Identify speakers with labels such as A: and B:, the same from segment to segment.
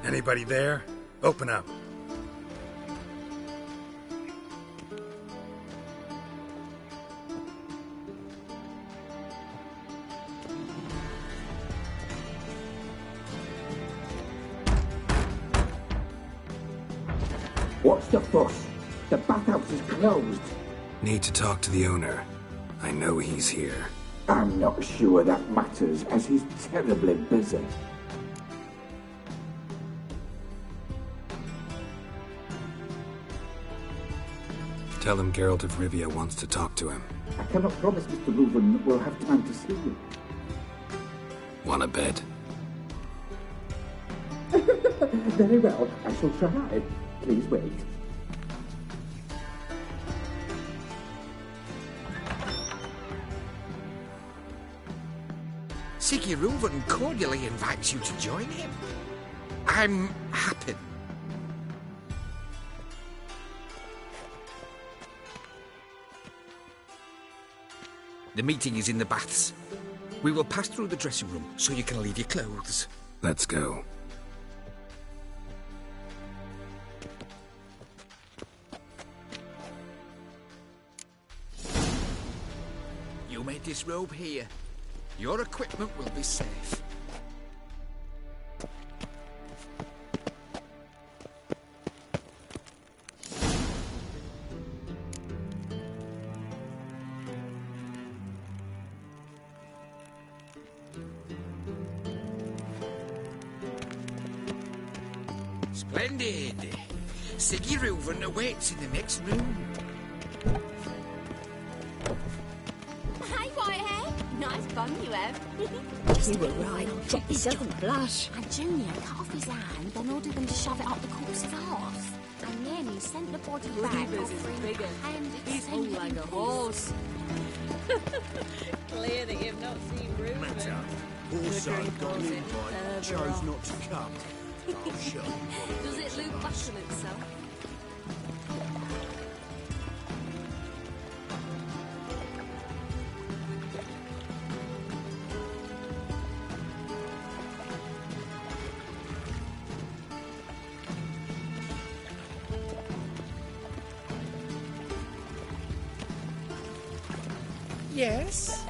A: Anybody there? Open up.
B: What's the fuss? The bathhouse is closed.
A: Need to talk to the owner. I know he's here.
B: I'm not sure that matters, as he's terribly busy.
A: Tell him Geralt of Rivia wants to talk to him.
B: I cannot promise Mr. Reuven will have time to see you.
A: Want a bed?
B: Very well, I shall try. Please wait.
C: Siggy Reuven cordially invites you to join him. I'm happy. The meeting is in the baths. We will pass through the dressing room so you can leave your clothes.
A: Let's go.
C: You may disrobe here. Your equipment will be safe. Splendid! Siggy Reuven awaits in the next room.
D: Hi, Whitehead. Nice bum you have.
E: You were right. He doesn't blush.
D: And Junior cut off his hand, then ordered them to shove it up the corpse's arse. And then he sent the body back, offering hand
E: He's whole like a horse. Clear that you've not seen Reuven.
F: Matter. Also got an invite, chose not to come. I'll show you.
E: Does it loop button itself?
C: Yes?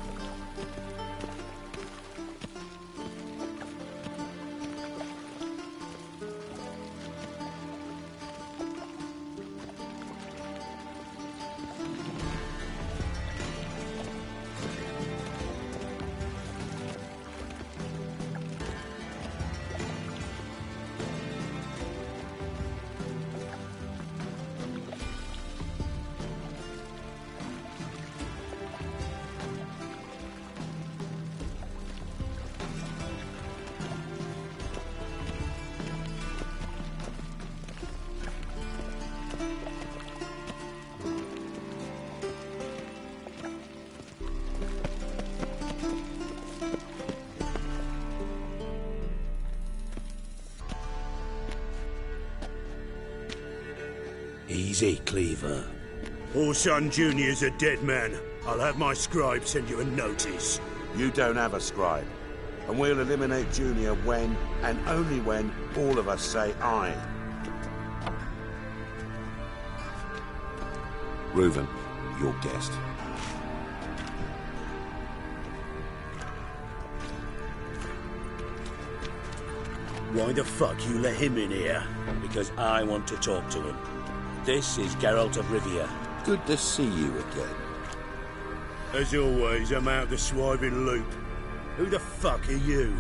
F: Easy, Cleaver. Orson Jr.'s a dead man. I'll have my scribe send you a notice.
G: You don't have a scribe. And we'll eliminate Junior when, and only when, all of us say aye. Reuven, your guest.
F: Why the fuck you let him in here?
H: Because I want to talk to him. This is Geralt of Rivia.
G: Good to see you again.
F: As always, I'm out the swiving loop. Who the fuck are you?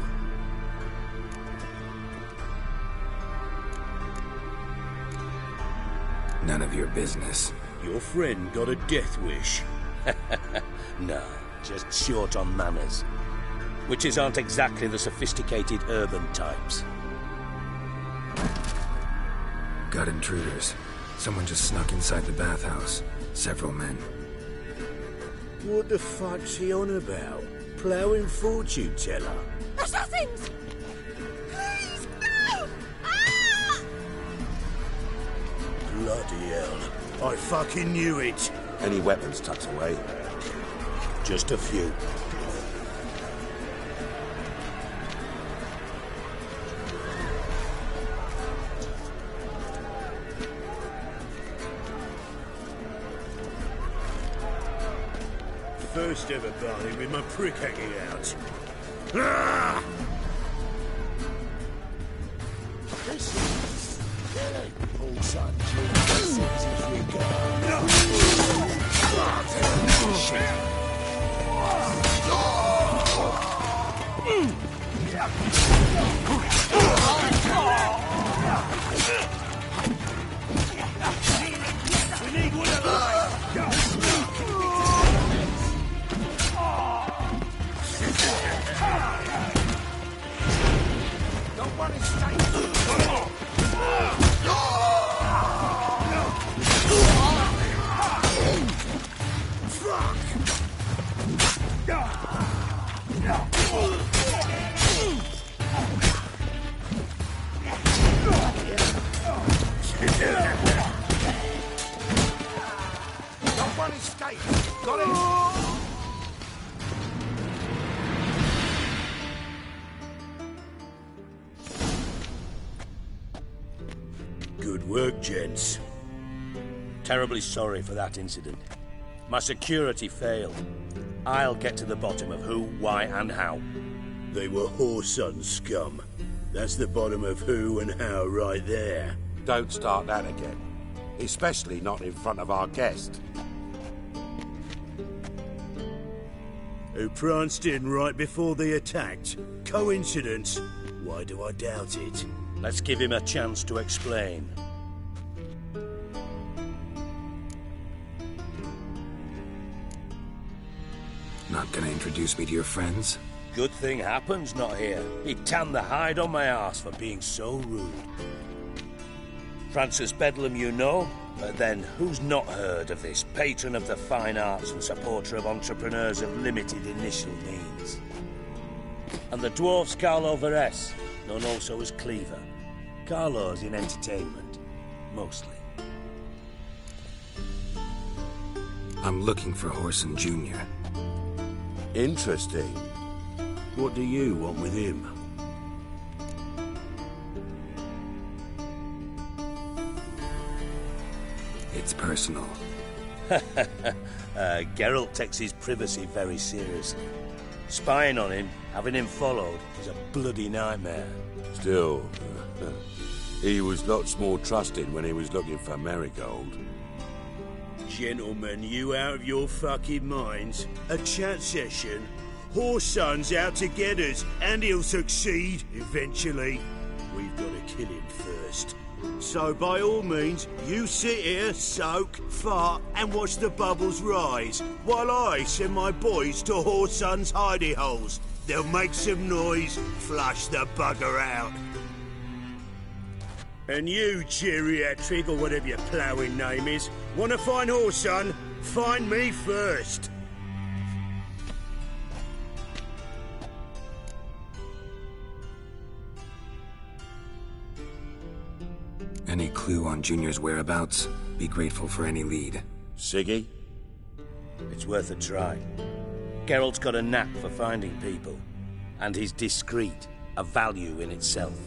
A: None of your business.
F: Your friend got a death wish.
H: No, just short on manners. Witches aren't exactly the sophisticated urban types.
A: Got intruders. Someone just snuck inside the bathhouse. Several men.
F: What the fuck's he on about? Ploughing fortune teller?
D: Assassins! Please, no! Ah!
F: Bloody hell. I fucking knew it.
G: Any weapons tucked away?
F: Just a few. first ever barley with my prick hanging out. Ah!
H: This is killing Ulsan Junior as we go. Shit.
F: We need one of those.
H: Don't worry, stay. Don't worry, stay. Got it.
F: Good work, gents.
H: Terribly sorry for that incident. My security failed. I'll get to the bottom of who, why, and how.
F: They were Whoreson scum. That's the bottom of who and how right there.
G: Don't start that again. Especially not in front of our guest.
F: Who pranced in right before they attacked. Coincidence? Why do I doubt it?
H: Let's give him a chance to explain.
A: Not gonna introduce me to your friends?
H: Good thing Happen's not here. He'd tan the hide on my arse for being so rude. Francis Bedlam you know, but then who's not heard of this patron of the fine arts and supporter of entrepreneurs of limited initial means? And the dwarf's Carlo Veres, known also as Cleaver. Carlo's in entertainment, mostly.
A: I'm looking for Whoreson Jr.
G: Interesting.
F: What do you want with him?
A: It's personal.
H: Geralt takes his privacy very seriously. Spying on him, having him followed, is a bloody nightmare.
G: Still, he was lots more trusted when he was looking for Marigold.
F: Gentlemen, you out of your fucking minds? A chat session? Whoreson's out to get us, and he'll succeed, eventually. We've got to kill him first. So by all means, you sit here, soak, fart, and watch the bubbles rise, while I send my boys to Whoreson's hidey holes. They'll make some noise, flush the bugger out. And you, geriatric, or whatever your ploughing name is, want to find Whoreson? Find me first.
A: Any clue on Junior's whereabouts? Be grateful for any lead.
G: Siggy?
H: It's worth a try. Geralt's got a knack for finding people. And he's discreet, a value in itself.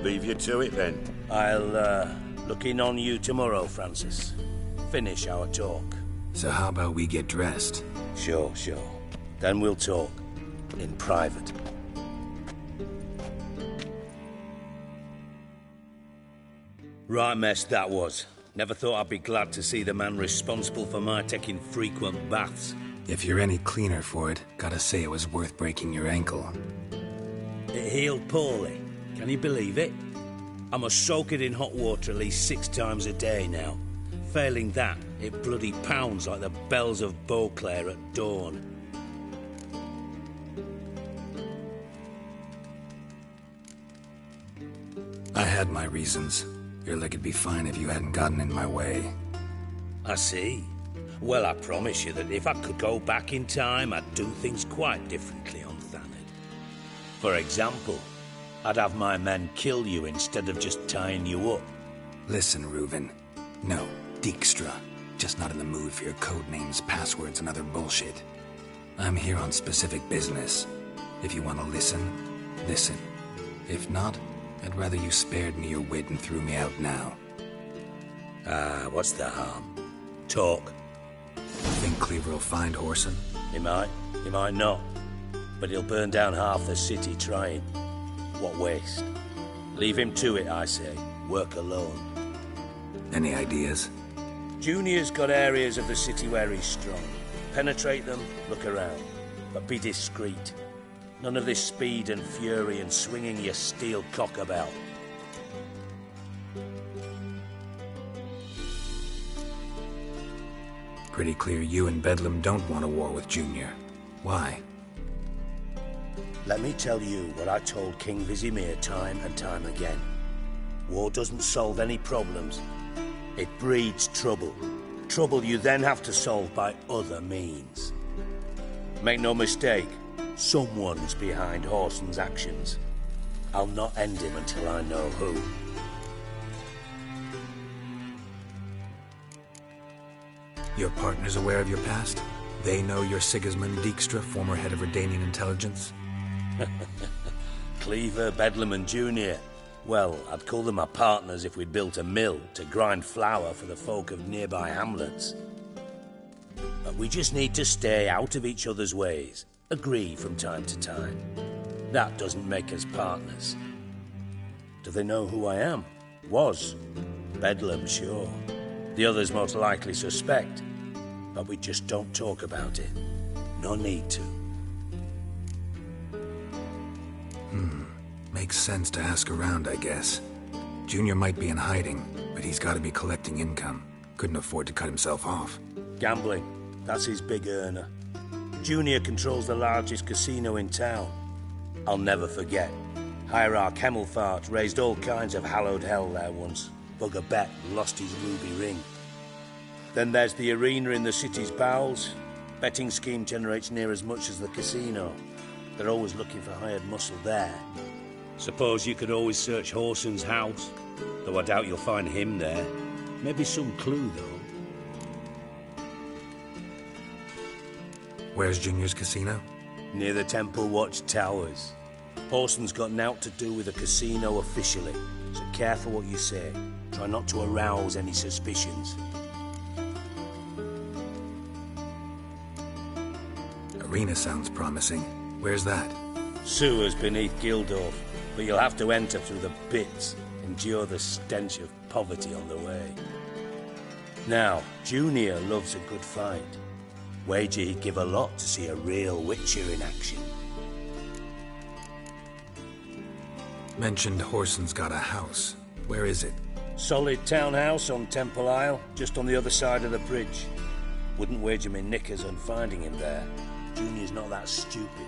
G: Leave you to it then.
H: I'll, look in on you tomorrow, Francis. Finish our talk.
A: So how about we get dressed?
H: Sure. Then we'll talk. In private. Right mess that was. Never thought I'd be glad to see the man responsible for my taking frequent baths.
A: If you're any cleaner for it, gotta say it was worth breaking your ankle.
H: It healed poorly. Can you believe it? I must soak it in hot water at least 6 times a day now. Failing that, it bloody pounds like the bells of Beauclair at dawn.
A: I had my reasons. Your leg'd be fine if you hadn't gotten in my way.
H: I see. Well, I promise you that if I could go back in time, I'd do things quite differently on Thanedd. For example, I'd have my men kill you instead of just tying you up.
A: Listen, Reuven. No, Dijkstra. Just not in the mood for your code names, passwords, and other bullshit. I'm here on specific business. If you want to listen, listen. If not, I'd rather you spared me your wit and threw me out now.
H: What's the harm? Talk.
A: Think think Cleaver will find Whoreson?
H: He might not. But he'll burn down half the city trying. What waste. Leave him to it, I say. Work alone.
A: Any ideas?
H: Junior's got areas of the city where he's strong. Penetrate them, look around. But be discreet. None of this speed and fury and swinging your steel cock about.
A: Pretty clear you and Bedlam don't want a war with Junior. Why?
H: Let me tell you what I told King Vizimir time and time again. War doesn't solve any problems. It breeds trouble. Trouble you then have to solve by other means. Make no mistake, someone's behind Whoreson's actions. I'll not end him until I know who.
A: Your partner's aware of your past? They know you're Sigismund Dijkstra, former head of Redanian intelligence?
H: Cleaver, Bedlam and Junior. Well, I'd call them my partners if we'd built a mill to grind flour for the folk of nearby hamlets. But we just need to stay out of each other's ways. Agree from time to time. That doesn't make us partners. Do they know who I am? Was. Bedlam, sure. The others most likely suspect. But we just don't talk about it. No need to.
A: Makes sense to ask around, I guess. Junior might be in hiding, but he's got to be collecting income. Couldn't afford to cut himself off.
H: Gambling. That's his big earner. Junior controls the largest casino in town. I'll never forget. Hierarch Hemmelfart raised all kinds of hallowed hell there once. Bugger bet and lost his ruby ring. Then there's the arena in the city's bowels. Betting scheme generates near as much as the casino. They're always looking for hired muscle there. Suppose you could always search Whoreson's house, though I doubt you'll find him there. Maybe some clue, though.
A: Where's Junior's casino?
H: Near the Temple Watch Towers. Whoreson's got nought to do with the casino officially, so careful what you say. Try not to arouse any suspicions.
A: Arena sounds promising. Where's that?
H: Sewers beneath Gildorf, but you'll have to enter through the pits, endure the stench of poverty on the way. Now, Junior loves a good fight. Wager he'd give a lot to see a real Witcher in action.
A: Mentioned Whoreson's got a house. Where is it?
H: Solid townhouse on Temple Isle, just on the other side of the bridge. Wouldn't wager me knickers on finding him there. Junior's not that stupid.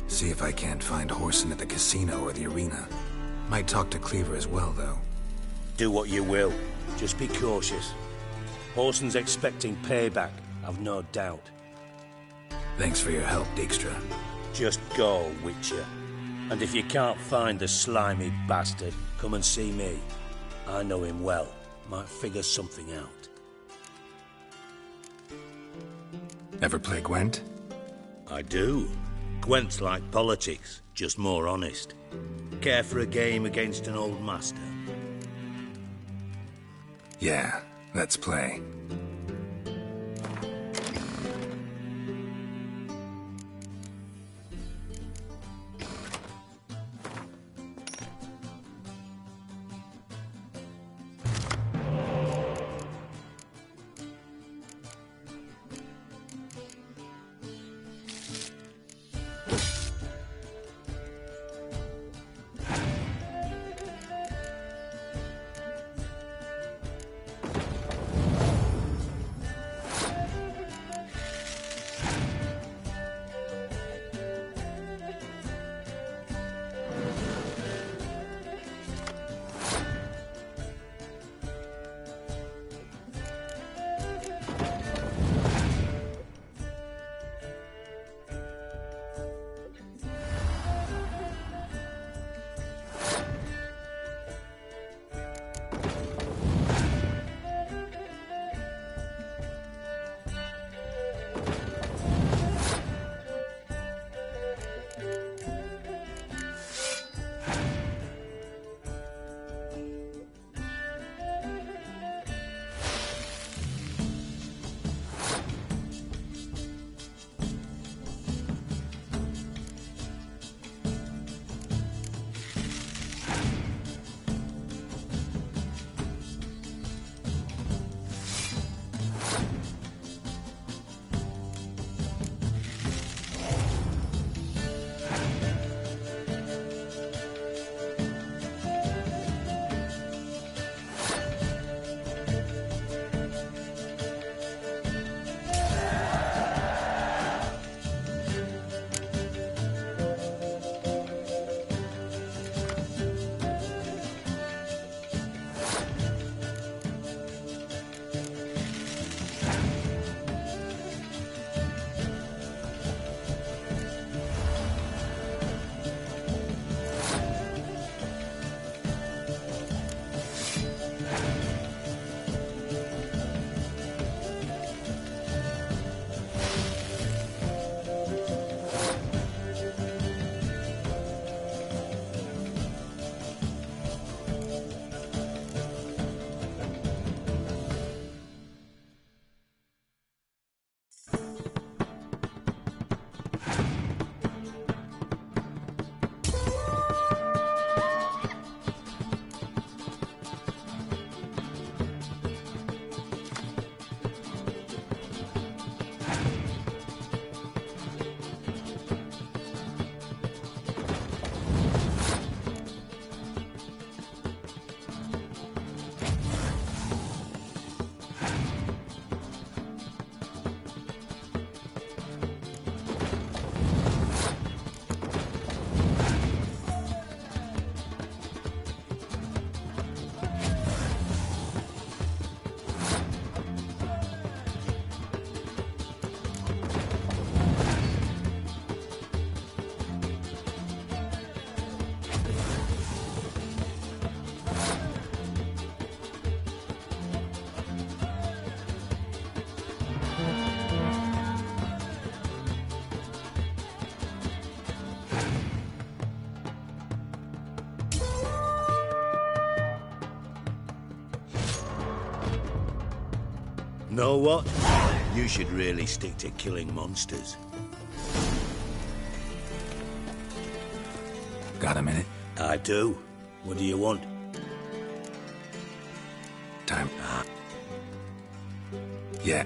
A: See if I can't find Whoreson at the casino or the arena. Might talk to Cleaver as well, though.
H: Do what you will. Just be cautious. Whoreson's expecting payback, I've no doubt.
A: Thanks for your help, Dijkstra.
H: Just go, Witcher. And if you can't find the slimy bastard, come and see me. I know him well. Might figure something out.
A: Ever play Gwent?
H: I do. Gwent's like politics, just more honest. Care for a game against an old master?
A: Yeah, let's play.
F: Know what? You should really stick to killing monsters.
A: Got a minute?
F: I do. What do you want?
A: Time. Yeah.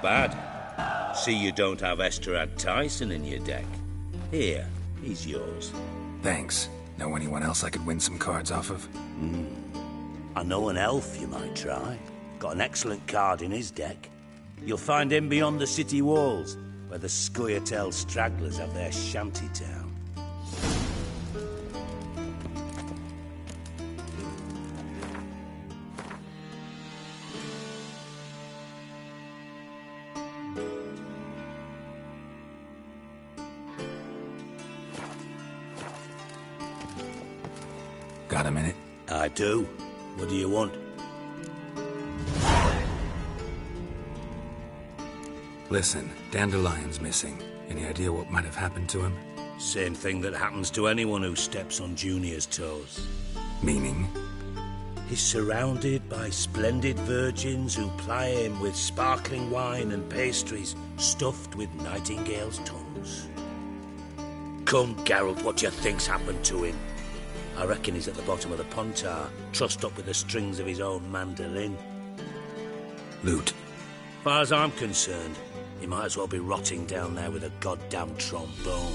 H: bad. See you don't have Esterad Tyson in your deck. Here, he's yours.
A: Thanks. Know anyone else I could win some cards off of?
H: I know an elf you might try. Got an excellent card in his deck. You'll find him beyond the city walls, where the Scoia'tael stragglers have their shanty town.
A: Got a minute?
H: I do. What do you want?
A: Listen, Dandelion's missing. Any idea what might have happened to him?
H: Same thing that happens to anyone who steps on Junior's toes.
A: Meaning?
H: He's surrounded by splendid virgins who ply him with sparkling wine and pastries stuffed with nightingales' tongues. Come, Geralt, what do you think's happened to him? I reckon he's at the bottom of the Pontar, trussed up with the strings of his own mandolin.
A: Loot.
H: Far as I'm concerned, he might as well be rotting down there with a goddamn trombone.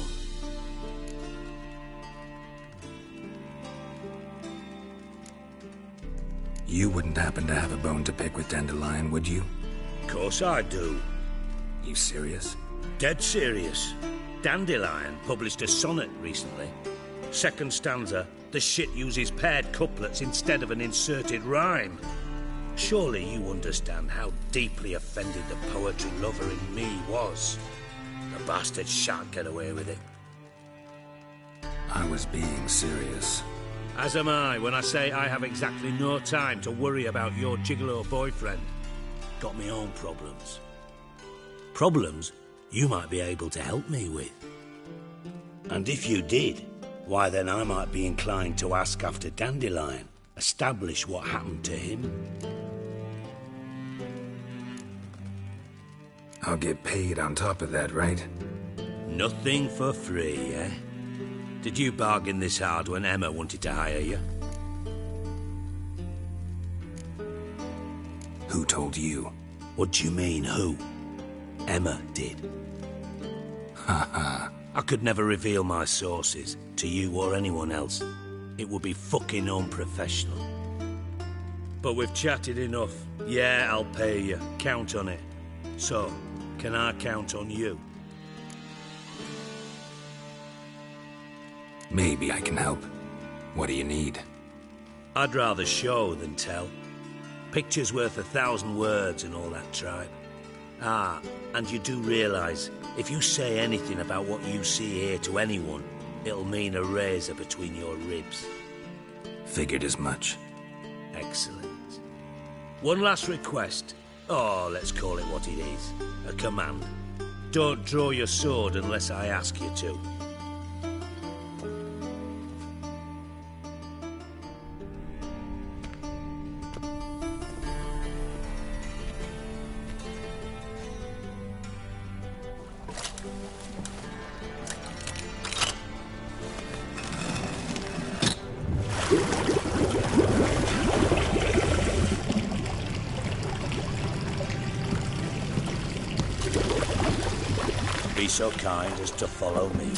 A: You wouldn't happen to have a bone to pick with Dandelion, would you?
H: Of course I do.
A: You serious?
H: Dead serious. Dandelion published a sonnet recently. Second stanza, the shit uses paired couplets instead of an inserted rhyme. Surely you understand how deeply offended the poetry lover in me was. The bastard shan't get away with it.
A: I was being serious.
H: As am I when I say I have exactly no time to worry about your gigolo boyfriend. Got me own problems. Problems you might be able to help me with. And if you did, why then I might be inclined to ask after Dandelion, establish what happened to him.
A: I'll get paid on top of that, right?
H: Nothing for free, eh? Did you bargain this hard when Emma wanted to hire you?
A: Who told you?
H: What do you mean, who? Emma did.
A: Ha.
H: I could never reveal my sources to you or anyone else. It would be fucking unprofessional. But we've chatted enough. Yeah, I'll pay you. Count on it. So, can I count on you?
A: Maybe I can help. What do you need?
H: I'd rather show than tell. Picture's worth 1,000 words and all that tripe. Ah, and you do realise, if you say anything about what you see here to anyone, it'll mean a razor between your ribs.
A: Figured as much.
H: Excellent. One last request. Oh, let's call it what it is. A command. Don't draw your sword unless I ask you to. Be so kind as to follow me.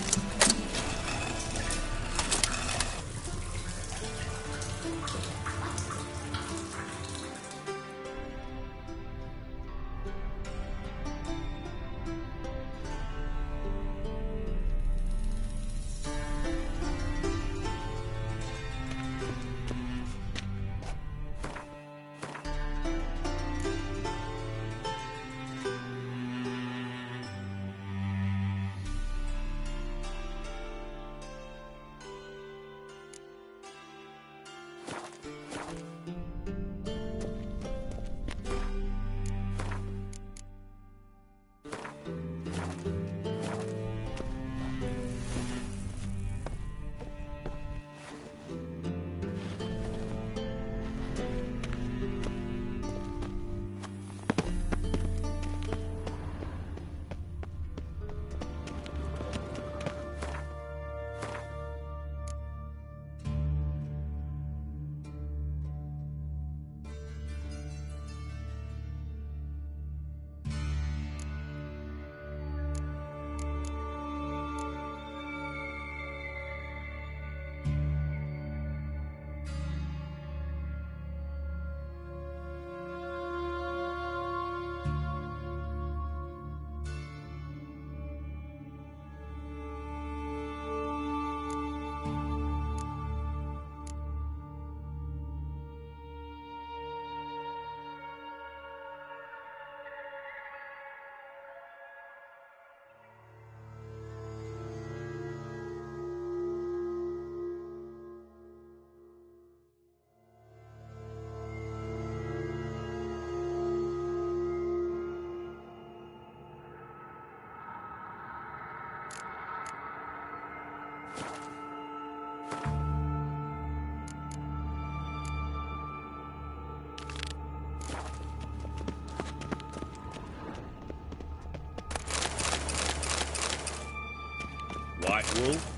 H: wolf.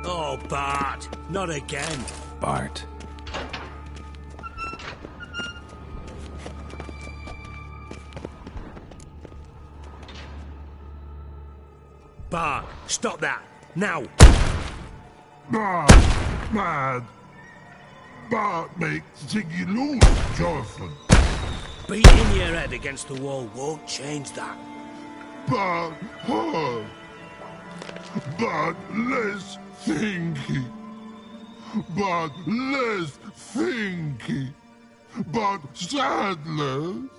H: Oh, Bart, not again.
A: Bart.
H: Bart, stop that, now!
I: Bart, mad. Bart makes Ziggy lose, Jonathan.
H: Beating your head against the wall won't change that.
I: Bart hard. Bart less thinky. Bart less thinky. Bart sadless.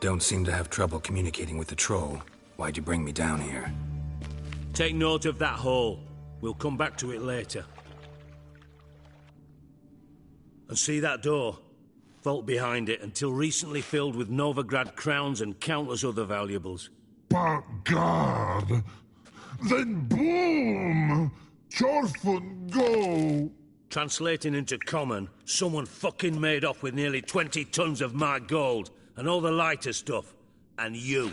A: Don't seem to have trouble communicating with the troll. Why'd you bring me down here?
H: Take note of that hole. We'll come back to it later. And see that door? Vault behind it, until recently filled with Novigrad crowns and countless other valuables.
I: But God, then boom! Chorfun go!
H: Translating into common, someone fucking made off with nearly 20 tons of my gold, and all the lighter stuff. And you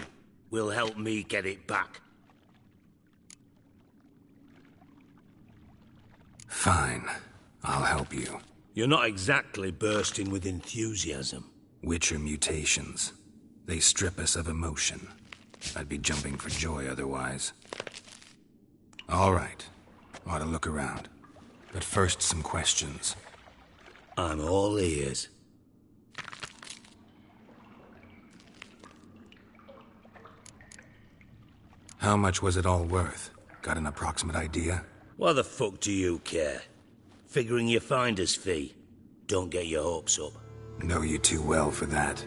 H: will help me get it back.
A: Fine. I'll help you.
H: You're not exactly bursting with enthusiasm.
A: Witcher mutations. They strip us of emotion. I'd be jumping for joy otherwise. All right. Ought to look around. But first, some questions.
H: I'm all ears.
A: How much was it all worth? Got an approximate idea?
H: Why the fuck do you care? Figuring your finder's fee. Don't get your hopes up.
A: Know you too well for that.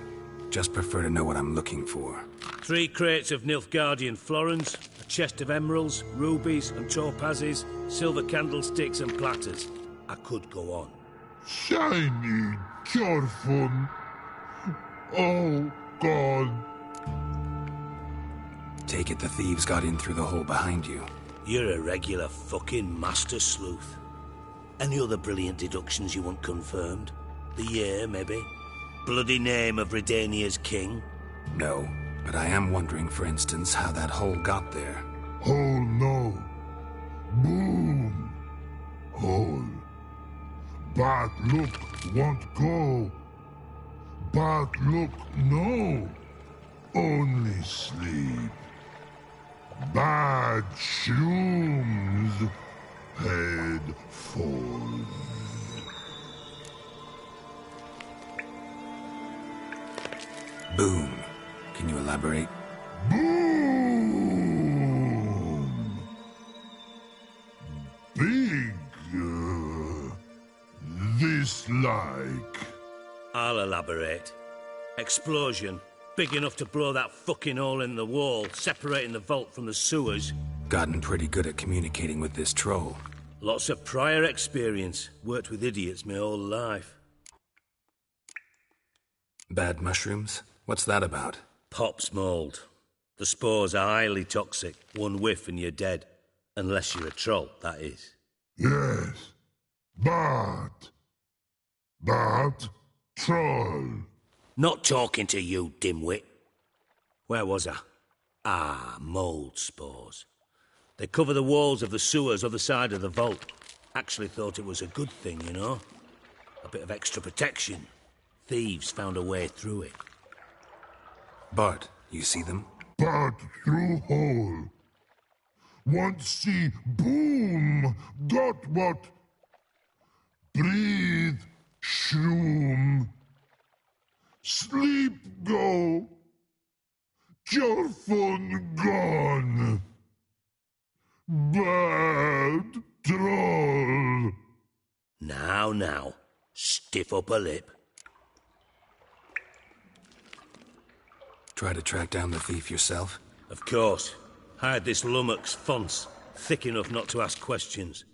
A: Just prefer to know what I'm looking for.
H: 3 crates of Nilfgaardian florins, a chest of emeralds, rubies and topazes, silver candlesticks and platters. I could go on.
I: Shiny Chorfun. Oh, God.
A: Take it the thieves got in through the hole behind you.
H: You're a regular fucking master sleuth. Any other brilliant deductions you want confirmed? The year, maybe? Bloody name of Redania's king?
A: No, but I am wondering, for instance, how that hole got there.
I: Hole no. Boom. Hole. But look, won't go. But look, no. Only sleep. Bad shoes. Head forward.
A: Boom. Can you elaborate?
I: Boom! Big. This like.
H: I'll elaborate. Explosion. Big enough to blow that fucking hole in the wall, separating the vault from the sewers.
A: Gotten pretty good at communicating with this troll.
H: Lots of prior experience. Worked with idiots my whole life.
A: Bad mushrooms? What's that about?
H: Pop's mold. The spores are highly toxic. One whiff and you're dead. Unless you're a troll, that is.
I: Yes. But troll.
H: Not talking to you, dimwit. Where was I? Ah, mold spores. They cover the walls of the sewers other side of the vault. Actually thought it was a good thing, you know? A bit of extra protection. Thieves found a way through it.
A: Bart, you see them?
I: But through hole. Want see boom. Got what? Breathe. Shroom. Sleep go. Chorfun gone. Bad troll.
H: Now. Stiff upper lip.
A: Try to track down the thief yourself?
H: Of course. Hired this lummox, Fons. Thick enough not to ask questions.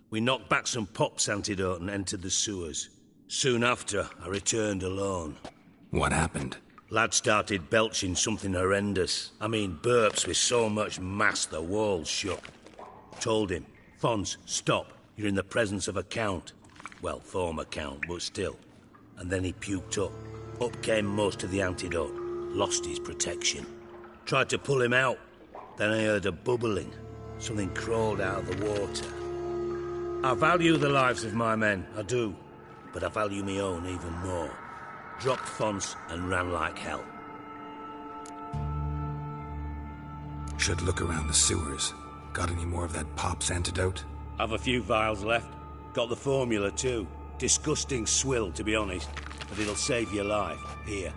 H: We knocked back some Pop's antidote and entered the sewers. Soon after, I returned alone.
A: What happened?
H: Lad started belching something horrendous. I mean, burps with so much mass the walls shook. Told him, Fons, stop. You're in the presence of a count. Well, former count, but still. and then he puked up. Up came most of the antidote. Lost his protection. Tried to pull him out. Then I heard a bubbling. Something crawled out of the water. I value the lives of my men, I do. But I value my own even more. Dropped fonts and ran like hell.
A: Should look around the sewers. Got any more of that Pop's antidote?
H: Have a few vials left. Got the formula too. Disgusting swill, to be honest. But it'll save your life. Here.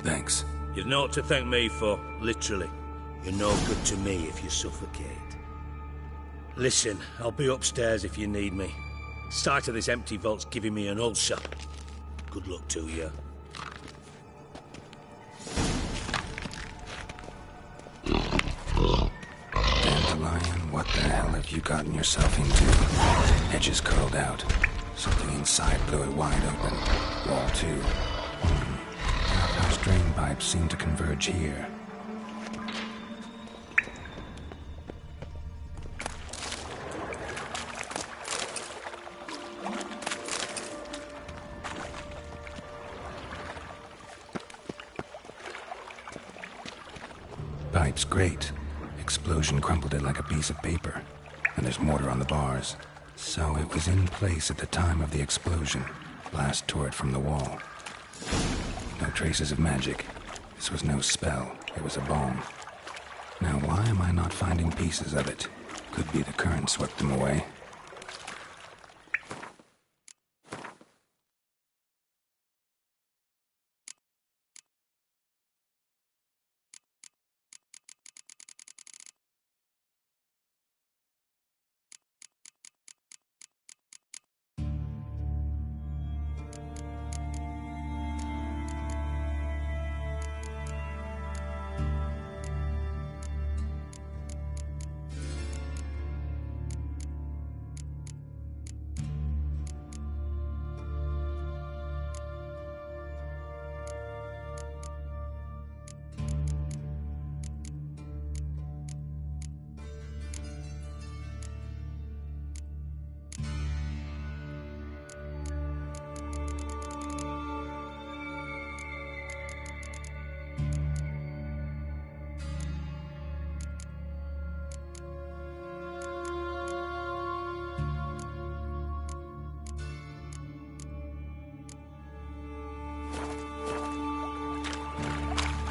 A: Thanks.
H: You've naught to thank me for, literally. You're no good to me if you suffocate. Listen, I'll be upstairs if you need me. Sight of this empty vault's giving me an ulcer. Good luck to you.
A: Dandelion, what the hell have you gotten yourself into? Edges curled out. Something inside blew it wide open. Wall 2. Outhouse drain pipes seem to converge here. Pipe's great. Explosion crumpled it like a piece of paper. And there's mortar on the bars. So it was in place at the time of the explosion. Blast tore it from the wall. No traces of magic. This was no spell. It was a bomb. Now why am I not finding pieces of it? Could be the current swept them away.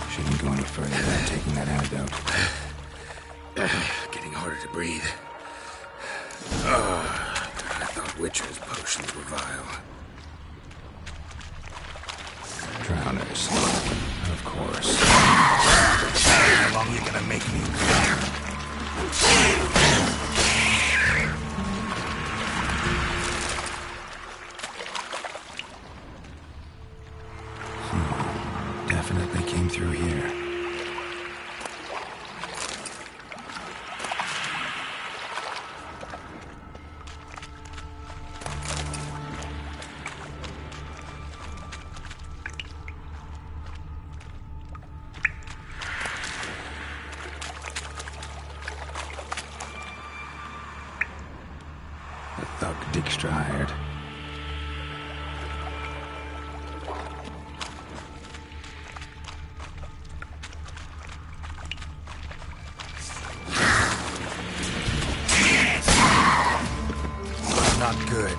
A: Shouldn't go any further without taking that antidote. Getting harder to breathe. I thought Witcher's potions were vile. Drowners. Of course. How long you gonna make me? Definitely came through here. The thug Dijkstra hired. Not good.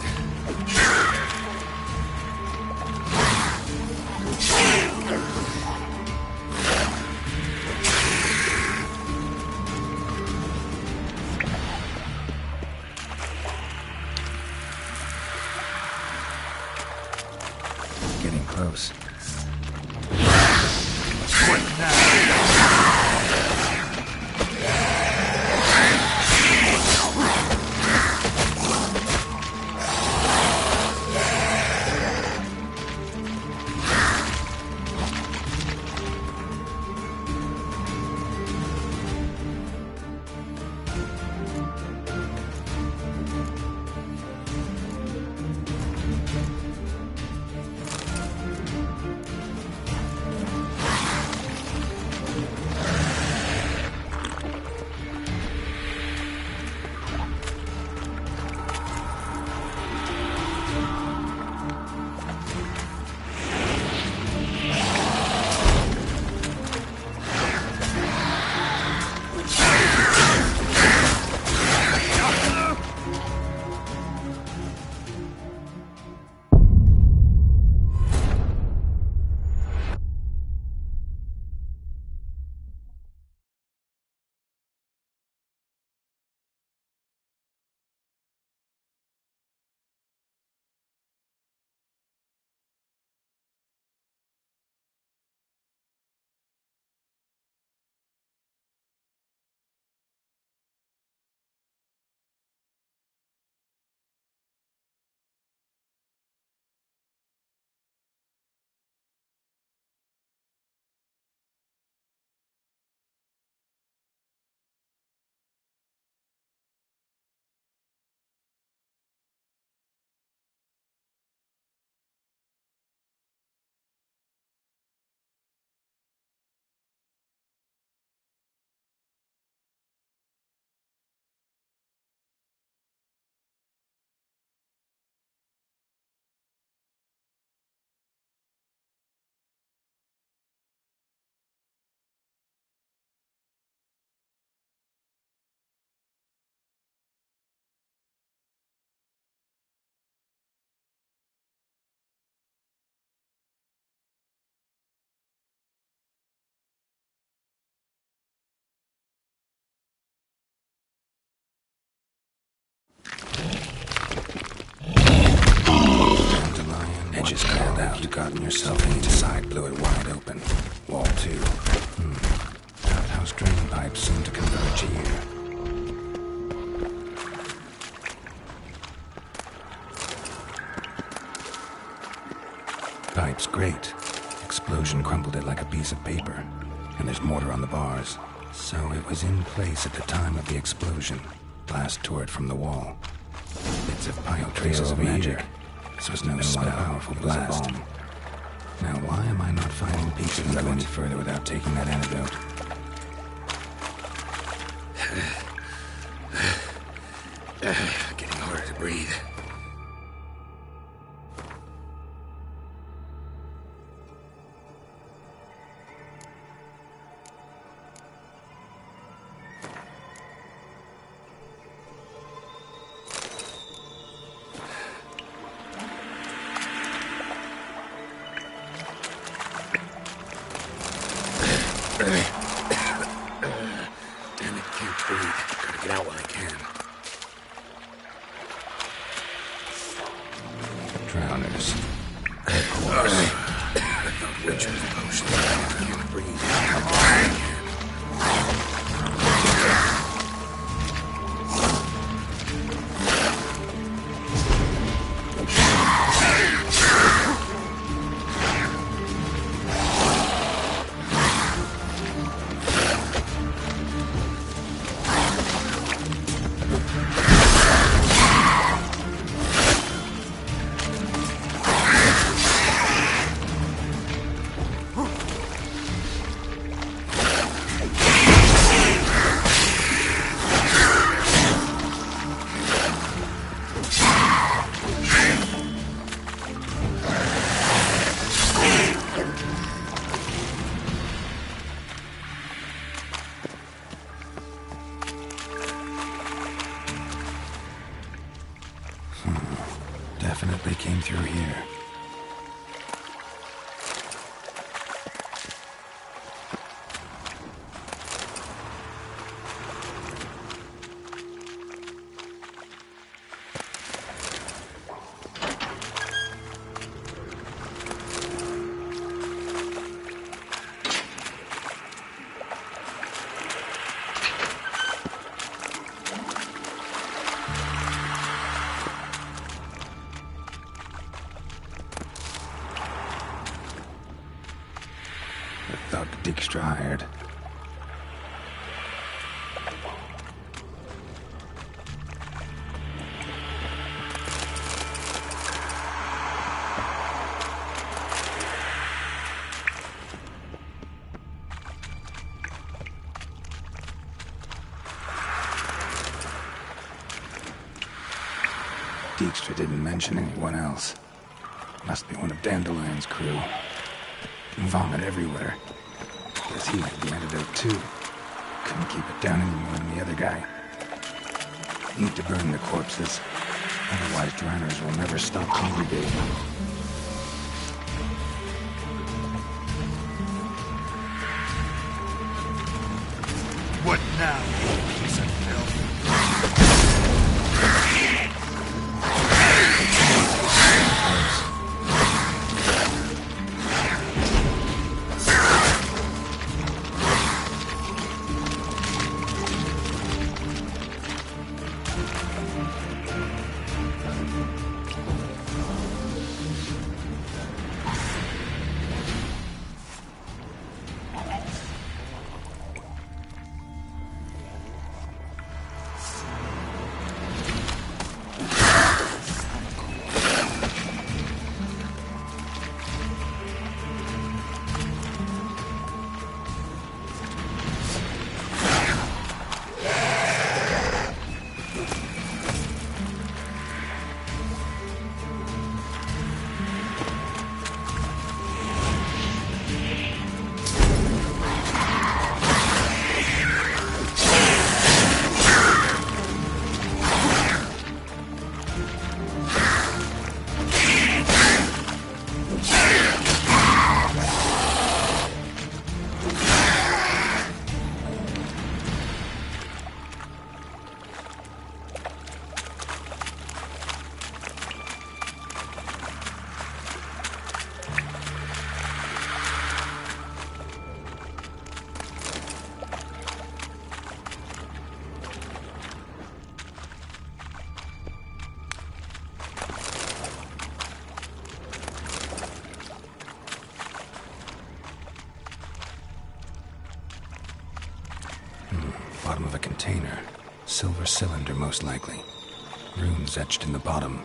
A: gotten yourself in, each side blew it wide open. Wall 2. Outhouse drain pipes seem to converge here. Pipe's great. Explosion crumpled it like a piece of paper. And there's mortar on the bars. So it was in place at the time of the explosion. Blast tore it from the wall. Bits of pile traces of magic. This was no powerful blast. Now why am I not finding pieces and go any further without taking that antidote?
C: Getting harder to breathe.
A: Damn it, can't breathe. Gotta get out while I can. Drowners. Of course. I thought witcher's potion. Can't breathe. Definitely came through here. Thug Dijkstra hired. Dijkstra didn't mention anyone else. Must be one of Dandelion's crew. Vomit everywhere. Guess he had the antidote too. Couldn't keep it down anymore than the other guy. Need to burn the corpses. Otherwise drowners will never stop congregating.
J: What now, you piece of filth?
A: bottom of a container. Silver cylinder, most likely. Runes etched in the bottom.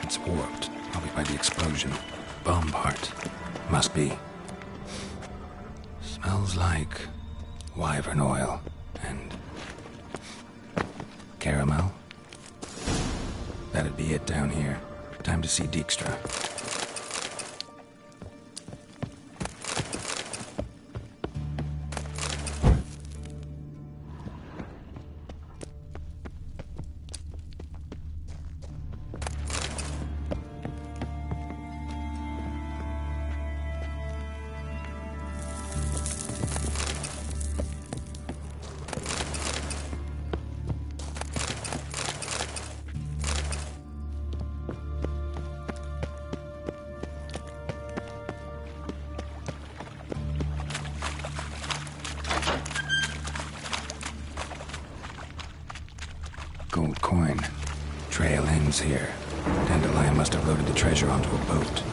A: It's warped, probably by the explosion. Bomb part. Must be. Smells like wyvern oil and caramel. That'd be it down here. Time to see Dijkstra. Gold coin. Trail ends here. Dandelion must have loaded the treasure onto a boat.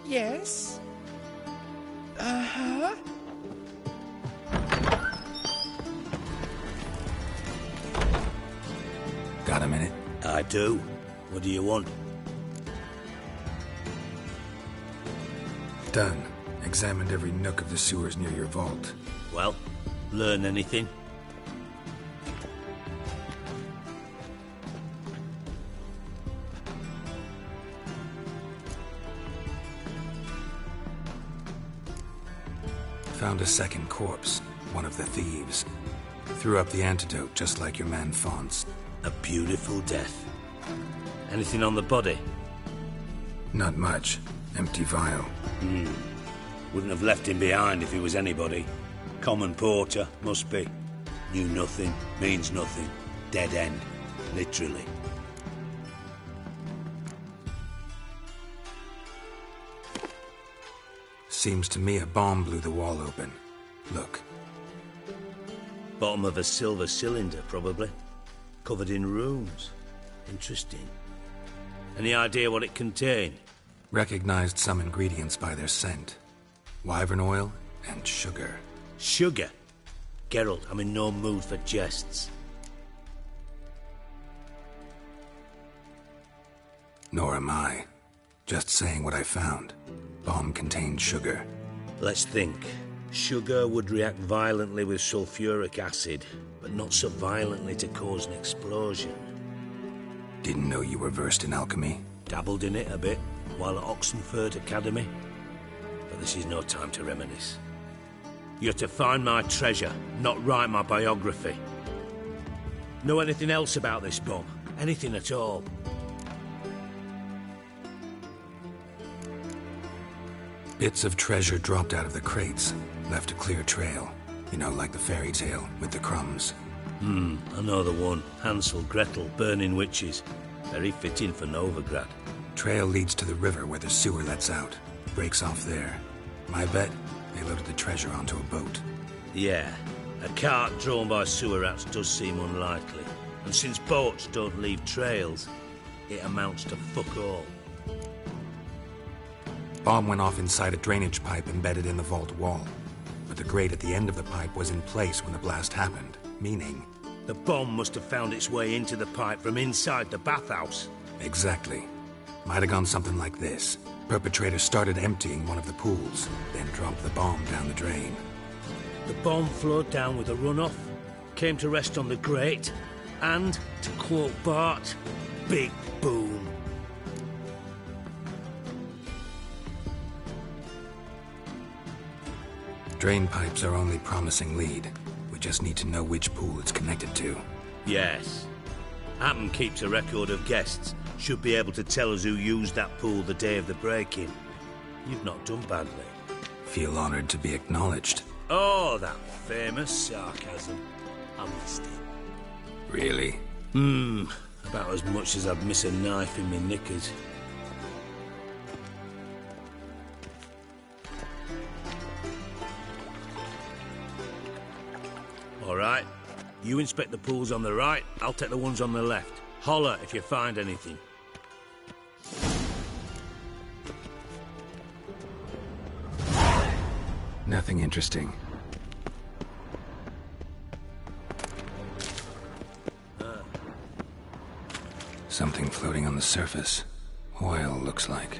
K: Yes? Uh-huh.
A: Got a minute?
F: I do. What do you want?
A: Done. Examined every nook of the sewers near your vault.
F: Well, learn anything?
A: Found a second corpse, one of the thieves. Threw up the antidote, just like your man Fonz.
F: A beautiful death. Anything on the body?
A: Not much. Empty vial.
F: Wouldn't have left him behind if he was anybody. Common porter, must be. Knew nothing, means nothing. Dead end, literally.
A: Seems to me a bomb blew the wall open. Look.
F: Bottom of a silver cylinder, probably. Covered in runes. Interesting. Any idea what it contained?
A: Recognized some ingredients by their scent. Wyvern oil and sugar.
F: Sugar? Geralt, I'm in no mood for jests.
A: Nor am I. Just saying what I found. Bomb contained sugar.
F: Let's think. Sugar would react violently with sulfuric acid, but not so violently to cause an explosion.
A: Didn't know you were versed in alchemy.
F: Dabbled in it a bit.
H: while at Oxenford Academy. But this is no time to reminisce. You're to find my treasure, not write my biography. Know anything else about this bomb? Anything at all?
A: Bits of treasure dropped out of the crates, left a clear trail. You know, like the fairy tale with the crumbs.
H: I know the one. Hansel, Gretel, burning witches. Very fitting for Novigrad.
A: Trail leads to the river where the sewer lets out. Breaks off there. My bet, they loaded the treasure onto a boat.
H: Yeah, a cart drawn by sewer rats does seem unlikely. And since boats don't leave trails, it amounts to fuck all.
A: Bomb went off inside a drainage pipe embedded in the vault wall. But the grate at the end of the pipe was in place when the blast happened, meaning...
H: The bomb must have found its way into the pipe from inside the bathhouse.
A: Exactly. Might have gone something like this. Perpetrator started emptying one of the pools, then dropped the bomb down the drain.
H: The bomb flowed down with a runoff, came to rest on the grate, and, to quote Bart, big boom.
A: Drain pipes are only promising lead. We just need to know which pool it's connected to.
H: Yes. Hammond keeps a record of guests. Should be able to tell us who used that pool the day of the break-in. You've not done badly.
A: Feel honored to be acknowledged.
H: Oh, that famous sarcasm. I missed it.
A: Really?
H: About as much as I'd miss a knife in me knickers. All right. You inspect the pools on the right, I'll take the ones on the left. Holler if you find anything.
A: Nothing interesting. Something floating on the surface. Oil, looks like.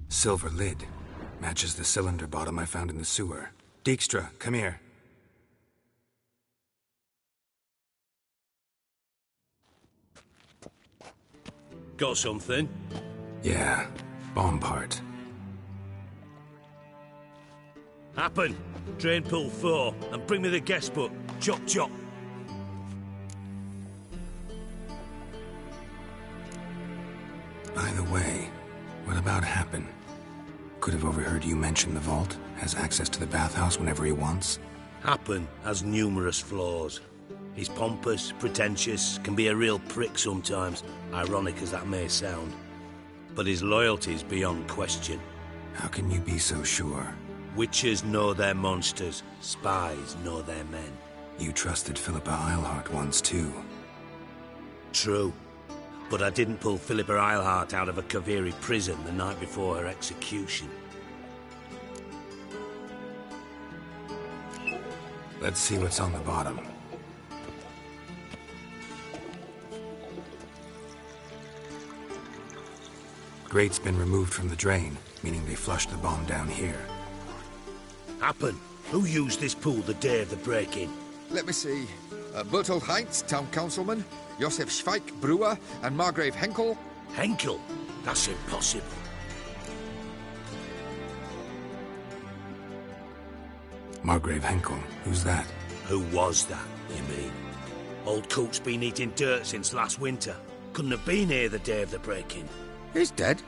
A: Silver lid. Matches the cylinder bottom I found in the sewer. Dijkstra, come here.
H: Got something?
A: Yeah, bomb part.
H: Happen. Drain pool 4, and bring me the guest book. Chop chop.
A: By the way, what about Happen? Could have overheard you mention the vault. Has access to the bathhouse whenever he wants.
H: Happen has numerous flaws. He's pompous, pretentious, can be a real prick sometimes, ironic as that may sound. But his loyalty's beyond question.
A: How can you be so sure?
H: Witches know their monsters, spies know their men.
A: You trusted Philippa Eilhart once too.
H: True. But I didn't pull Philippa Eilhart out of a Kaviri prison the night before her execution.
A: Let's see what's on the bottom. Grate's been removed from the drain, meaning they flushed the bomb down here.
H: Happen. Who used this pool the day of the break-in?
L: Let me see. Bertold Heinz, town councilman, Josef Schweik, brewer, and Margrave Henkel.
H: Henkel? That's impossible.
A: Margrave Henkel? Who's that?
H: Who was that, you mean? Old Coot's been eating dirt since last winter. Couldn't have been here the day of the break-in.
L: He's dead?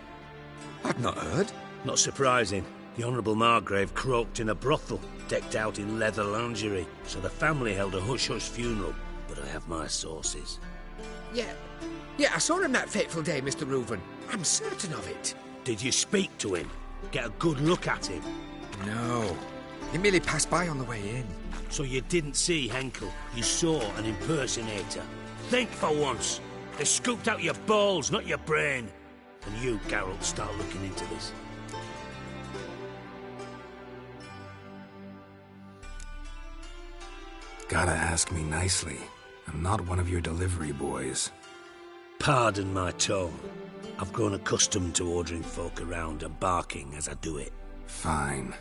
L: I've not heard.
H: Not surprising. The Honourable Margrave croaked in a brothel, decked out in leather lingerie, so the family held a hush-hush funeral, but I have my sources.
L: Yeah, I saw him that fateful day, Mr. Reuven. I'm certain of it.
H: Did you speak to him? Get a good look at him?
L: No. He merely passed by on the way in.
H: So you didn't see Henkel, you saw an impersonator. Think for once. They scooped out your balls, not your brain. And you, Geralt, start looking into this.
A: Gotta ask me nicely. I'm not one of your delivery boys.
H: Pardon my tone. I've grown accustomed to ordering folk around and barking as I do it.
A: Fine.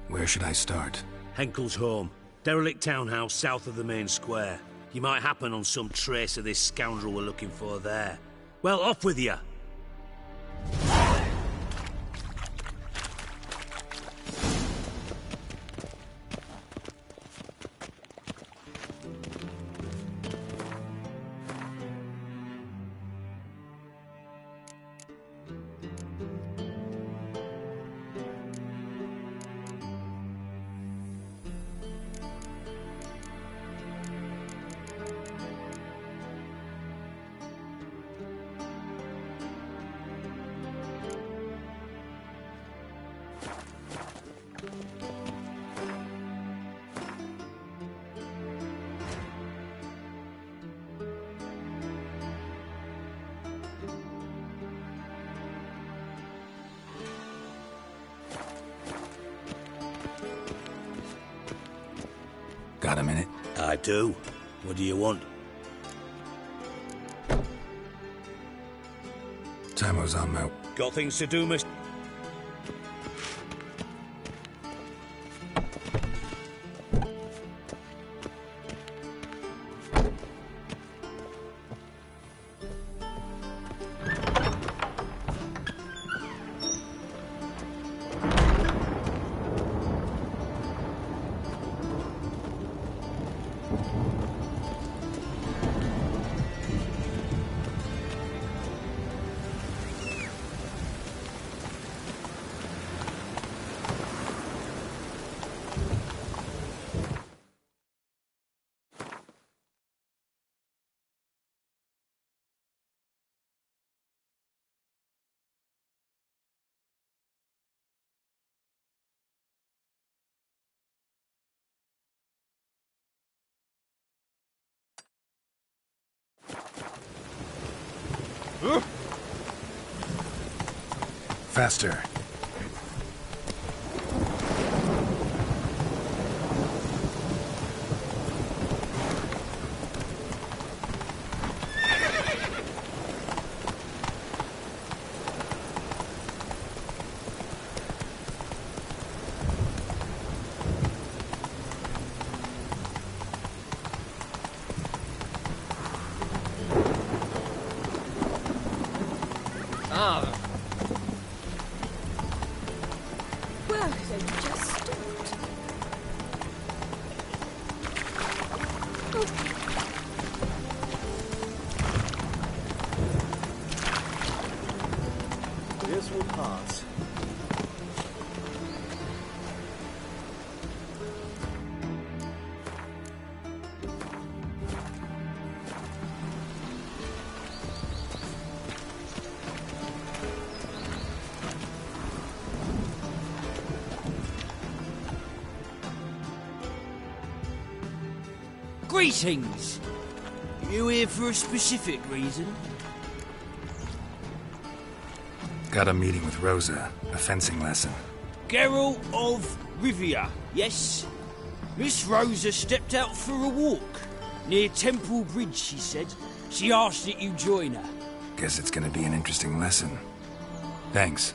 A: Where should I start?
H: Henkel's home. Derelict townhouse south of the main square. You might happen on some trace of this scoundrel we're looking for there. Well, off with you!
A: Got a minute?
H: I do. What do you want?
A: Time's on my...
H: Got things to do, mister?
A: Faster.
E: Well, they just stopped.
M: This will pass.
N: Greetings! You here for a specific reason?
A: Got a meeting with Rosa. A fencing lesson.
N: Geralt of Rivia, yes? Miss Rosa stepped out for a walk. Near Temple Bridge, she said. She asked that you join her.
A: Guess it's gonna be an interesting lesson. Thanks.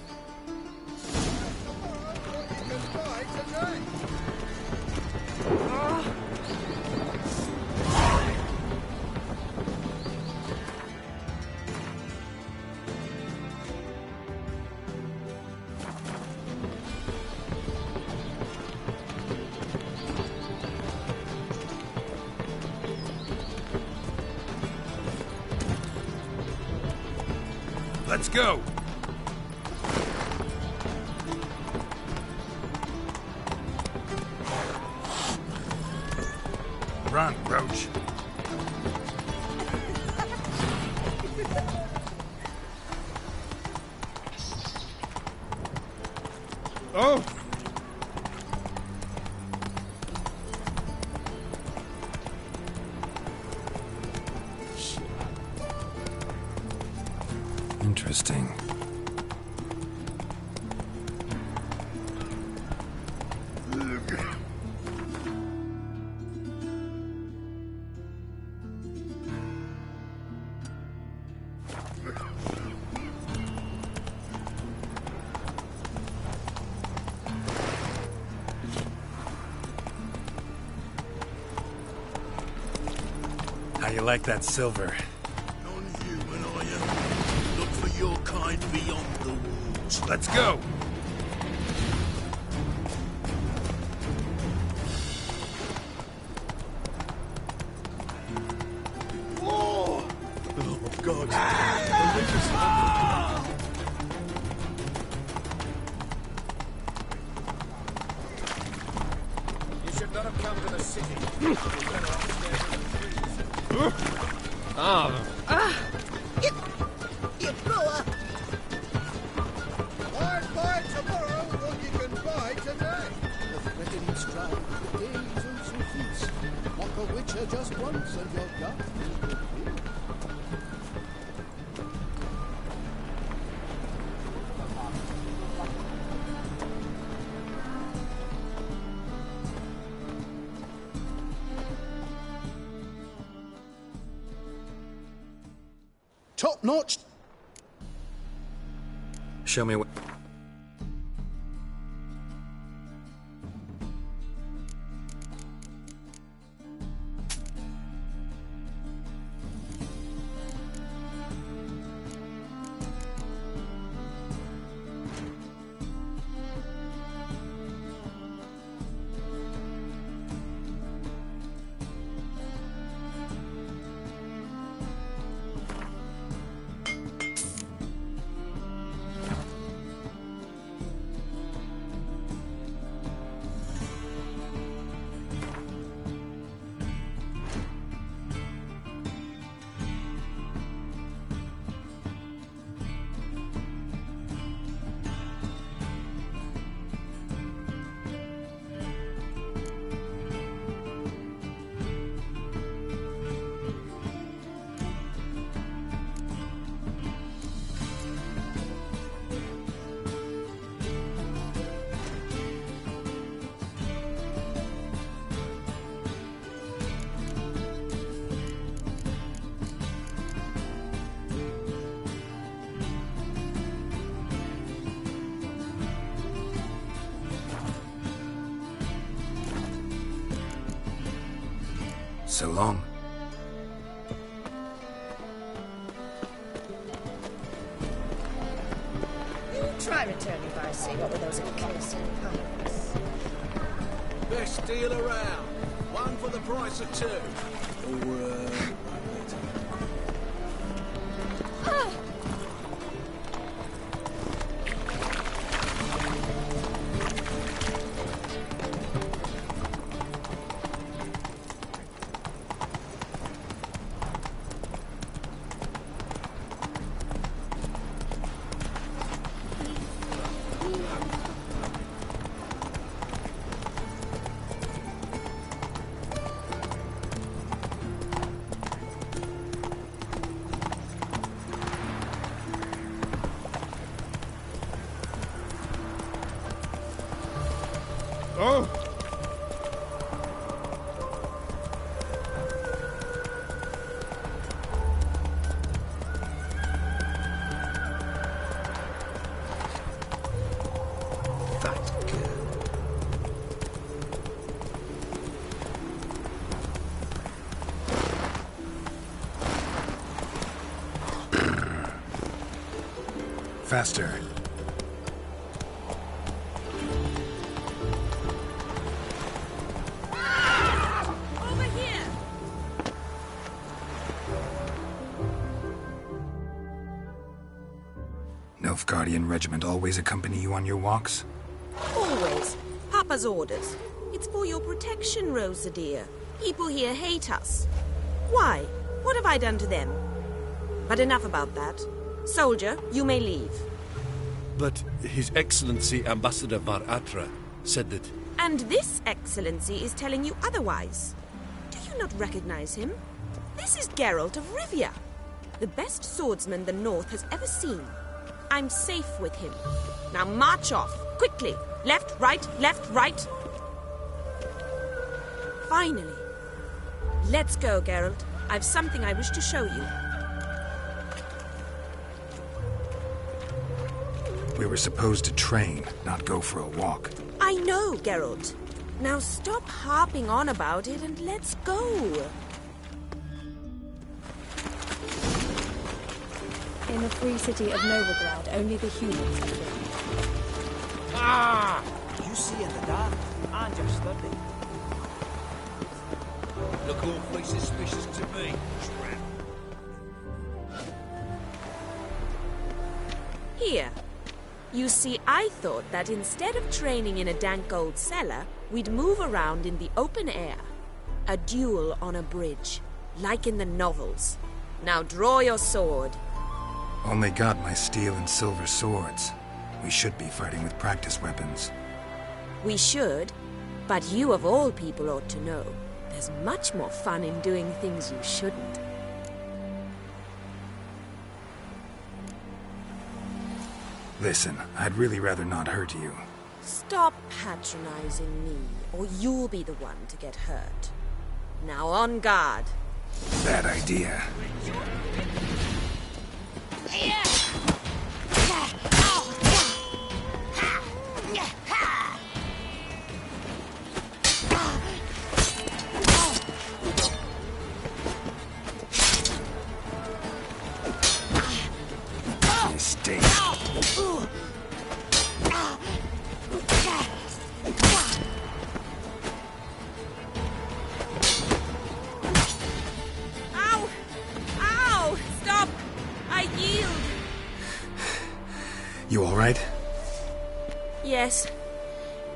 L: Let's go!
A: Run, Roach.
L: Oh!
A: Interesting. How you like that silver?
F: Non-human, are you? Look for your kind beyond the walls.
A: Let's go!
F: Oh! Oh, God.
C: You should not have come to the city.
K: You blower! Buy tomorrow what you can buy today. The threatening stride, the days and some feast. Mock a witcher just once and you're done. Top notch.
A: Show me what... So long.
E: Try returning by sea. What were those accursed pirates?
M: Best deal around. One for the price of two. Or,
I: Oh!
A: Faster.
E: Over here!
A: Nilfgaardian regiment always accompany you on your walks?
O: Always. Papa's orders. It's for your protection, Rosa dear. People here hate us. Why? What have I done to them? But enough about that. Soldier, you may leave.
P: But His Excellency Ambassador Var Atra said that...
O: And this Excellency is telling you otherwise. Do you not recognize him? This is Geralt of Rivia, the best swordsman the North has ever seen. I'm safe with him. Now march off, quickly. Left, right, Finally. Let's go, Geralt. I've something I wish to show you.
A: We were supposed to train, not go for a walk.
O: I know, Geralt. Now stop harping on about it and let's go.
Q: In the free city of Novigrad, only the humans are free.
N: Ah! You see in the dark? I'm just studying.
J: Look awfully suspicious to me, tramp.
O: Here. You see, I thought that instead of training in a dank old cellar, we'd move around in the open air. A duel on a bridge, like in the novels. Now draw your sword.
A: Only got my steel and silver swords. We should be fighting with practice weapons.
O: We should, but you of all people ought to know. There's much more fun in doing things you shouldn't.
A: Listen, I'd really rather not hurt you.
O: Stop patronizing me, or you'll be the one to get hurt. Now on guard.
A: Bad idea. Mistake.
O: Ow! Ow! Stop! I yield!
A: You all right?
O: Yes.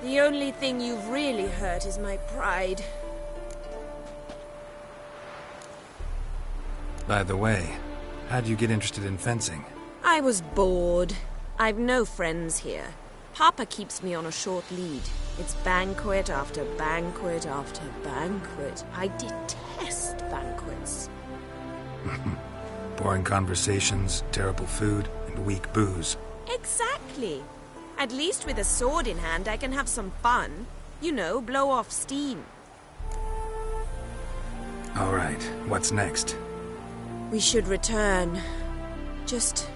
O: The only thing you've really hurt is my pride.
A: By the way, how'd you get interested in fencing?
O: I was bored. I've no friends here. Papa keeps me on a short lead. It's banquet after banquet after banquet. I detest banquets.
A: Boring conversations, terrible food, and weak booze.
O: Exactly. At least with a sword in hand, I can have some fun. You know, blow off steam.
A: All right, what's next?
O: We should return. Just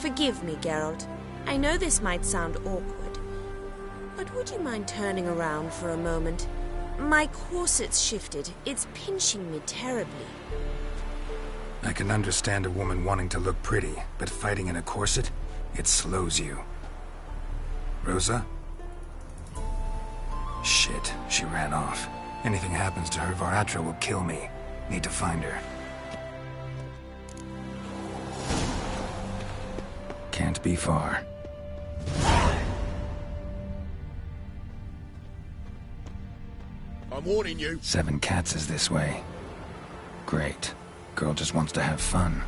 O: forgive me, Geralt. I know this might sound awkward, but would you mind turning around for a moment? My corset's shifted. It's pinching me terribly.
A: I can understand a woman wanting to look pretty, but fighting in a corset, it slows you. Rosa? Shit, she ran off. Anything happens to her, Varatra will kill me. Need to find her. Can't be far.
J: I'm warning you.
A: 7 Cats is this way. Great. Girl just wants to have fun.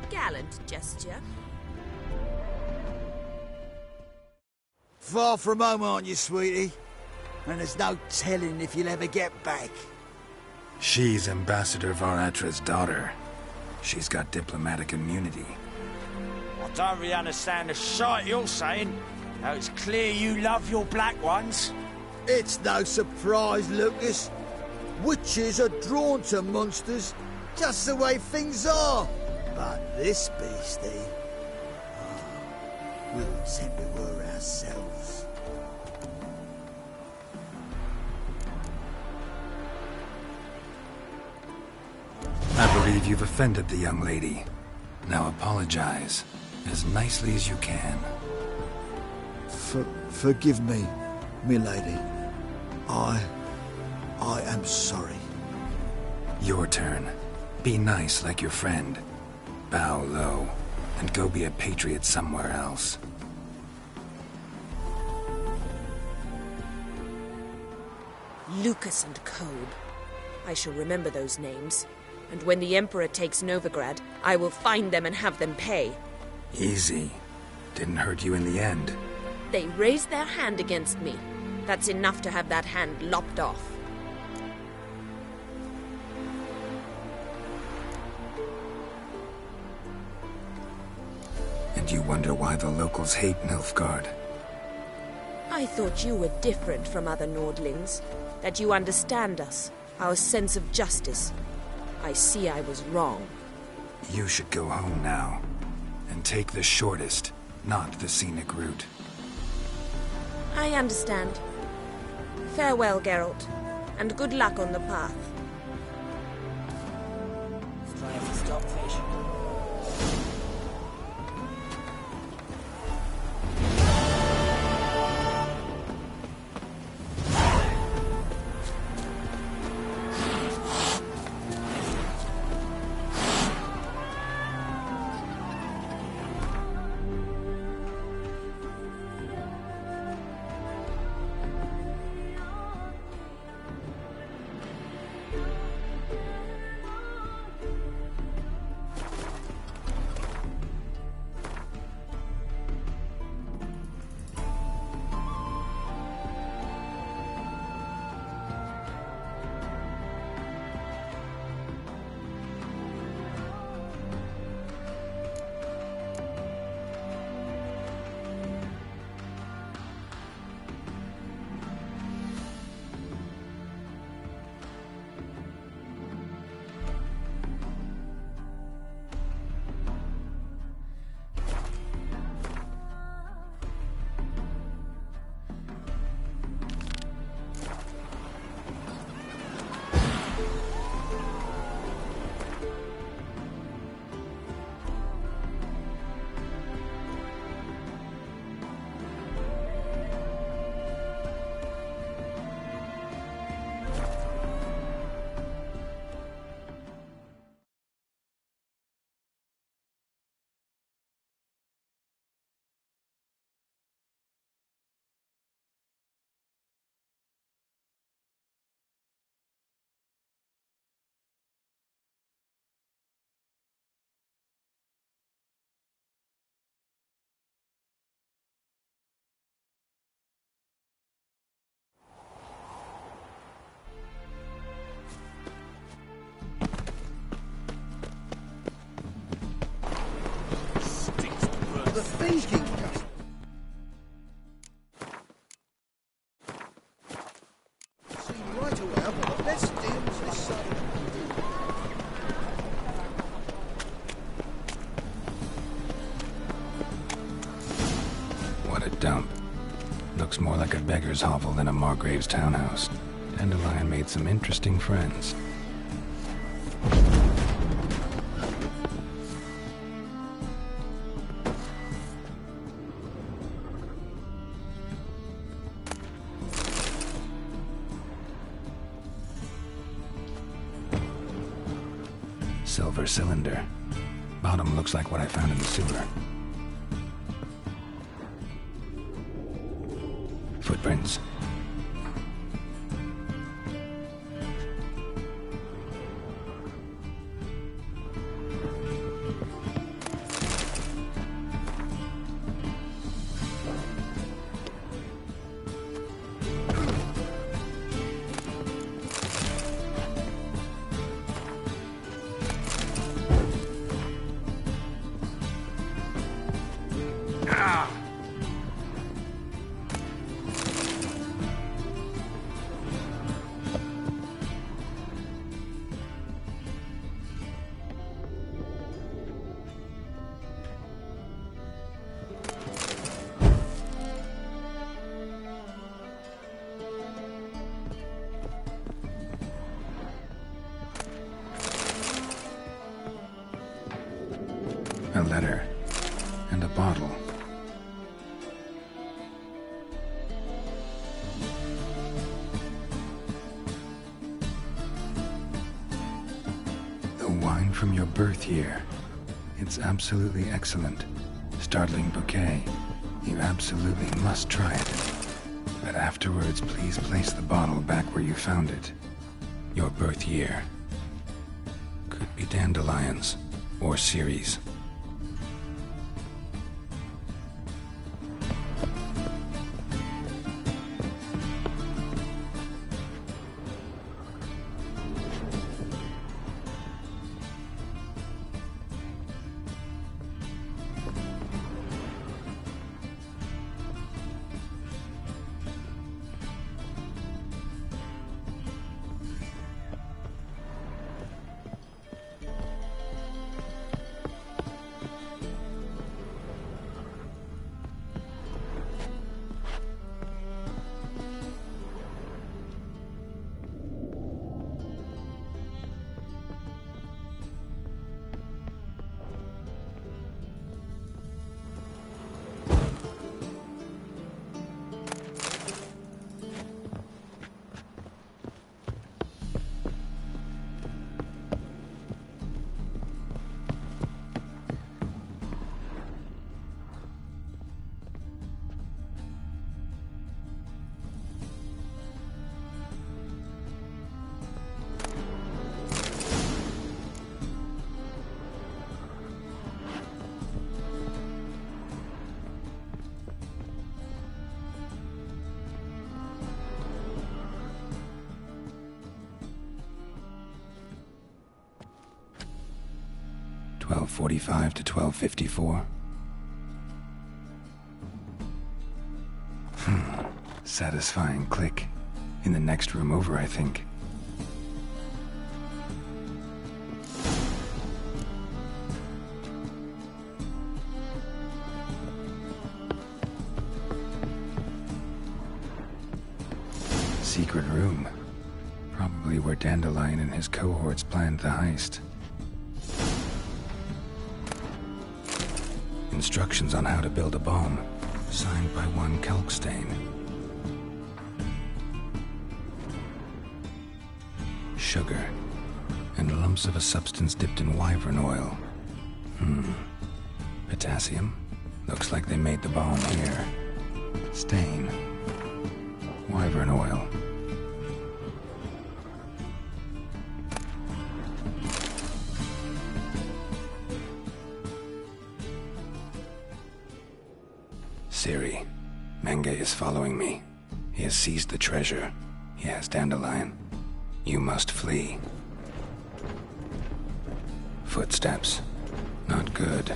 O: Gallant gesture.
R: Far from home, aren't you, sweetie? And there's no telling if you'll ever get back.
A: She's Ambassador Varatra's daughter. She's got diplomatic immunity.
N: I don't really understand the shite you're saying. Now it's clear you love your black ones.
R: It's no surprise, Lucas. Witches are drawn to monsters, just the way things are. But this beastie, we would send we were ourselves.
A: I believe you've offended the young lady. Now apologize, as nicely as you can.
R: Forgive me, milady. I am sorry.
A: Your turn. Be nice like your friend. Bow low, and go be a patriot somewhere else.
O: Lucas and Kobe. I shall remember those names. And when the Emperor takes Novigrad, I will find them and have them pay.
A: Easy. Didn't hurt you in the end.
O: They raised their hand against me. That's enough to have that hand lopped off.
A: And you wonder why the locals hate Nilfgaard.
O: I thought you were different from other Nordlings. That you understand us, our sense of justice. I see I was wrong.
A: You should go home now. And take the shortest, not the scenic route.
O: I understand. Farewell, Geralt, and good luck on the path.
N: Trying to stop fish.
R: The thinking just... See right away I've got the best deals this summer.
A: What a dump. Looks more like a beggar's hovel than a Margrave's townhouse. Dandelion made some interesting friends. Silver cylinder. Bottom looks like what I found in the sewer. Footprints. A letter. And a bottle. The wine from your birth year. It's absolutely excellent. Startling bouquet. You absolutely must try it. But afterwards, please place the bottle back where you found it. Your birth year. Could be dandelions. Or Ceres. 1245 to 1254. Satisfying click. In the next room over, I think. Secret room. Probably where Dandelion and his cohorts planned the heist. Instructions on how to build a bomb, signed by one Kalkstain. Sugar, and lumps of a substance dipped in wyvern oil. Potassium? Looks like they made the bomb here. Stain. Wyvern oil. Siri, Menge is following me. He has seized the treasure. He has Dandelion. You must flee. Footsteps. Not good.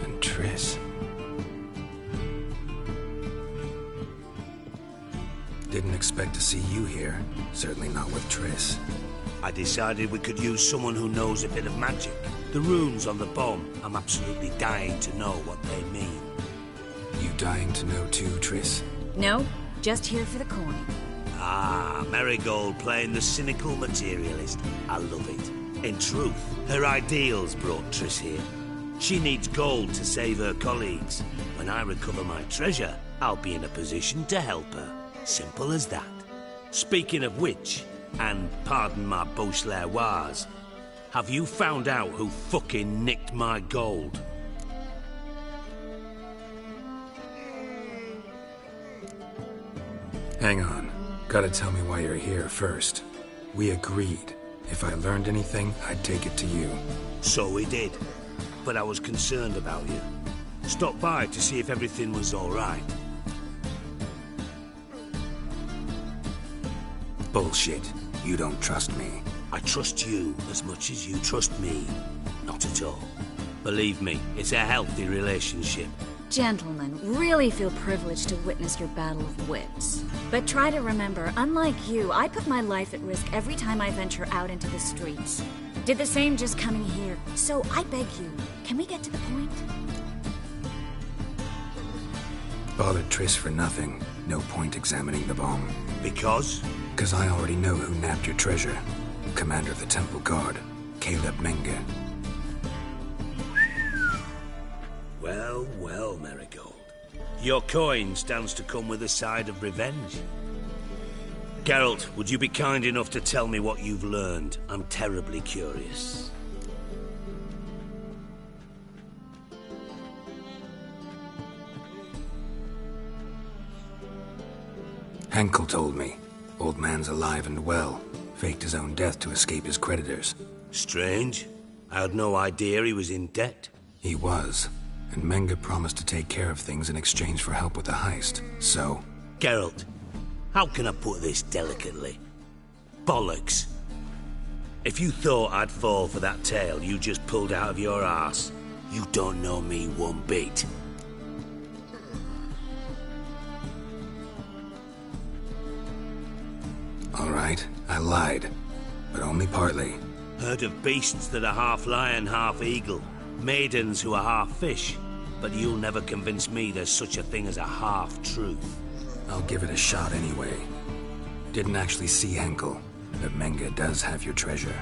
A: And Triss. Didn't expect to see you here. Certainly not with Triss.
H: I decided we could use someone who knows a bit of magic. The runes on the bomb, I'm absolutely dying to know what they mean.
A: You dying to know too, Triss?
Q: No, just here for the coin.
H: Ah, Marigold playing the cynical materialist. I love it. In truth, her ideals brought Triss here. She needs gold to save her colleagues. When I recover my treasure, I'll be in a position to help her. Simple as that. Speaking of which, and pardon my Beauclervois, have you found out who fucking nicked my gold?
A: Hang on. Gotta tell me why you're here first. We agreed. If I learned anything, I'd take it to you.
H: So we did. But I was concerned about you. Stopped by to see if everything was all right.
A: Bullshit. You don't trust me.
H: I trust you as much as you trust me. Not at all. Believe me, it's a healthy relationship.
Q: Gentlemen, really feel privileged to witness your battle of wits. But try to remember, unlike you, I put my life at risk every time I venture out into the streets. Did the same just coming here. So I beg you, can we get to the point?
A: Bothered Triss for nothing. No point examining the bomb.
H: Because?
A: Because I already know who nabbed your treasure. Commander of the Temple Guard, Caleb Menge.
H: Well, well, Marigold. Your coin stands to come with a side of revenge. Geralt, would you be kind enough to tell me what you've learned? I'm terribly curious.
A: Henkel told me. Old man's alive and well. Faked his own death to escape his creditors.
H: Strange. I had no idea he was in debt.
A: He was. And Menge promised to take care of things in exchange for help with the heist. So...
H: Geralt, how can I put this delicately? Bollocks. If you thought I'd fall for that tale you just pulled out of your arse, you don't know me one bit.
A: All right, I lied. But only partly.
H: Heard of beasts that are half lion, half eagle. Maidens who are half fish. But you'll never convince me there's such a thing as a half-truth.
A: I'll give it a shot anyway. Didn't actually see Henkel, but Menge does have your treasure.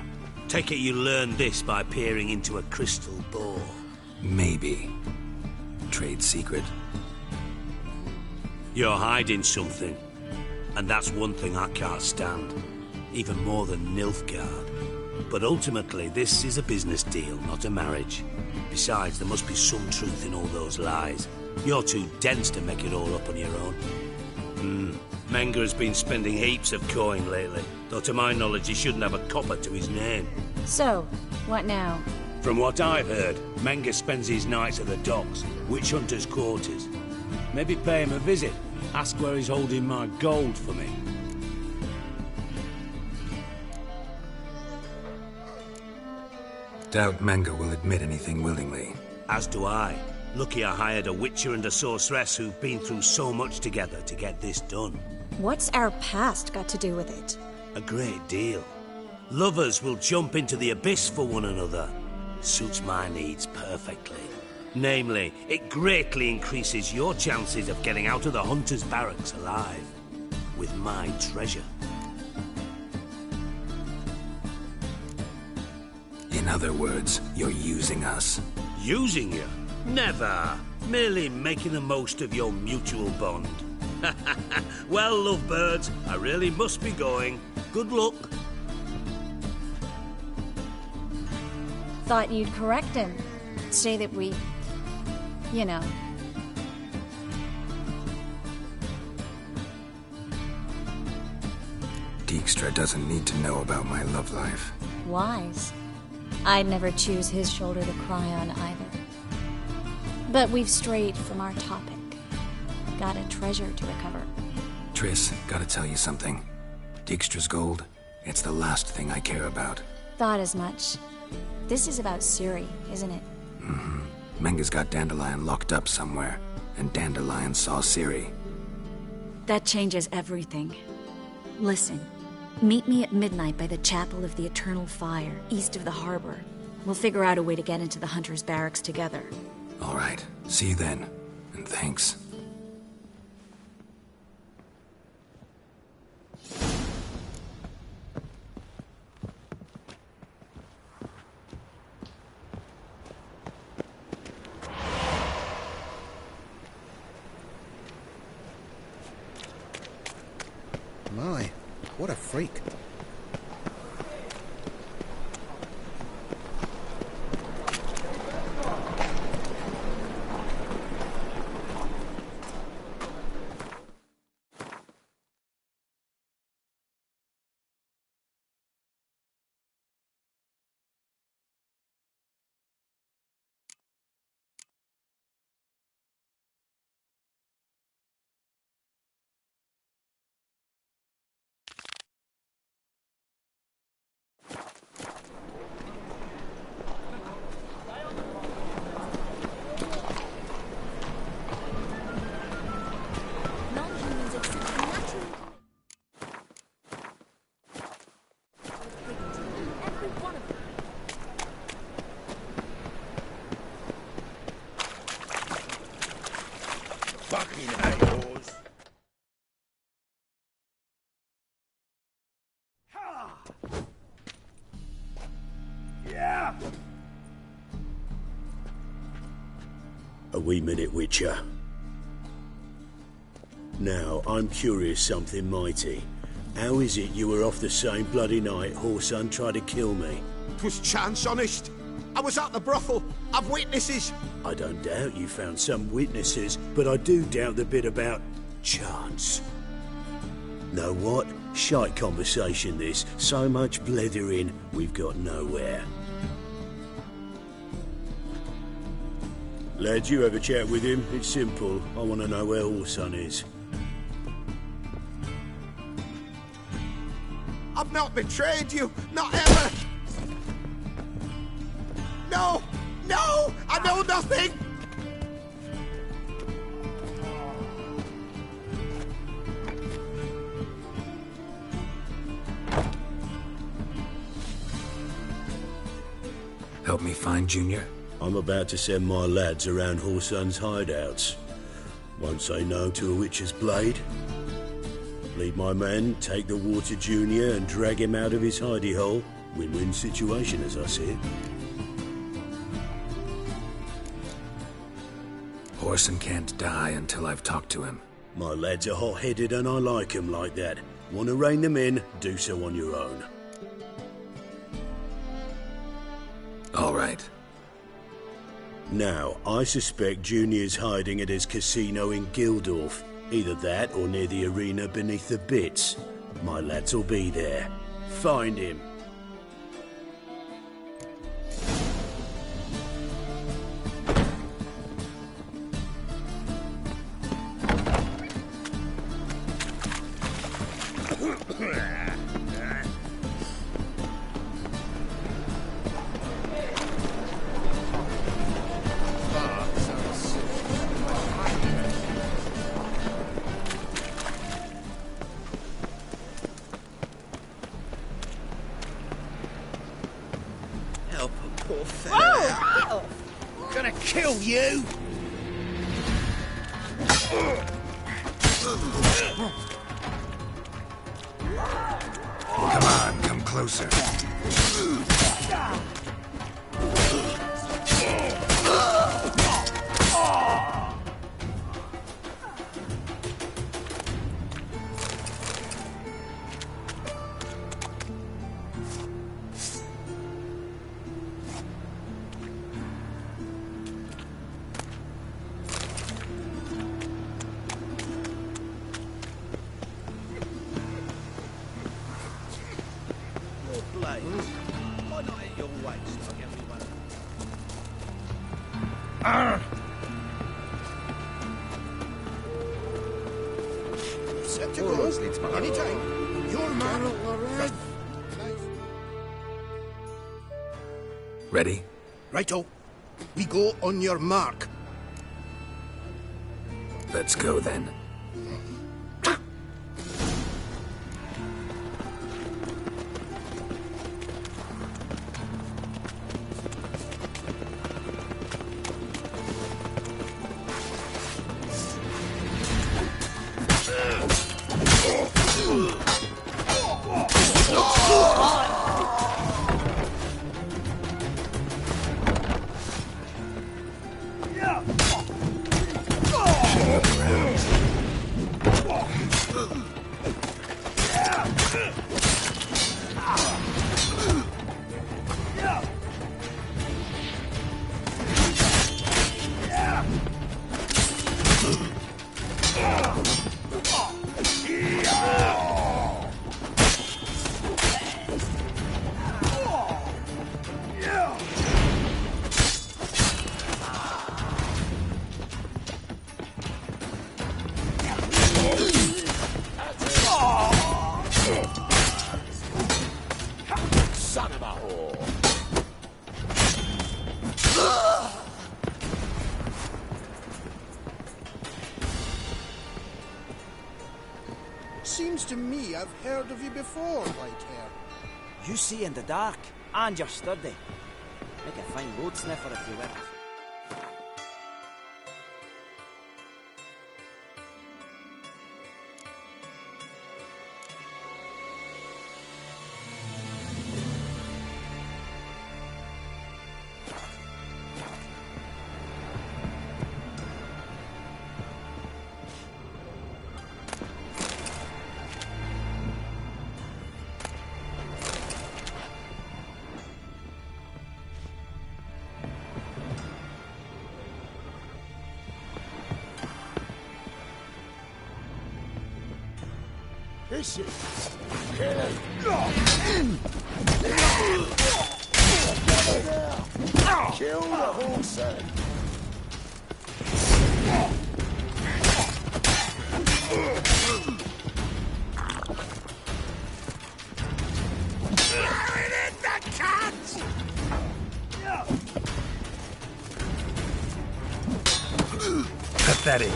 H: Take it you learned this by peering into a crystal ball.
A: Maybe. Trade secret.
H: You're hiding something. And that's one thing I can't stand. Even more than Nilfgaard. But ultimately, this is a business deal, not a marriage. Besides, there must be some truth in all those lies. You're too dense to make it all up on your own. Menga has been spending heaps of coin lately, though to my knowledge he shouldn't have a copper to his name.
Q: So, what now?
H: From what I've heard, Menga spends his nights at the docks, witch hunters' quarters. Maybe pay him a visit, ask where he's holding my gold for me.
A: Doubt Menga will admit anything willingly.
H: As do I. Lucky I hired a witcher and a sorceress who've been through so much together to get this done.
Q: What's our past got to do with it?
H: A great deal. Lovers will jump into the abyss for one another. Suits my needs perfectly. Namely, it greatly increases your chances of getting out of the hunter's barracks alive. With my treasure.
A: In other words, you're using us.
H: Using you? Never. Merely making the most of your mutual bond. Well, lovebirds, I really must be going. Good luck.
Q: Thought you'd correct him. Say that we... you know.
A: Dijkstra doesn't need to know about my love life.
Q: Wise. I'd never choose his shoulder to cry on either. But we've strayed from our topic. Got a treasure to recover.
A: Triss, gotta tell you something. Dijkstra's gold, it's the last thing I care about.
Q: Thought as much. This is about Ciri, isn't it?
A: Mm-hmm. Menga's got Dandelion locked up somewhere, and Dandelion saw Ciri.
Q: That changes everything. Listen, meet me at midnight by the Chapel of the Eternal Fire, east of the harbor. We'll figure out a way to get into the Hunter's barracks together.
A: All right, see you then, and thanks.
K: My, what a freak.
F: Fucking a-holes. Yeah. A wee minute, Witcher. Now, I'm curious something mighty. How is it you were off the same bloody night Horson tried to kill me?
R: 'Twas chance, honest. I was at the brothel. I've witnesses.
F: I don't doubt you found some witnesses, but I do doubt the bit about chance. Know what? Shite conversation this. So much blethering, we've got nowhere. Lad, you have a chat with him. It's simple. I want to know where Horson is.
R: I've not betrayed you. Not ever. No! No! I know nothing!
A: Help me find Junior?
F: I'm about to send my lads around Horson's hideouts. Won't say no to a witch's blade. Lead my men, take the water Junior and drag him out of his hidey hole. Win-win situation as I see it.
A: Horson can't die until I've talked to him.
F: My lads are hot-headed and I like 'em like that. Want to rein them in, do so on your own.
A: All right.
F: Now, I suspect Junior's hiding at his casino in Gildorf. Either that or near the arena beneath the bits. My lads will be there. Find him.
M: Help a poor fella. I'm gonna kill you!
A: Come on, come closer.
M: Why not at your waist like everyone else?
K: Set to go. Anytime. Your man.
A: Ready?
K: Righto. We go on your mark.
A: Let's go then.
M: Son of a whore!
K: Seems to me I've heard of you before, Whitehair.
N: You see in the dark, and you're sturdy. Make a fine road sniffer if you will.
M: This is... Kill the horse,
A: Pathetic.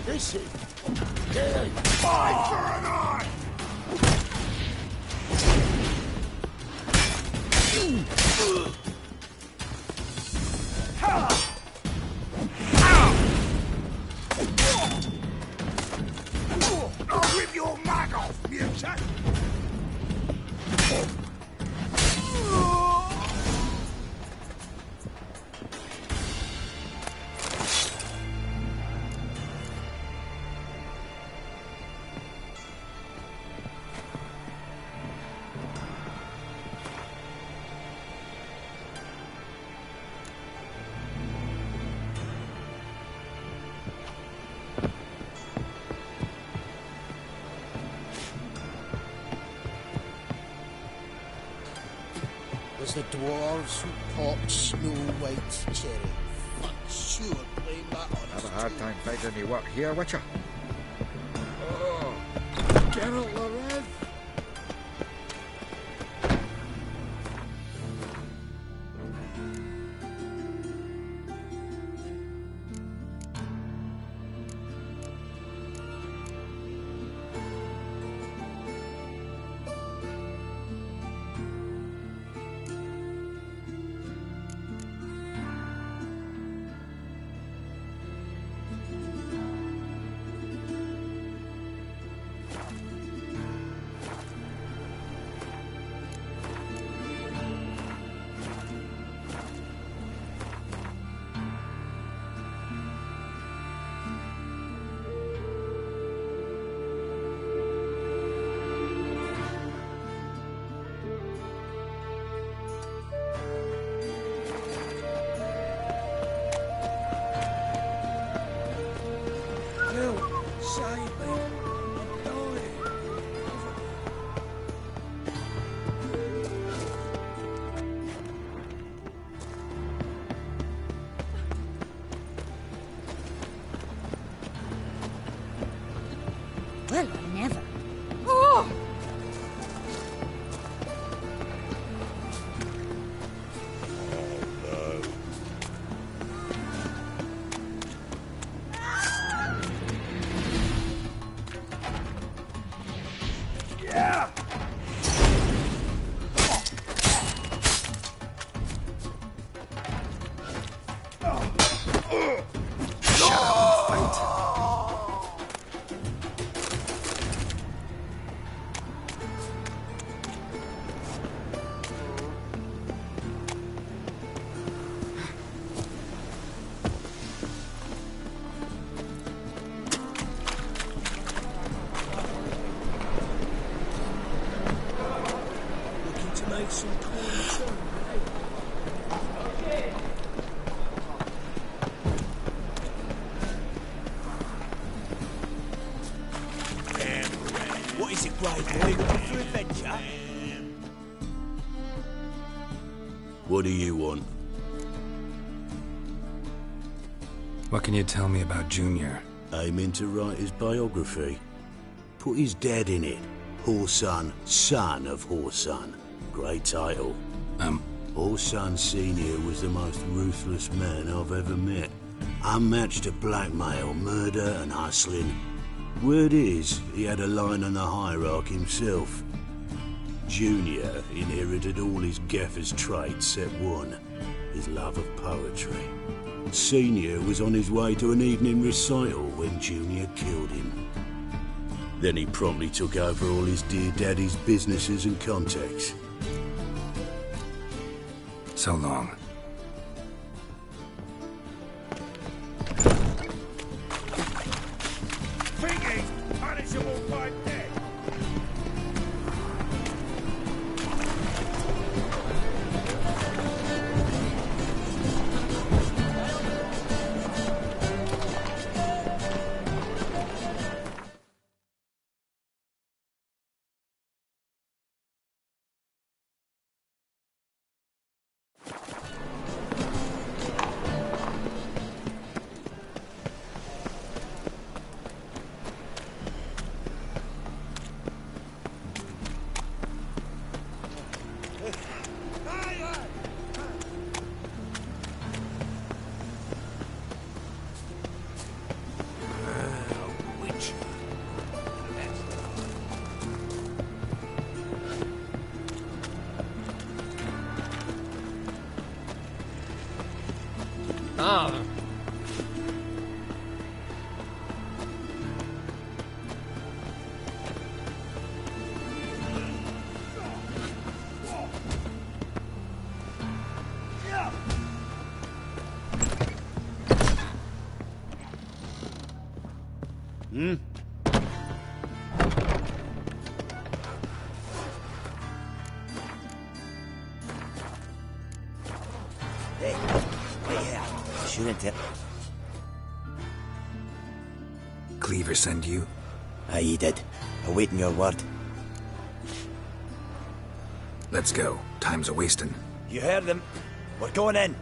M: This is... Kill Fight for an eye! I'll rip your mouth!
K: the dwarves who popped Snow White's cherry. Fuck, sure, blame that on us.
L: Have a hard time finding any work here, Witcher. Oh, Geralt Lorenz.
Q: Well, never. Oh!
K: Yeah!
N: What is it, Grey Boy? Looking for adventure?
F: What do you want?
A: What can you tell me about Junior?
F: Aiming to write his biography. Put his dad in it. Horsun, son of Horsun. Great title. Horsun Sr. was the most ruthless man I've ever met. Unmatched at blackmail, murder and hustling. Word is, he had a line on the hierarchy himself. Junior inherited all his gaffer's traits except one, his love of poetry. Senior was on his way to an evening recital when Junior killed him. Then he promptly took over all his dear daddy's businesses and contacts.
A: So long.
F: Thinking punishable by death.
S: Hey, wait here. Shouldn't it?
A: Cleaver send you?
S: Aye, he did. Awaiting your word.
A: Let's go. Time's a-wasting.
S: You heard them. We're going in.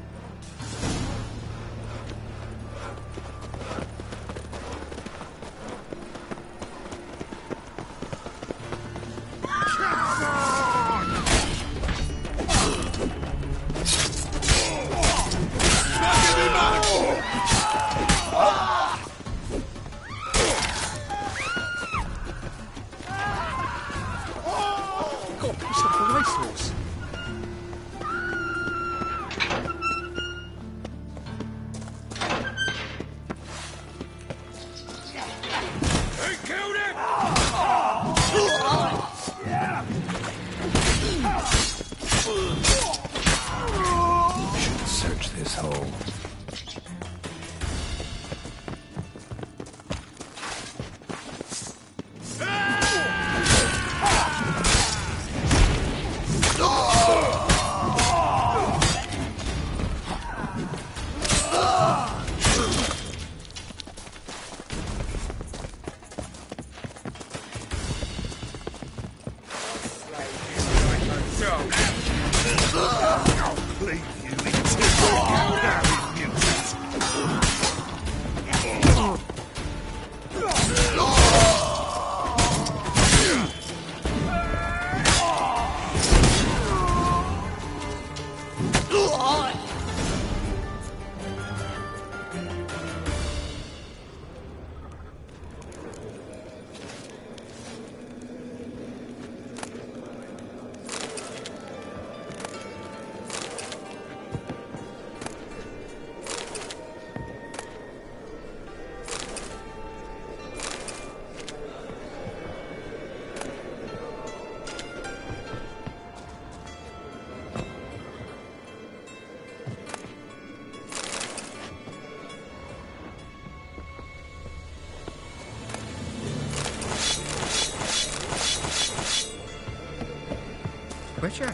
T: Witcher?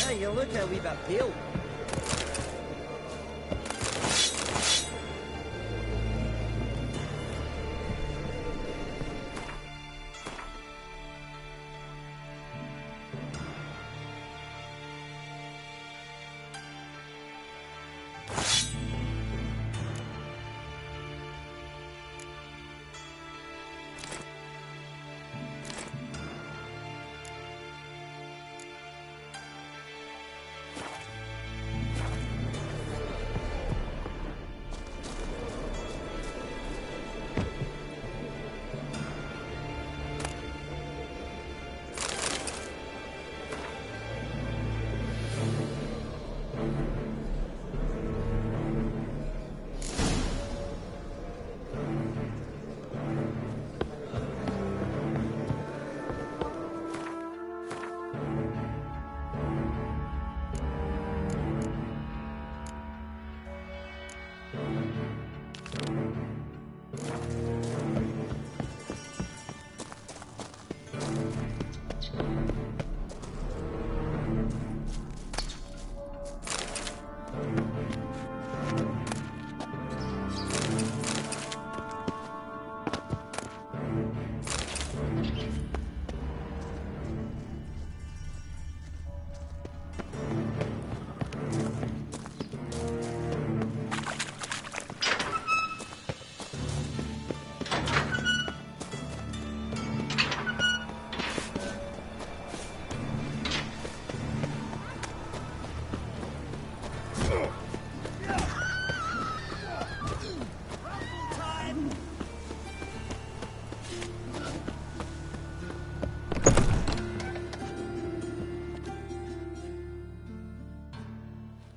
U: Hey, you look how we've built.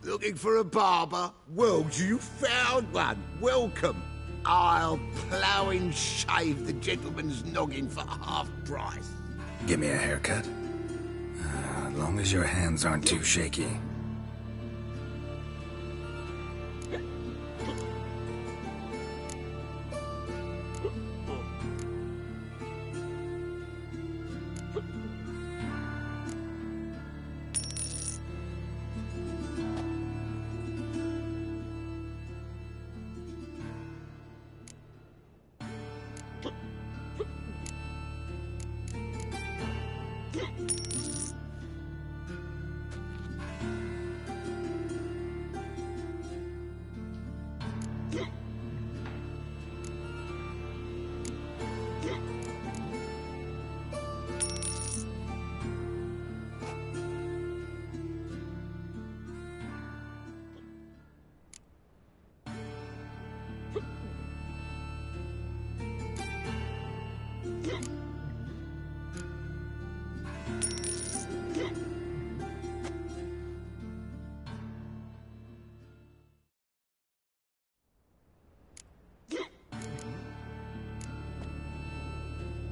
F: Looking for a barber? Well, you found one. Welcome. I'll plough and shave the gentleman's noggin for half price.
A: Give me a haircut. As long as your hands aren't too shaky.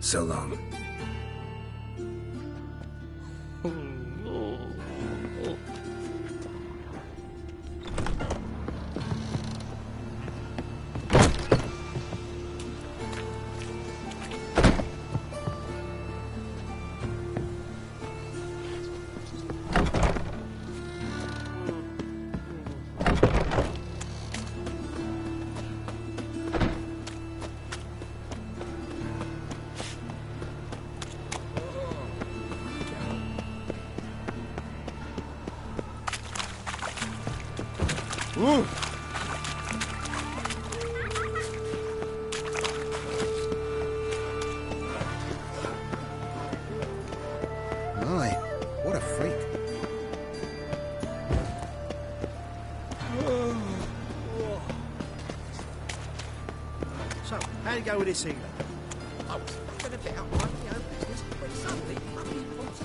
A: So long.
K: Ooh. My, what a freak.
J: So, how'd it go with this healer?
T: I was thinking a bit out my own business when suddenly Puppy wants a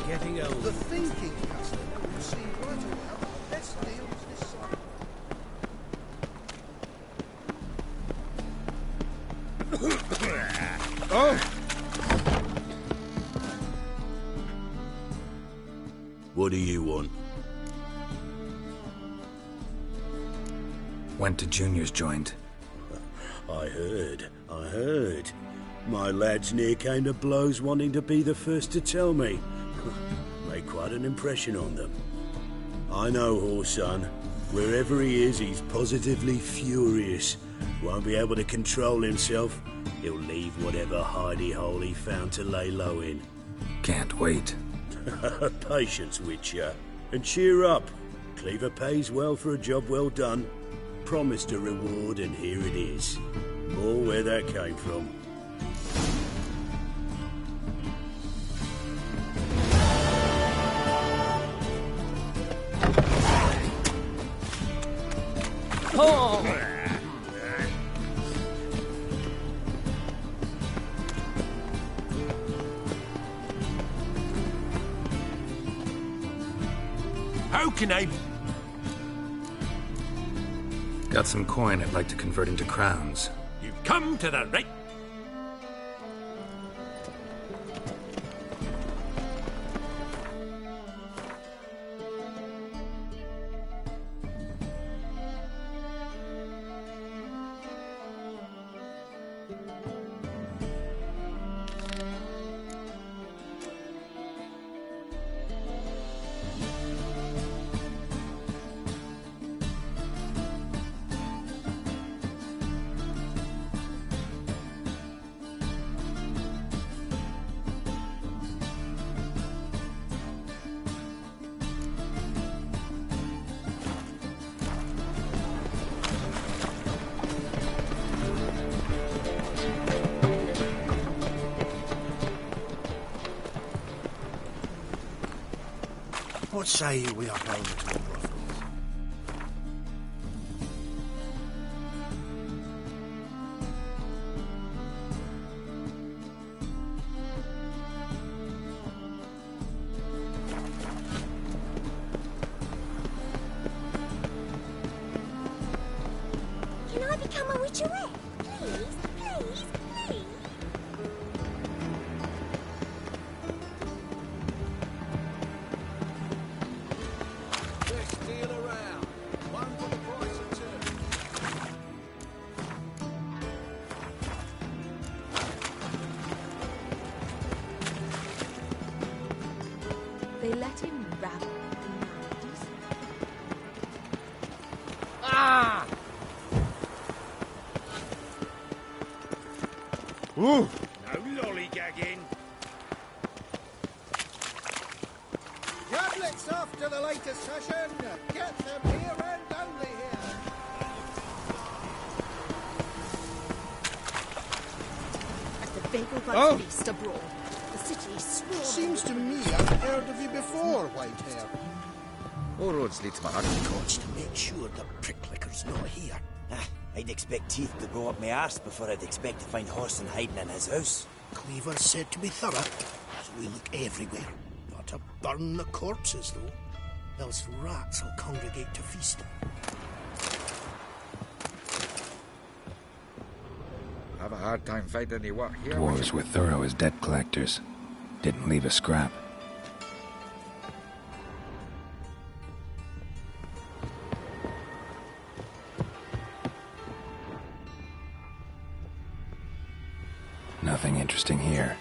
J: Getting old.
K: The thinking customer will see right away how the best deals this side.
J: Oh!
F: What do you want?
A: Went to Junior's joint.
F: I heard. My lads near came to blows wanting to be the first to tell me. Made quite an impression on them. I know, Horson. Wherever he is, he's positively furious. Won't be able to control himself. He'll leave whatever hidey hole he found to lay low in.
A: Can't wait.
F: Patience, Witcher. And cheer up. Cleaver pays well for a job well done. Promised a reward, and here it is. More where that came from.
N: Oh!
P: How can I...
A: Got some coin I'd like to convert into crowns.
P: You've come to the right...
J: What say you we up over to the brothels?
D: Can I become a witcherette? Please, please, please.
M: Best deal around. One for the price of two.
O: They let him rabble the 90s.
N: Ah!
J: Ooh!
H: No lollygagging.
K: Tablets off to the latest session. Get them here and only here.
D: At the Bagel
J: Oh.
D: Buds feast abroad, the city swarmed.
K: Seems to me I've heard of you before, Whitehair.
L: All roads lead to my heart.
S: Gods to make sure the pricklicker's not here. I'd expect teeth to go up my arse before I'd expect to find Horson hiding in his house.
K: Cleaver's said to be thorough, so we look everywhere. Not to burn the corpses, though. Else rats will congregate to feast.
L: Have a hard time finding any work here.
A: Dwarves were thorough as debt collectors. Didn't leave a scrap. Nothing interesting here.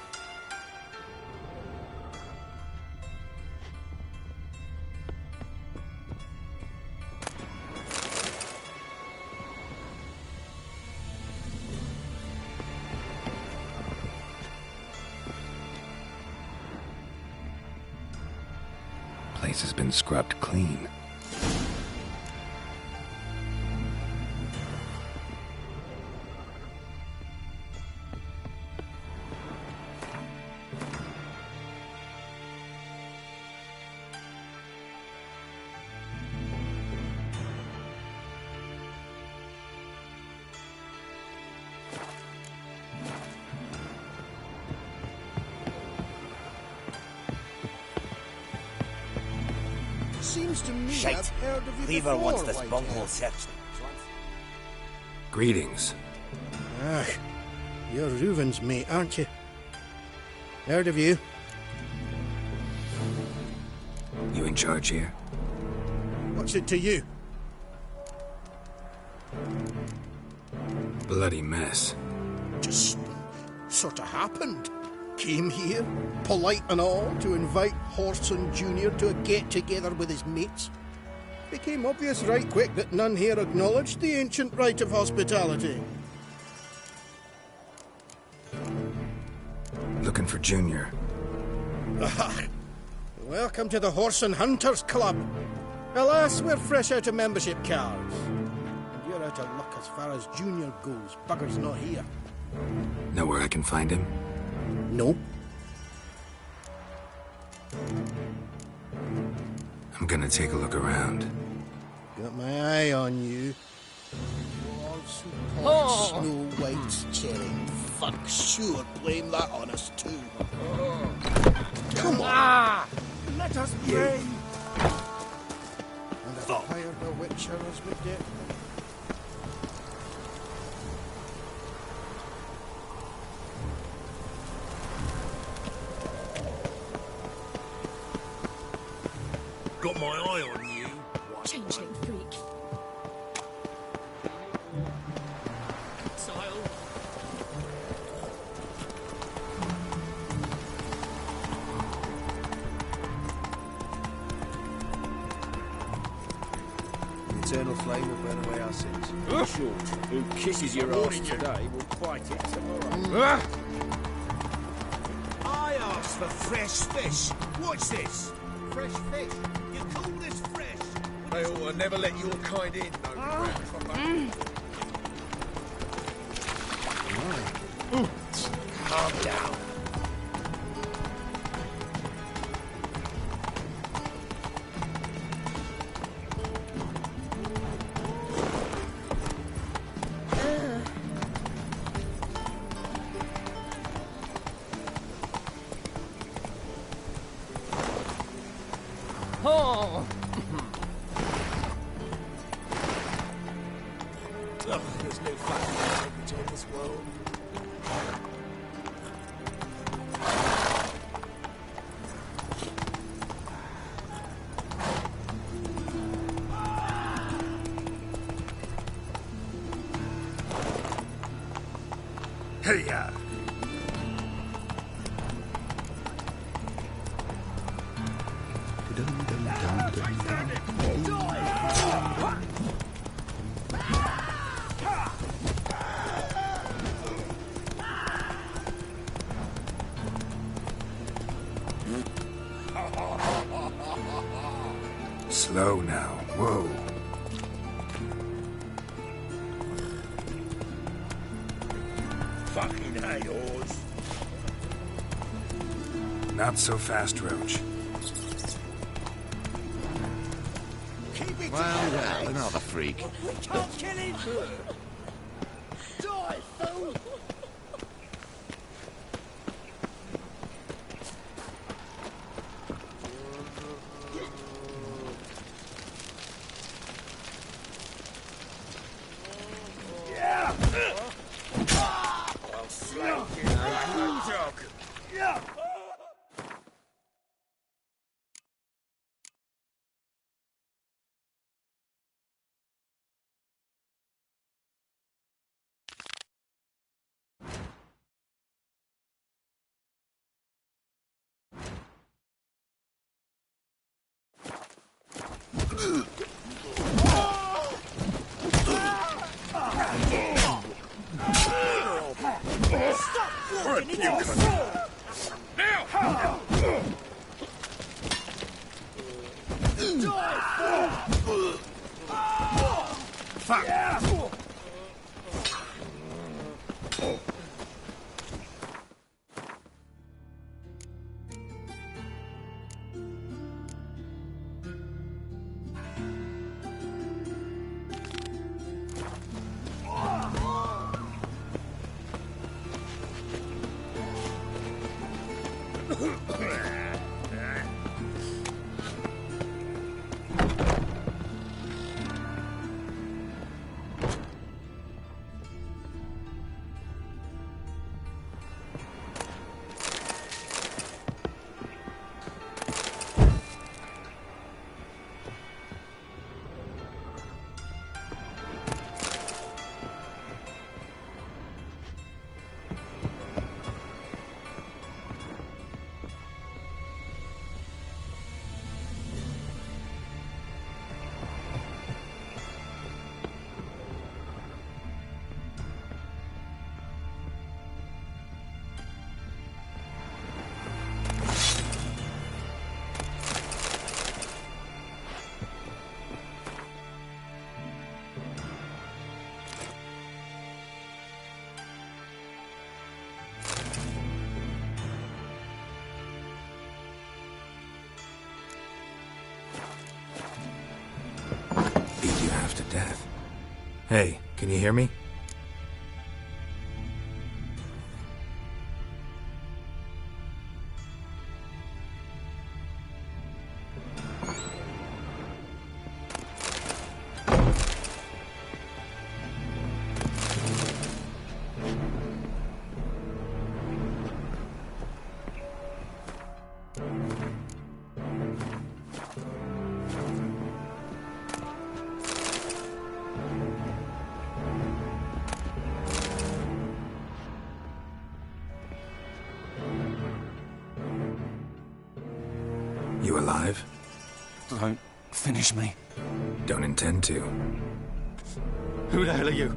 A: Place has been scrubbed clean.
K: Seems to me
S: Shite.
K: I've heard of you
S: Cleaver
K: before,
S: wants this
K: Whitehead.
S: bunghole searched.
A: Greetings.
K: Ah, you're Reuven's mate, aren't you? Heard of you.
A: You in charge here?
K: What's it to you?
A: Bloody mess.
K: Just sort of happened. Came here, polite and all, to invite Horson Jr. to a get-together with his mates. Became obvious right quick that none here acknowledged the ancient rite of hospitality.
A: Looking for Junior.
K: Ah, welcome to the Horse and Hunters Club. Alas, we're fresh out of membership cards. And you're out of luck as far as Junior goes. Bugger's not here.
A: Know where I can find him?
K: No.
A: I'm gonna take a look around.
K: Got my eye on you.
T: Oh.
K: Snow White's cherry. Fuck, sure, blame that on us too. Come on.
T: Let us pray.
K: And I've hired a witcher as we get.
M: Got my eye on you.
D: Changeling freak.
M: Exile.
B: The eternal flame will burn away our sins. Short, who kisses your ass today will fight it tomorrow.
M: I asked for fresh fish. What's this?
K: Fresh fish.
M: You call this fresh?
L: They ought to never let your kind in,
M: Calm down.
T: Oh.
M: Ugh, there's no fucking language in this world.
L: Hey, ya!
A: Slow now. Whoa.
M: Fucking hay-horse.
A: Not so fast, Roach.
M: Keep it
V: Well, another freak.
M: We can't kill him. Die, fool.
A: Death. Hey, can you hear me? You alive?
G: Don't finish me.
A: Don't intend to.
G: Who the hell are you?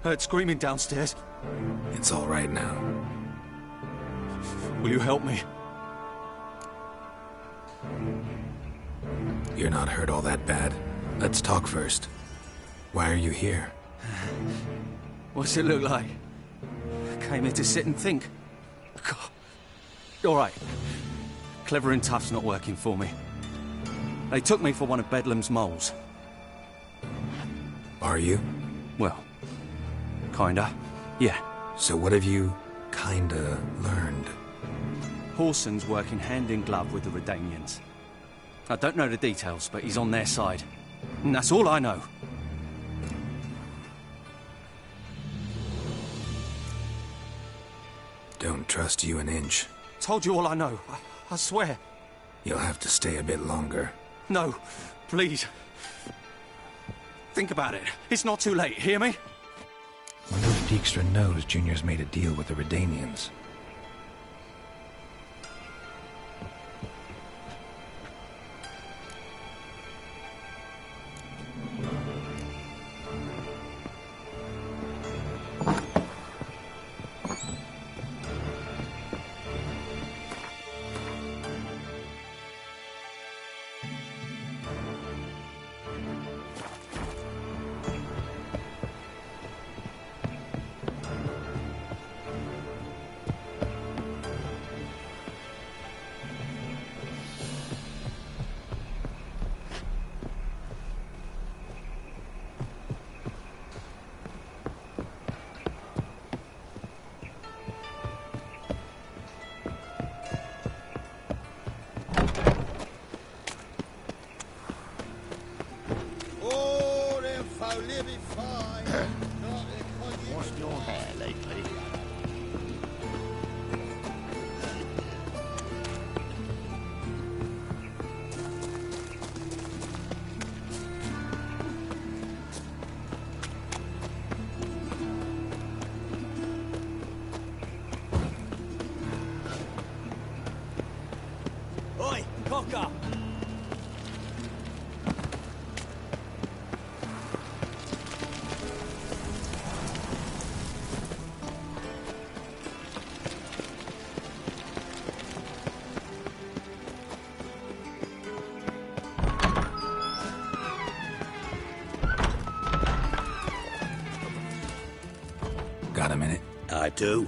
G: Heard screaming downstairs.
A: It's all right now.
G: Will you help me?
A: You're not hurt all that bad. Let's talk first. Why are you here?
G: What's it look like? Came here to sit and think. God. All right. Clever and tough's not working for me. They took me for one of Bedlam's moles.
A: Are you?
G: Well, kinda, yeah.
A: So what have you kinda learned?
G: Horson's working hand in glove with the Redanians. I don't know the details, but he's on their side. And that's all I know.
A: Don't trust you an inch.
G: Told you all I know. I swear.
A: You'll have to stay a bit longer.
G: No, please. Think about it. It's not too late, hear me?
A: Wonder if Dijkstra knows Junior's made a deal with the Redanians.
J: What's your hair lately?
N: Oi, cock up!
A: Got a minute?
F: I do.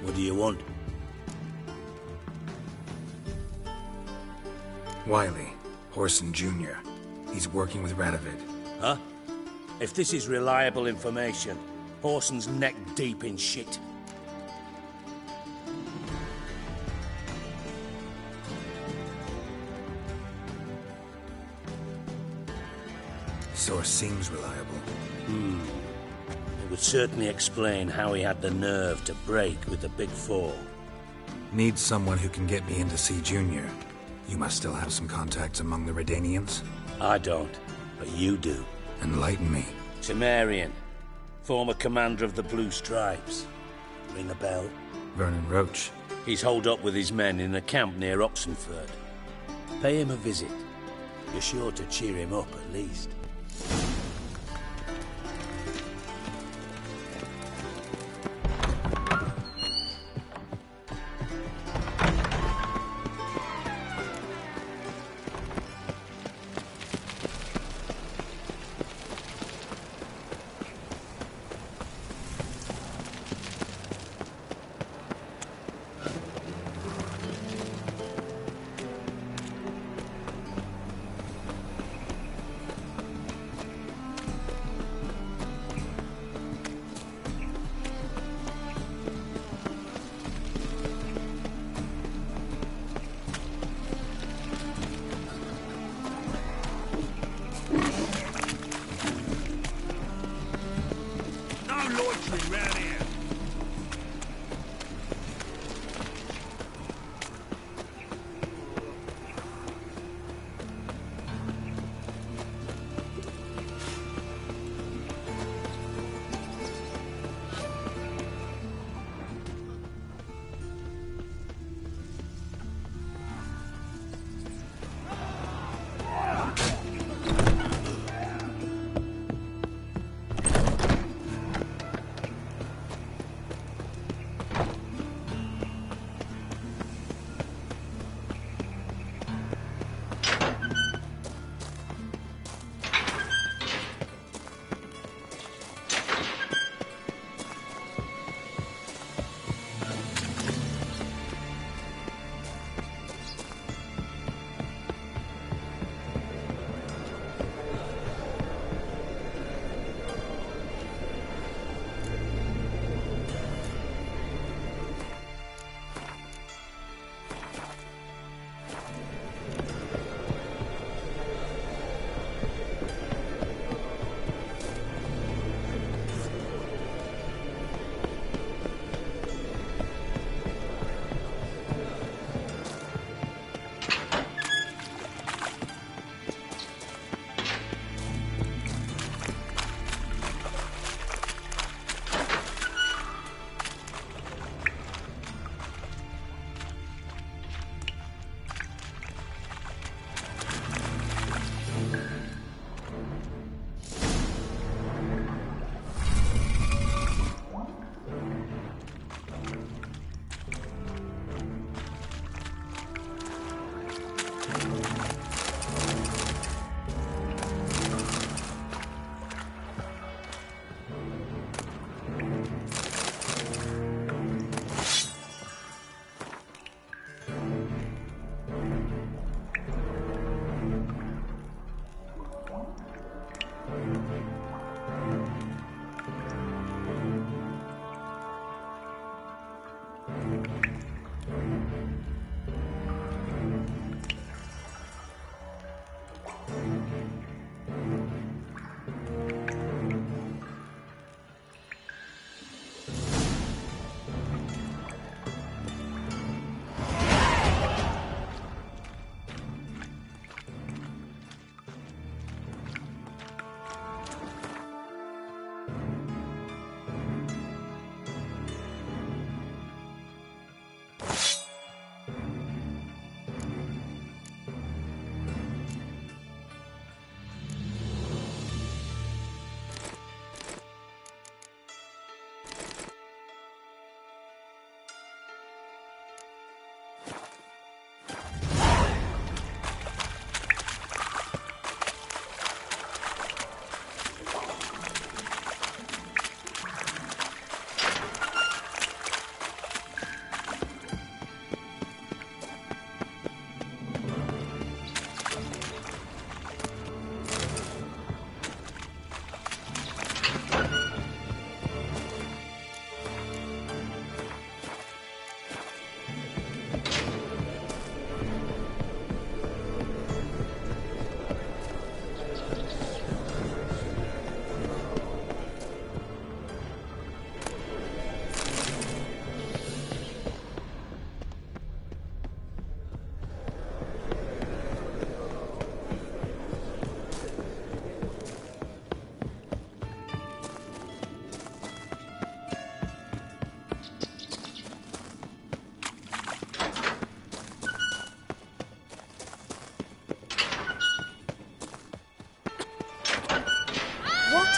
F: What do you want?
A: Wiley, Horson Jr. He's working with Radovid.
H: Huh? If this is reliable information, Horson's neck deep in shit.
A: Source seems reliable.
H: It would certainly explain how he had the nerve to break with the Big Four.
A: Need someone who can get me in to see Junior. You must still have some contacts among the Redanians?
H: I don't, but you do.
A: Enlighten me.
H: Temerian, former commander of the Blue Stripes. Ring a bell?
A: Vernon Roach.
H: He's holed up with his men in a camp near Oxenford. Pay him a visit. You're sure to cheer him up, at least.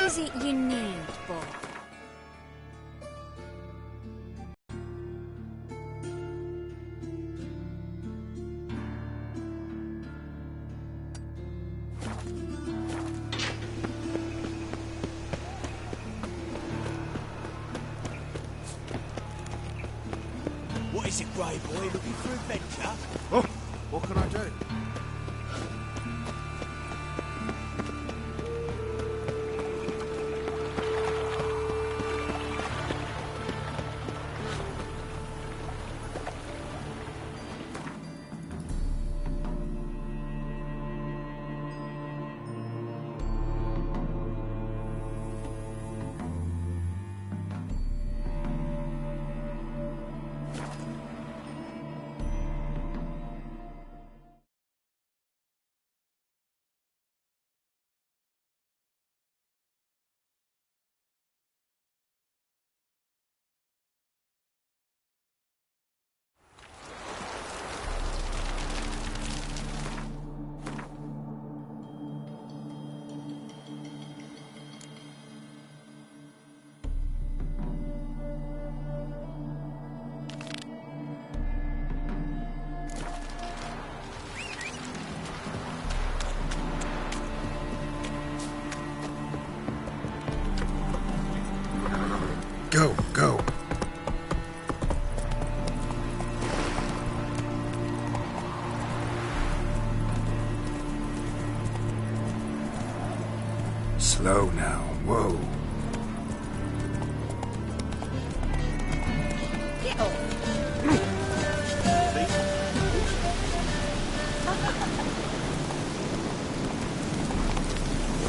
Q: is it you need, boy?
S: What is it, grey boy? Looking for adventure?
B: Oh, what can I do?
A: Go, go. Slow now, whoa.
E: Get off.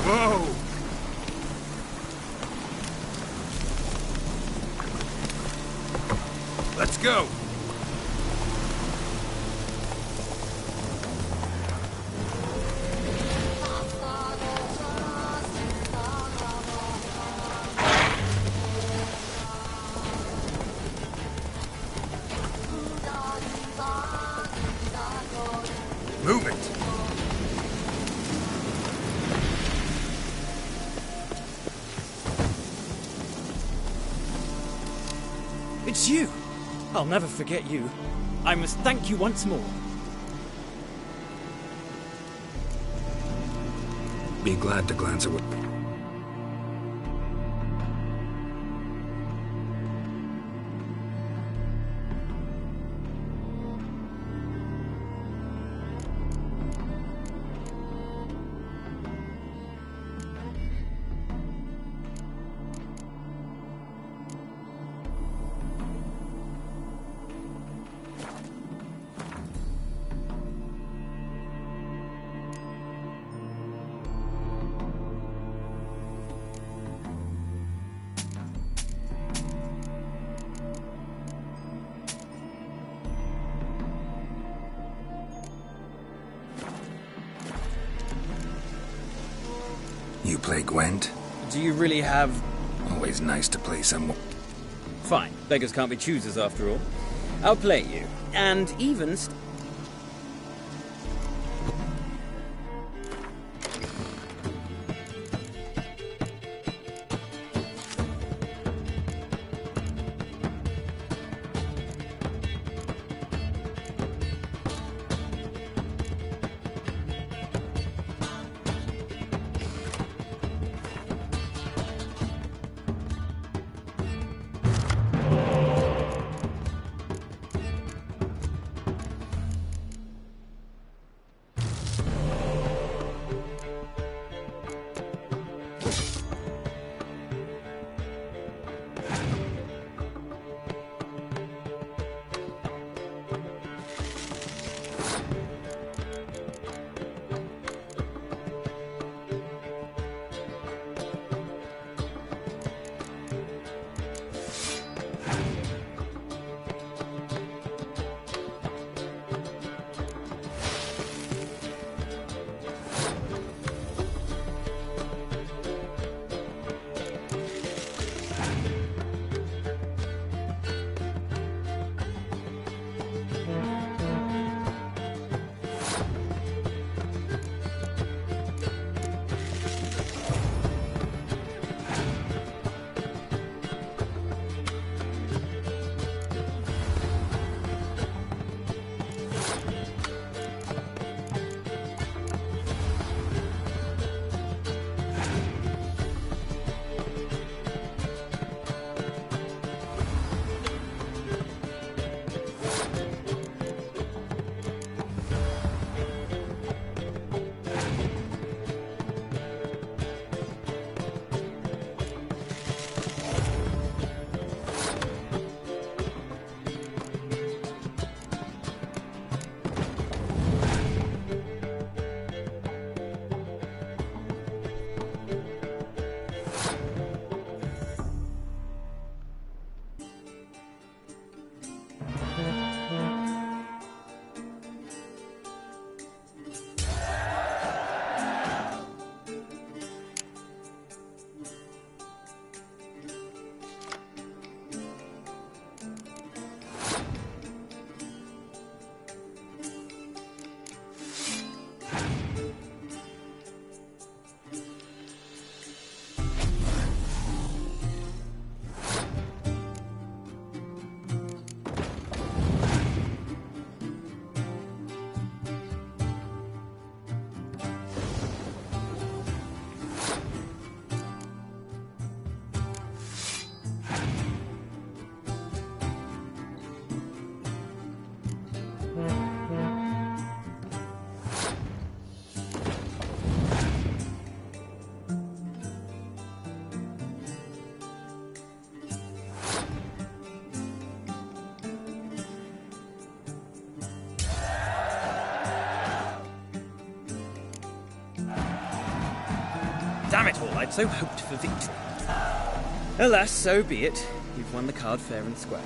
A: Whoa! Let's go! Move it!
N: It's you! I'll never forget you. I must thank you once more.
A: Be glad to glance at what... You play Gwent?
N: Do you really have...
A: Always nice to play someone.
N: Fine. Beggars can't be choosers after all. I'll play you. And even...
C: Damn it all, I'd so hoped for victory. Alas, so be it. You've won the card fair and square.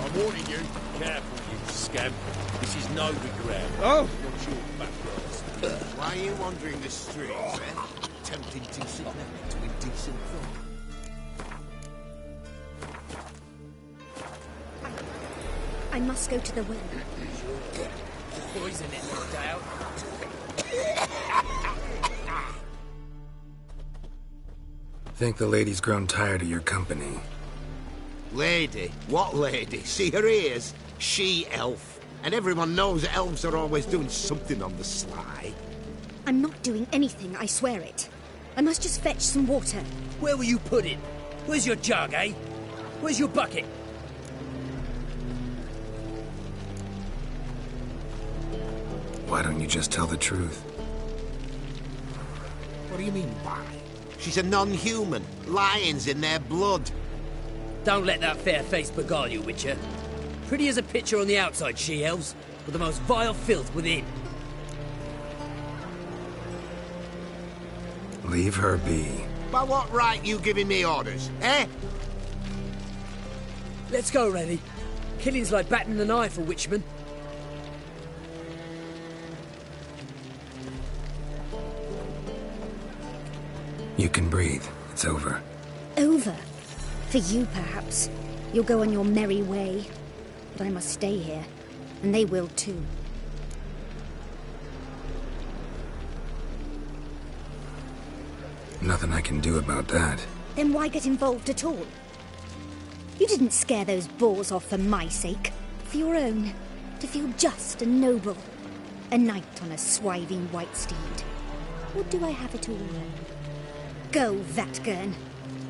F: I'm warning you. Careful, you scamp. This is no regret.
B: Oh!
F: What's your background?
B: Why are you wandering the streets, eh? Tempting decent men to indecent folk.
D: I must go to the well.
T: Poison it, no doubt.
A: Think the lady's grown tired of your company.
B: Lady? What lady? See her ears? She-elf. And everyone knows elves are always doing something on the sly.
D: I'm not doing anything, I swear it. I must just fetch some water.
N: Where will you put it? Where's your jug, eh? Where's your bucket?
A: Why don't you just tell the truth?
B: What do you mean, why? She's a non-human. Lions in their blood.
N: Don't let that fair face beguile you, Witcher. Pretty as a picture on the outside, she-elves, but the most vile filth within.
A: Leave her be.
B: By what right you giving me orders, eh?
N: Let's go, Rennie. Killing's like batting an eye for witchmen.
A: You can breathe. It's over.
D: Over? For you, perhaps. You'll go on your merry way.
I: But I must stay here, and they will too.
A: Nothing I can do about that.
I: Then why get involved at all? You didn't scare those boars off for my sake. For your own. To feel just and noble. A knight on a swiving white steed. Or do I have it all wrong? Go, Vatgern.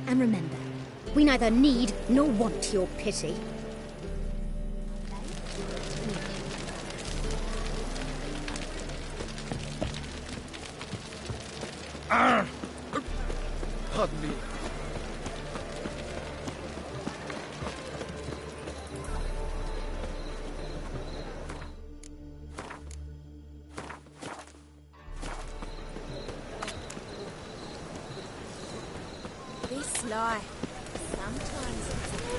I: And remember, we neither need nor want your pity.
J: Pardon me.
O: This life, sometimes it's a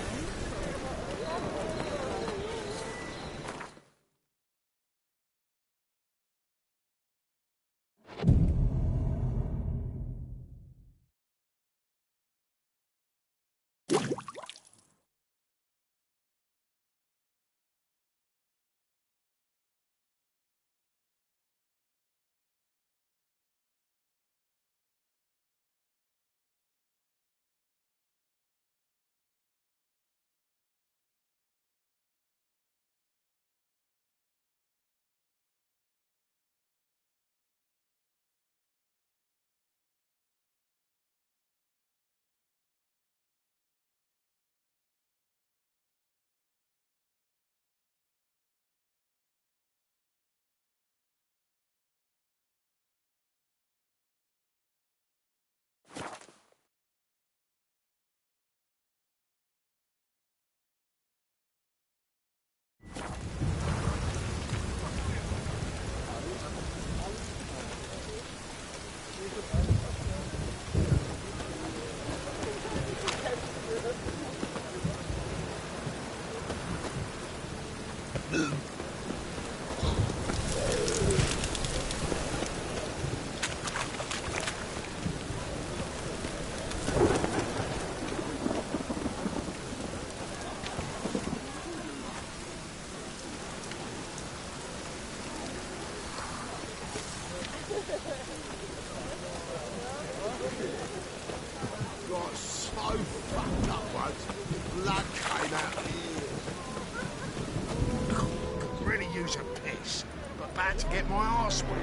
B: Got so fucked up once, blood came out of the ears. Really use a piss, but bad to get my arse wet.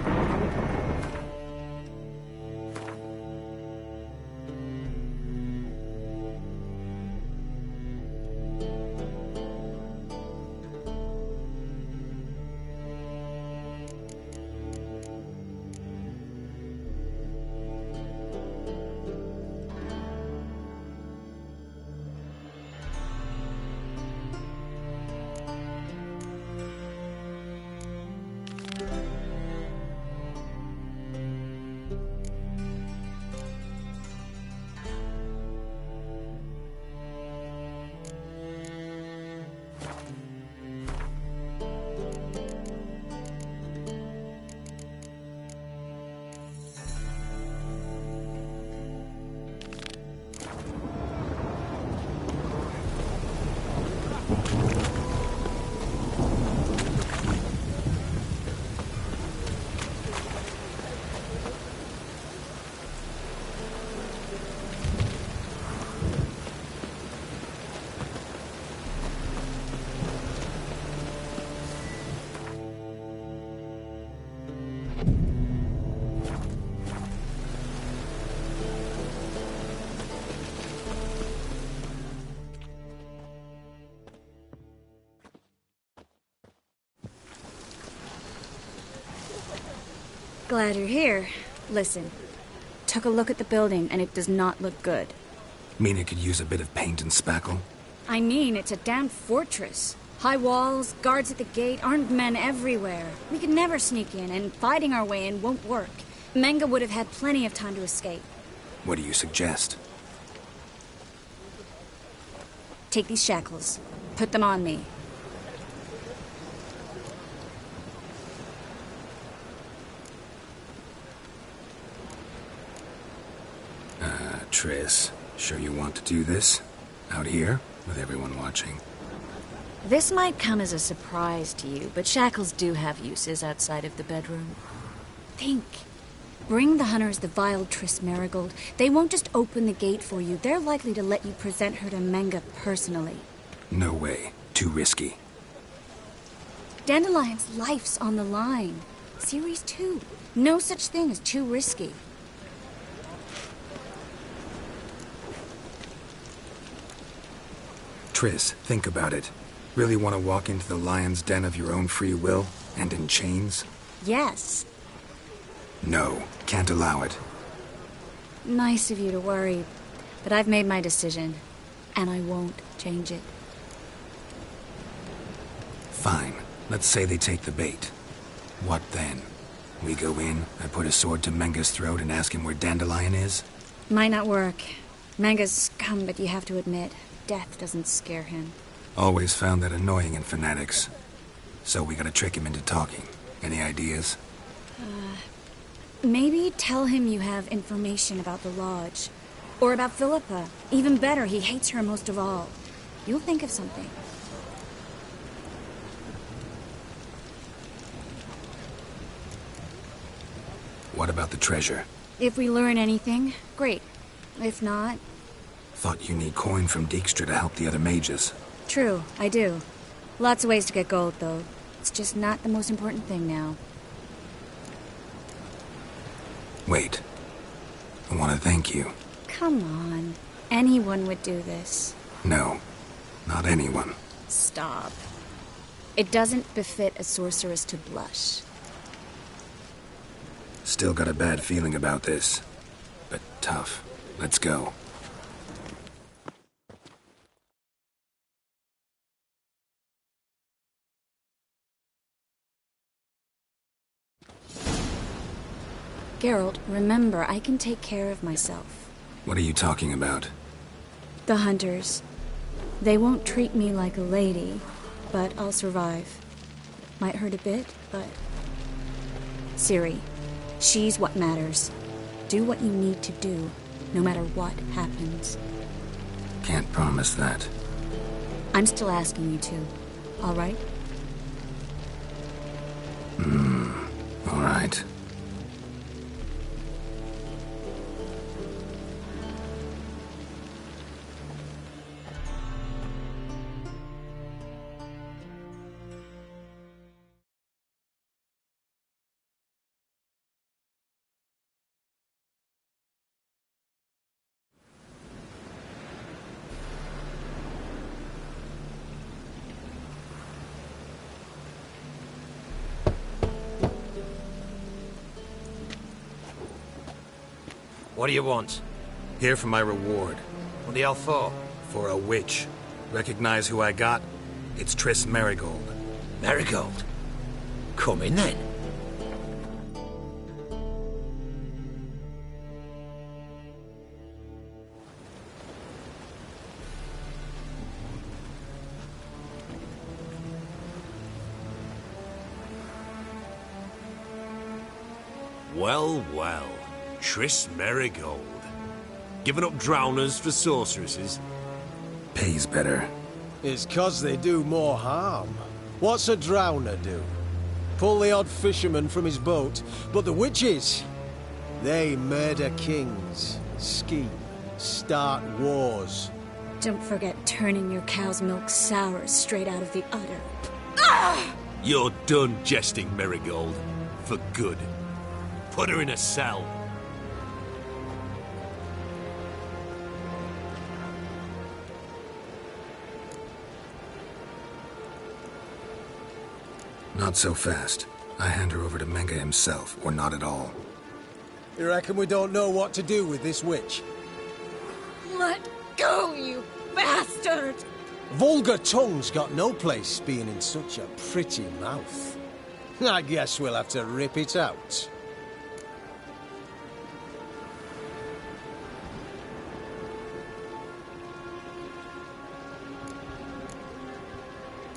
Q: Glad you're here. Listen, took a look at the building and it does not look good.
A: Mean it could use a bit of paint and spackle?
Q: I mean, it's a damn fortress. High walls, guards at the gate, armed men everywhere. We could never sneak in, and fighting our way in won't work. Menga would have had plenty of time to escape.
A: What do you suggest?
Q: Take these shackles. Put them on me.
A: Triss, sure you want to do this? Out here, with everyone watching?
Q: This might come as a surprise to you, but shackles do have uses outside of the bedroom. Think. Bring the hunters the vile Triss Marigold. They won't just open the gate for you. They're likely to let you present her to Menga personally.
A: No way. Too risky.
Q: Dandelion's life's on the line. Series 2. No such thing as too risky.
A: Triss, think about it. Really want to walk into the lion's den of your own free will, and in chains?
Q: Yes.
A: No, can't allow it.
Q: Nice of you to worry, but I've made my decision, and I won't change it.
A: Fine. Let's say they take the bait. What then? We go in, I put a sword to Menga's throat and ask him where Dandelion is?
Q: Might not work. Menga's scum, but you have to admit, death doesn't scare him.
A: Always found that annoying in fanatics. So we gotta trick him into talking. Any ideas?
Q: Maybe tell him you have information about the Lodge. Or about Philippa. Even better, he hates her most of all. You'll think of something.
A: What about the treasure?
Q: If we learn anything, great. If not...
A: Thought you need coin from Dijkstra to help the other mages.
Q: True, I do. Lots of ways to get gold, though. It's just not the most important thing now.
A: Wait. I want to thank you.
Q: Come on. Anyone would do this.
A: No. Not anyone.
Q: Stop. It doesn't befit a sorceress to blush.
A: Still got a bad feeling about this. But tough. Let's go.
Q: Geralt, remember, I can take care of myself.
A: What are you talking about?
Q: The hunters. They won't treat me like a lady, but I'll survive. Might hurt a bit, but... Ciri, she's what matters. Do what you need to do, no matter what happens.
A: Can't promise that.
Q: I'm still asking you to, all right?
A: All right.
R: What do you want?
A: Here for my reward.
R: What the hell for?
A: For a witch. Recognize who I got? It's Triss Marigold.
R: Marigold? Come in then.
F: Well, well. Triss Marigold. Giving up drowners for sorceresses?
A: Pays better.
V: It's 'cause they do more harm. What's a drowner do? Pull the odd fisherman from his boat. But the witches, they murder kings, scheme, start wars.
Q: Don't forget turning your cow's milk sour straight out of the udder.
F: You're done jesting, Marigold. For good. Put her in a cell.
A: Not so fast. I hand her over to Menga himself, or not at all.
V: You reckon we don't know what to do with this witch?
E: Let go, you bastard!
V: Vulgar tongue's got no place being in such a pretty mouth. I guess we'll have to rip it out.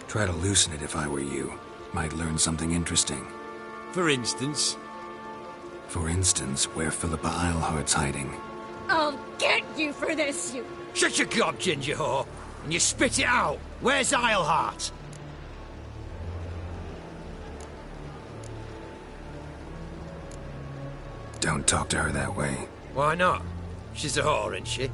A: Try to loosen it if I were you. Might learn something interesting.
F: For instance?
A: For instance, where Philippa Eilhart's hiding.
E: I'll get you for this, you...
R: Shut your gob, ginger whore, and you spit it out. Where's Eilhart?
A: Don't talk to her that way.
R: Why not? She's a whore, isn't she?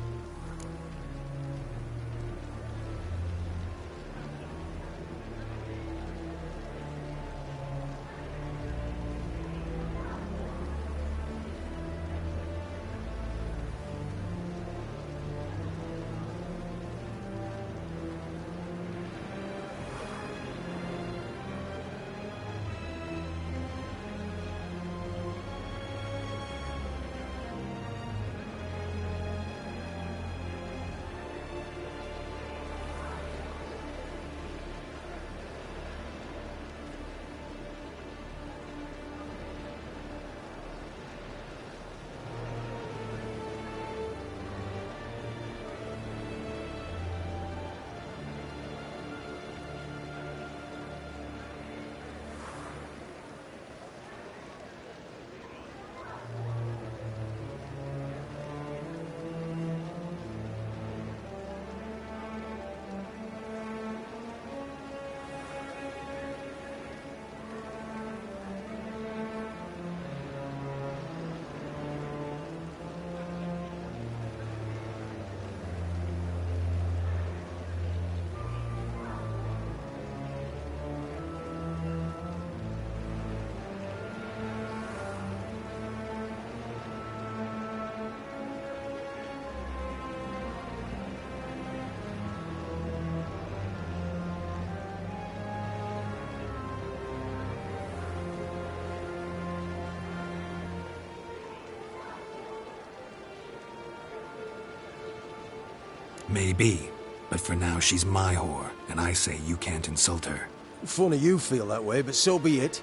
A: Maybe, but for now she's my whore, and I say you can't insult her.
V: Funny you feel that way, but so be it.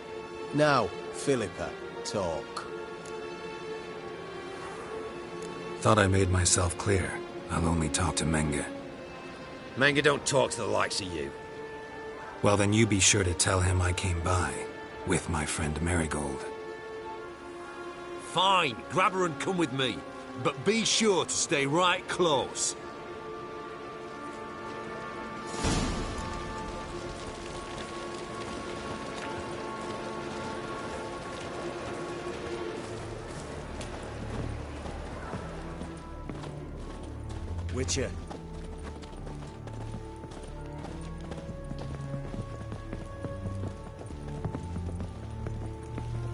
V: Now, Philippa, talk.
A: Thought I made myself clear. I'll only talk to Menge.
R: Menge don't talk to the likes of you.
A: Well, then you be sure to tell him I came by, with my friend Marigold.
B: Fine, grab her and come with me. But be sure to stay right close.
S: Witcher.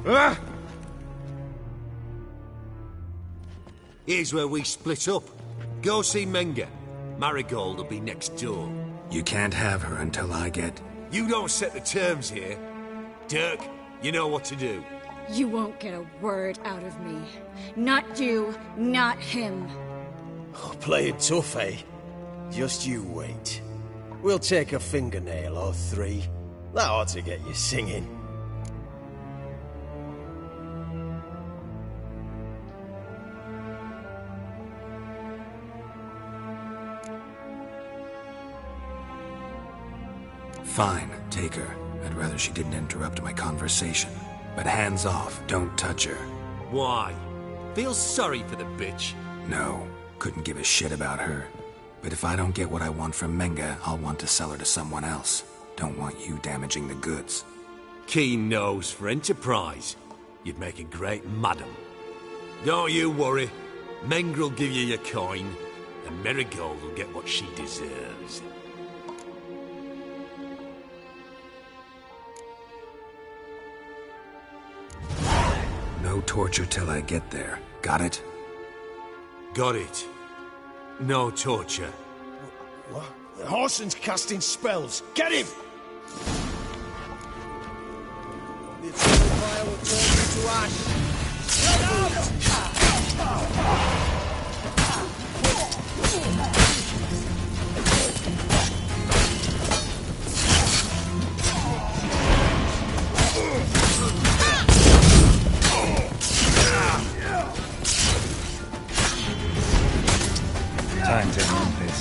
B: Ah! Here's where we split up. Go see Menge. Marigold will be next door.
A: You can't have her until I get...
B: You don't set the terms here. Dirk, you know what to do.
Q: You won't get a word out of me. Not you, not him.
V: Oh, play it tough, eh? Just you wait. We'll take a fingernail or three. That ought to get you singing.
A: Fine, take her. I'd rather she didn't interrupt my conversation. But hands off, don't touch her.
B: Why? Feel sorry for the bitch?
A: No, couldn't give a shit about her. But if I don't get what I want from Menge, I'll want to sell her to someone else. Don't want you damaging the goods.
B: Keen nose for enterprise. You'd make a great madam. Don't you worry. Menge will give you your coin, and Marigold will get what she deserves.
A: No torture till I get there. Got it?
B: Got it. No torture.
K: What? The Horson's casting spells. Get him! The eternal fire will turn you to ash. Get out!
P: Time to end this.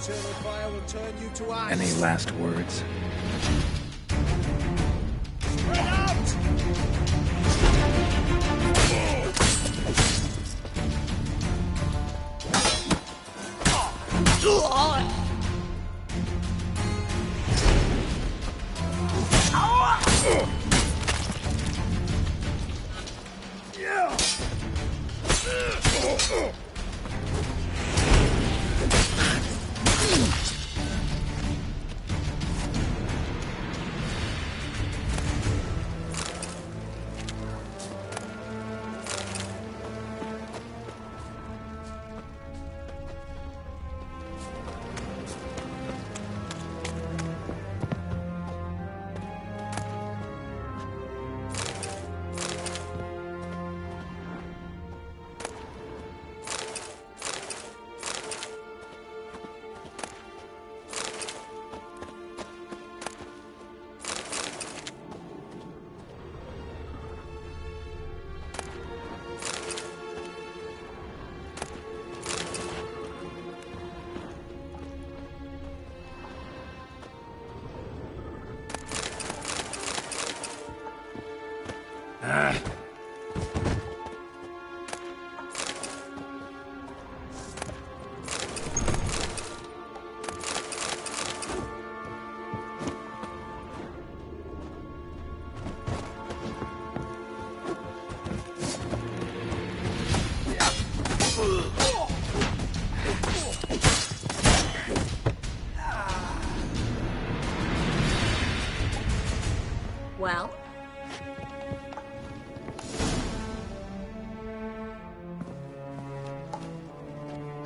M: Eternal fire will turn you to ash.
A: Any last words?
M: Spread out!
Q: Well?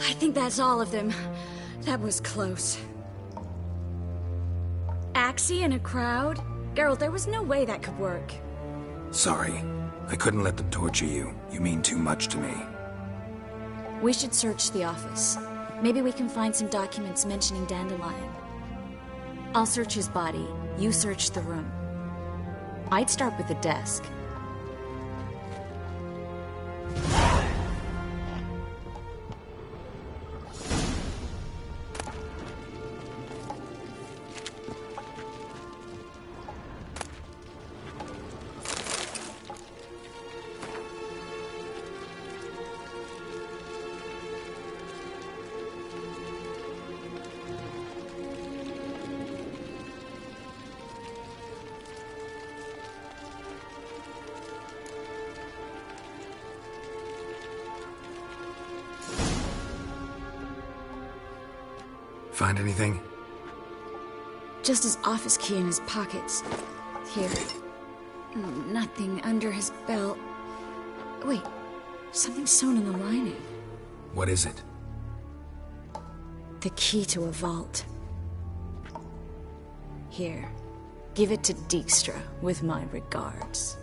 Q: I think that's all of them. That was close. Axie in a crowd? Geralt, there was no way that could work.
A: Sorry. I couldn't let them torture you. You mean too much to me.
Q: We should search the office. Maybe we can find some documents mentioning Dandelion. I'll search his body. You search the room. I'd start with the desk.
A: Find anything?
Q: Just his office key in his pockets. Here. Nothing under his belt. Wait, something sewn in the lining.
A: What is it?
Q: The key to a vault. Here. Give it to Dijkstra, with my regards.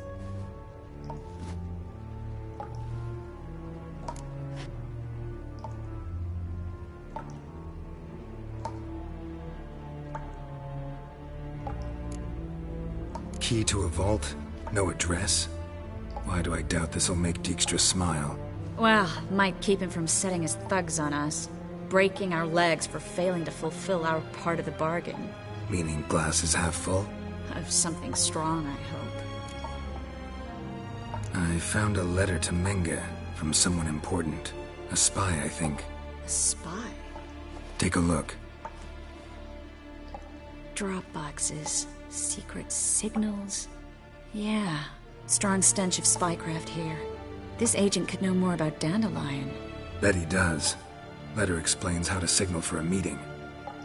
A: Key to a vault? No address? Why do I doubt this'll make Dijkstra smile?
Q: Well, might keep him from setting his thugs on us. Breaking our legs for failing to fulfill our part of the bargain.
A: Meaning glass is half full?
Q: Of something strong, I hope.
A: I found a letter to Menge from someone important. A spy, I think.
Q: A spy?
A: Take a look.
Q: Drop boxes. Secret signals. Yeah. Strong stench of spycraft here. This agent could know more about Dandelion.
A: Bet he does. Letter explains how to signal for a meeting.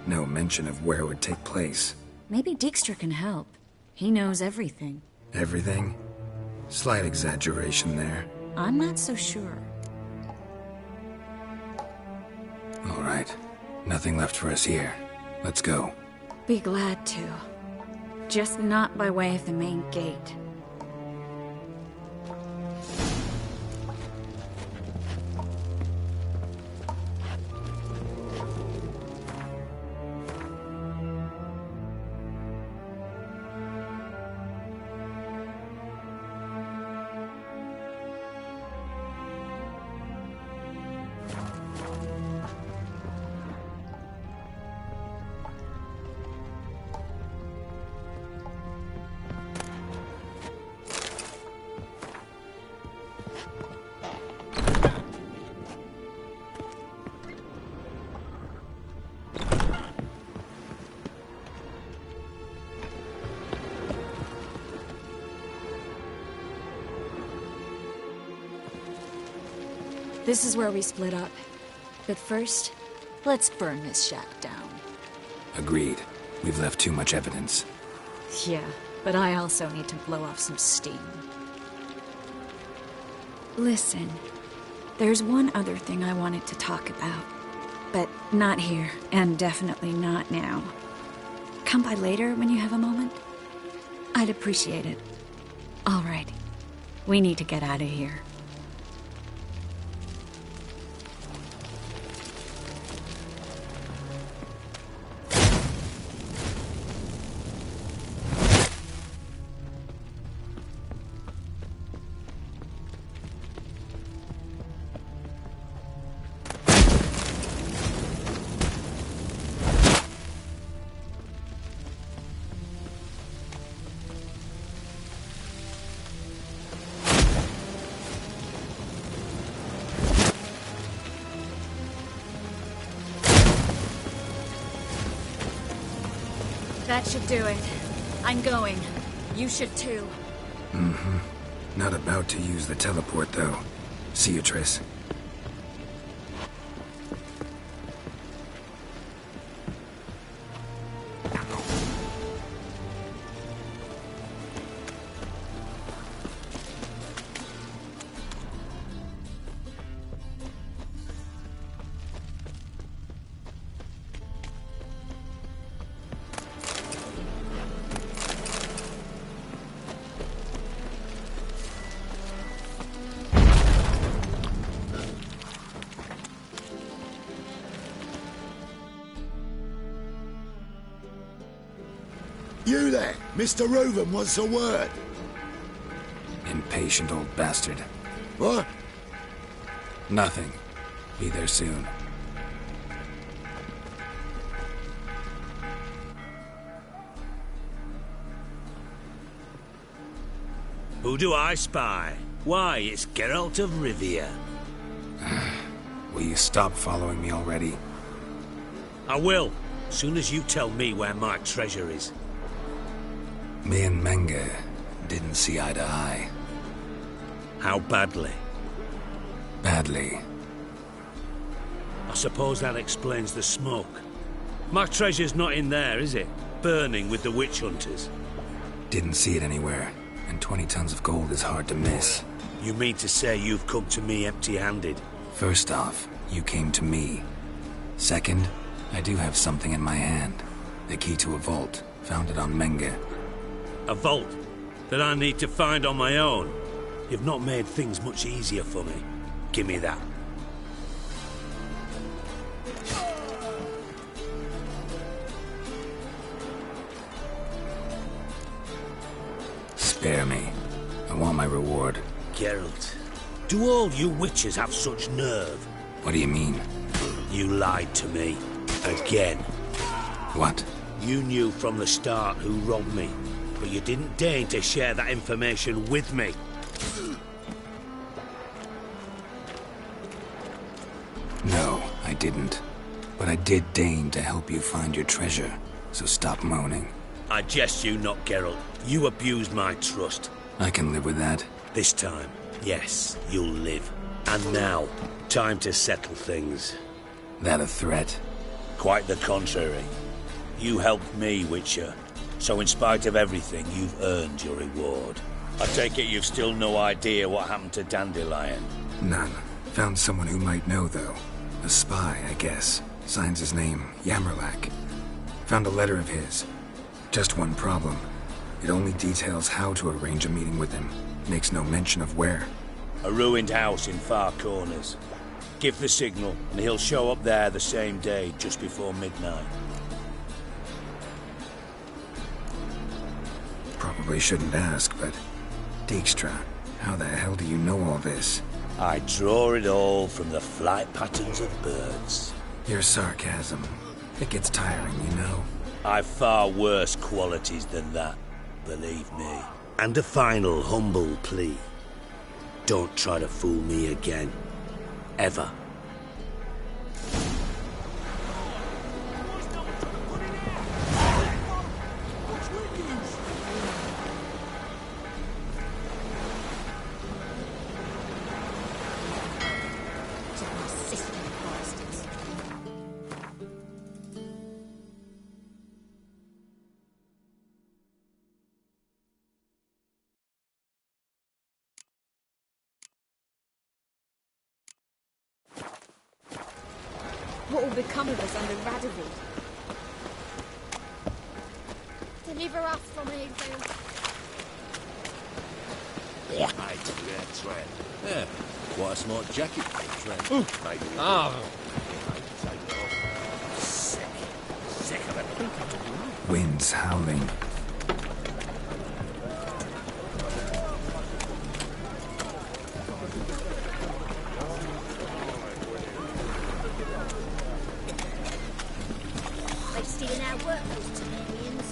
A: No mention of where it would take place.
Q: Maybe Dijkstra can help. He knows everything.
A: Everything? Slight exaggeration there.
Q: I'm not so sure.
A: All right. Nothing left for us here. Let's go.
Q: Be glad to. Just not by way of the main gate. This is where we split up. But first, let's burn this shack down.
A: Agreed. We've left too much evidence.
Q: Yeah, but I also need to blow off some steam. Listen, there's one other thing I wanted to talk about. But not here, and definitely not now. Come by later when you have a moment? I'd appreciate it. All right. We need to get out of here. That should do it. I'm going. You should too.
A: Mm-hmm. Not about to use the teleport, though. See you, Triss.
F: You there? Mr. Reuven wants a word.
A: Impatient old bastard.
F: What?
A: Nothing. Be there soon.
F: Who do I spy? Why, it's Geralt of Rivia.
A: Will you stop following me already?
F: I will, soon as you tell me where my treasure is.
A: Me and Menge didn't see eye to eye.
F: How badly?
A: Badly.
F: I suppose that explains the smoke. My treasure's not in there, is it? Burning with the witch hunters.
A: Didn't see it anywhere, and 20 tons of gold is hard to miss.
F: You mean to say you've come to me empty-handed?
A: First off, you came to me. Second, I do have something in my hand. The key to a vault, found it on Menge.
F: A vault that I need to find on my own. You've not made things much easier for me. Give me that.
A: Spare me. I want my reward.
F: Geralt, do all you witches have such nerve?
A: What do you mean?
F: You lied to me. Again.
A: What?
F: You knew from the start who robbed me, but you didn't deign to share that information with me.
A: No, I didn't. But I did deign to help you find your treasure, so stop moaning.
F: I jest you not, Geralt. You abused my trust.
A: I can live with that.
F: This time, yes, you'll live. And now, time to settle things.
A: That a threat?
F: Quite the contrary. You helped me, Witcher. So in spite of everything, you've earned your reward. I take it you've still no idea what happened to Dandelion?
A: None. Found someone who might know, though. A spy, I guess. Signs his name, Yamerlak. Found a letter of his. Just one problem. It only details how to arrange a meeting with him. Makes no mention of where.
F: A ruined house in Far Corners. Give the signal, and he'll show up there the same day, just before midnight.
A: Probably shouldn't ask, but... Dijkstra, how the hell do you know all this?
F: I draw it all from the flight patterns of birds.
A: Your sarcasm. It gets tiring, you know.
F: I've far worse qualities than that, believe me. And a final humble plea. Don't try to fool me again. Ever.
D: What will become of us under Radovid? Deliver us from evil.
M: I do that, Trent. Yeah, quite a smart jacket, Trent. Maybe. Oh.
F: Sick of it.
A: Wind's howling.
D: They're stealing our work, those Temerians.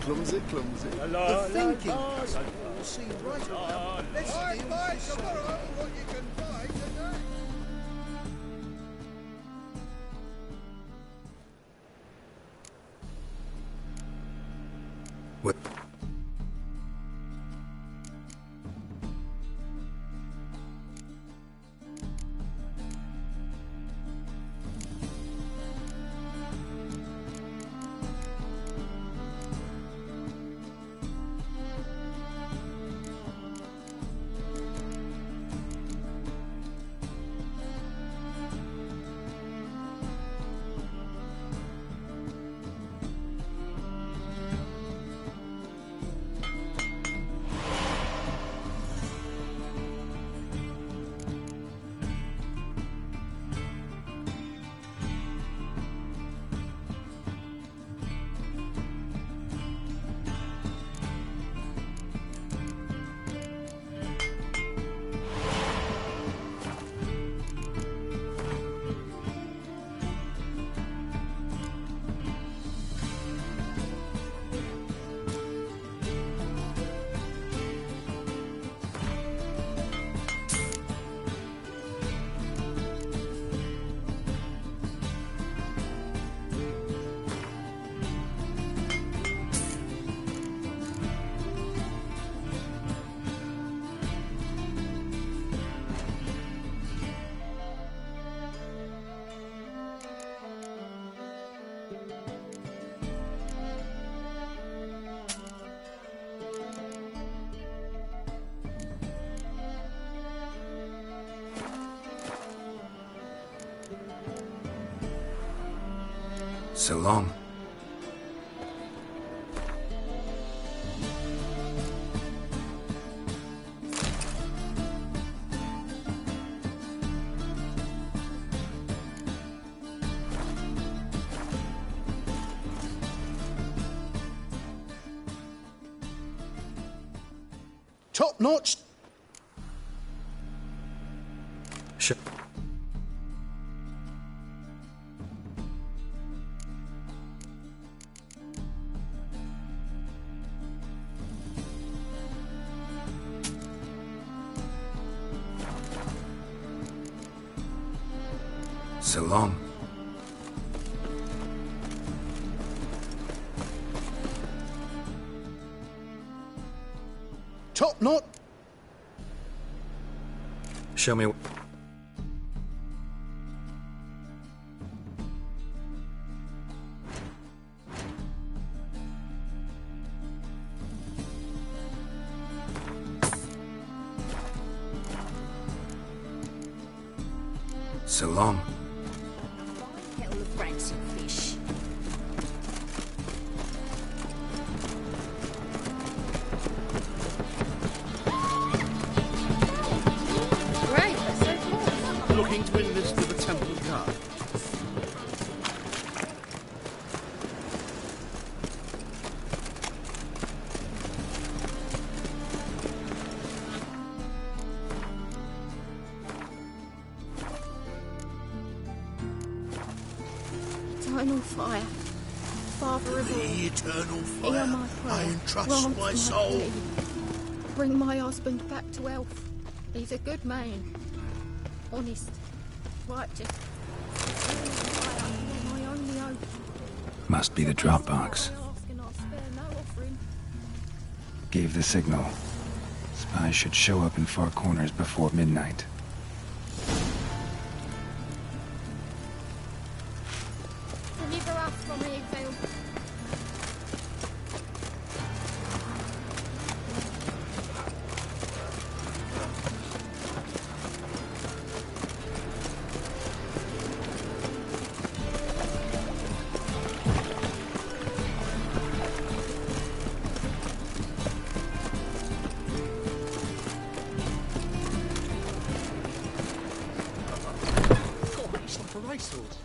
V: Clumsy, clumsy.
K: The thinking. We'll see right away. Let's see what you can buy today.
A: What? So long.
K: Top notch.
A: So long.
K: Top knot.
A: Show me. So long.
I: Kettle of rancid fish.
E: Great, that's so cool.
M: Looking to enlist for the Temple Guard.
E: Eternal fire. Father of all.
F: The eternal
E: Hear
F: fire.
E: my prayer.
F: I entrust
E: Grant
F: my soul.
E: plea. Bring my husband back to health. He's a good man. Honest. Righteous. My only hope.
A: Must be the drop box.
E: Ask and I'll spare no offering.
A: Gave the signal. Spies should show up in far corners before midnight.
E: Deliver us from exile.
M: God, it's like a racehorse.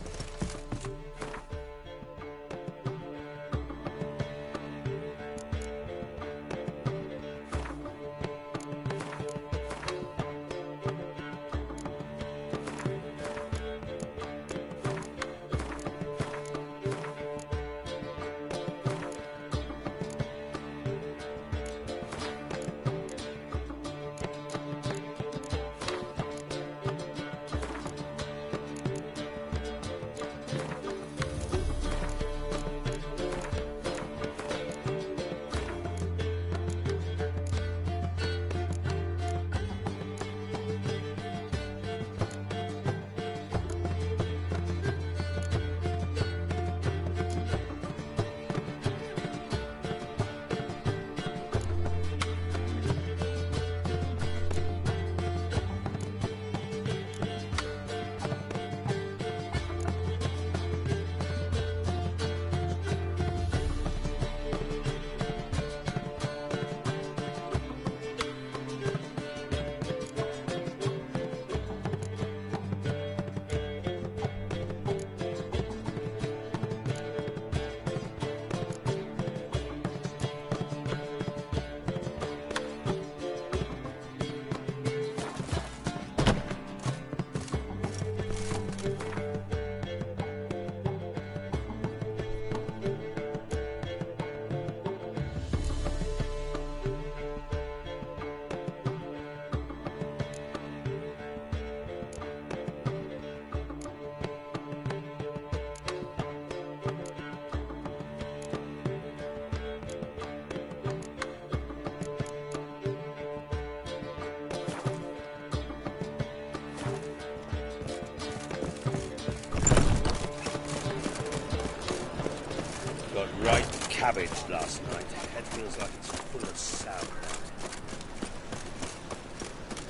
H: Got right cabbage last night. Head feels like it's full of sound.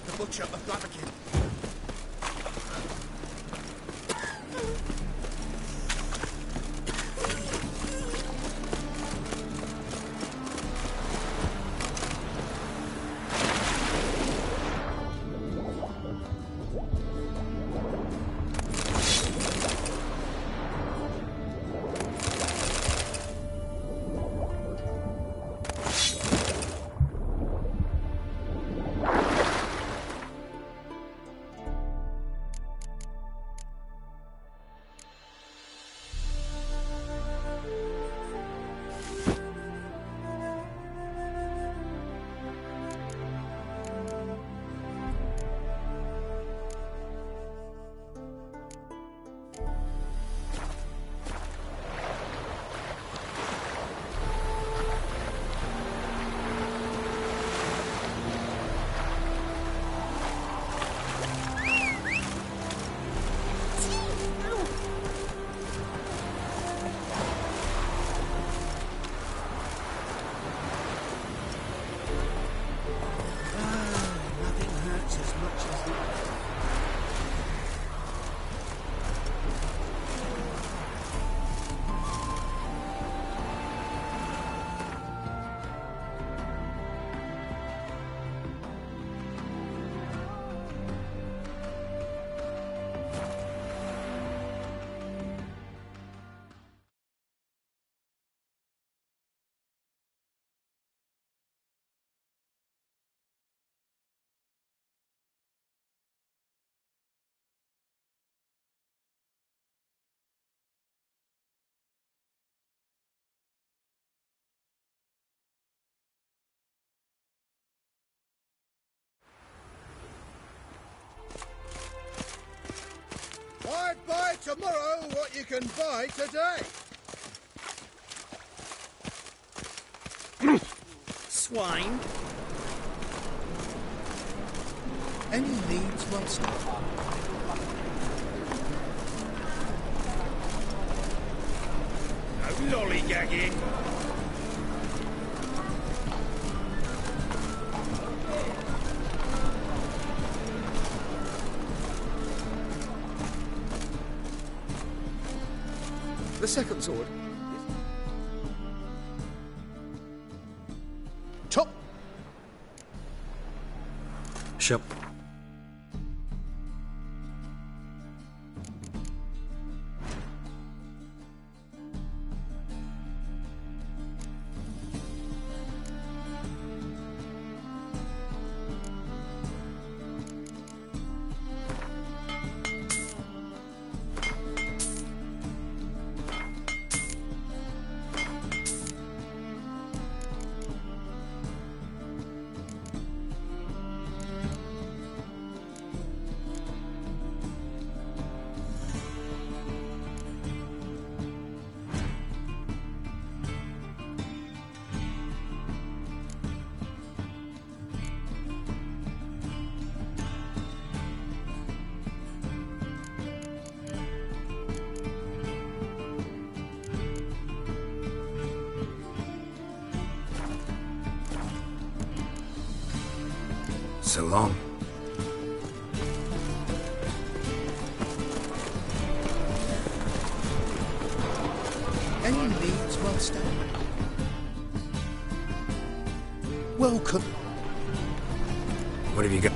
J: The butcher of Blaviken.
K: Buy tomorrow what you can buy today.
C: Swine.
K: Any needs, master?
F: No lollygagging.
L: The second sword.
K: Top.
A: Shop. So long.
K: Any needs, master? Welcome.
A: What have you got?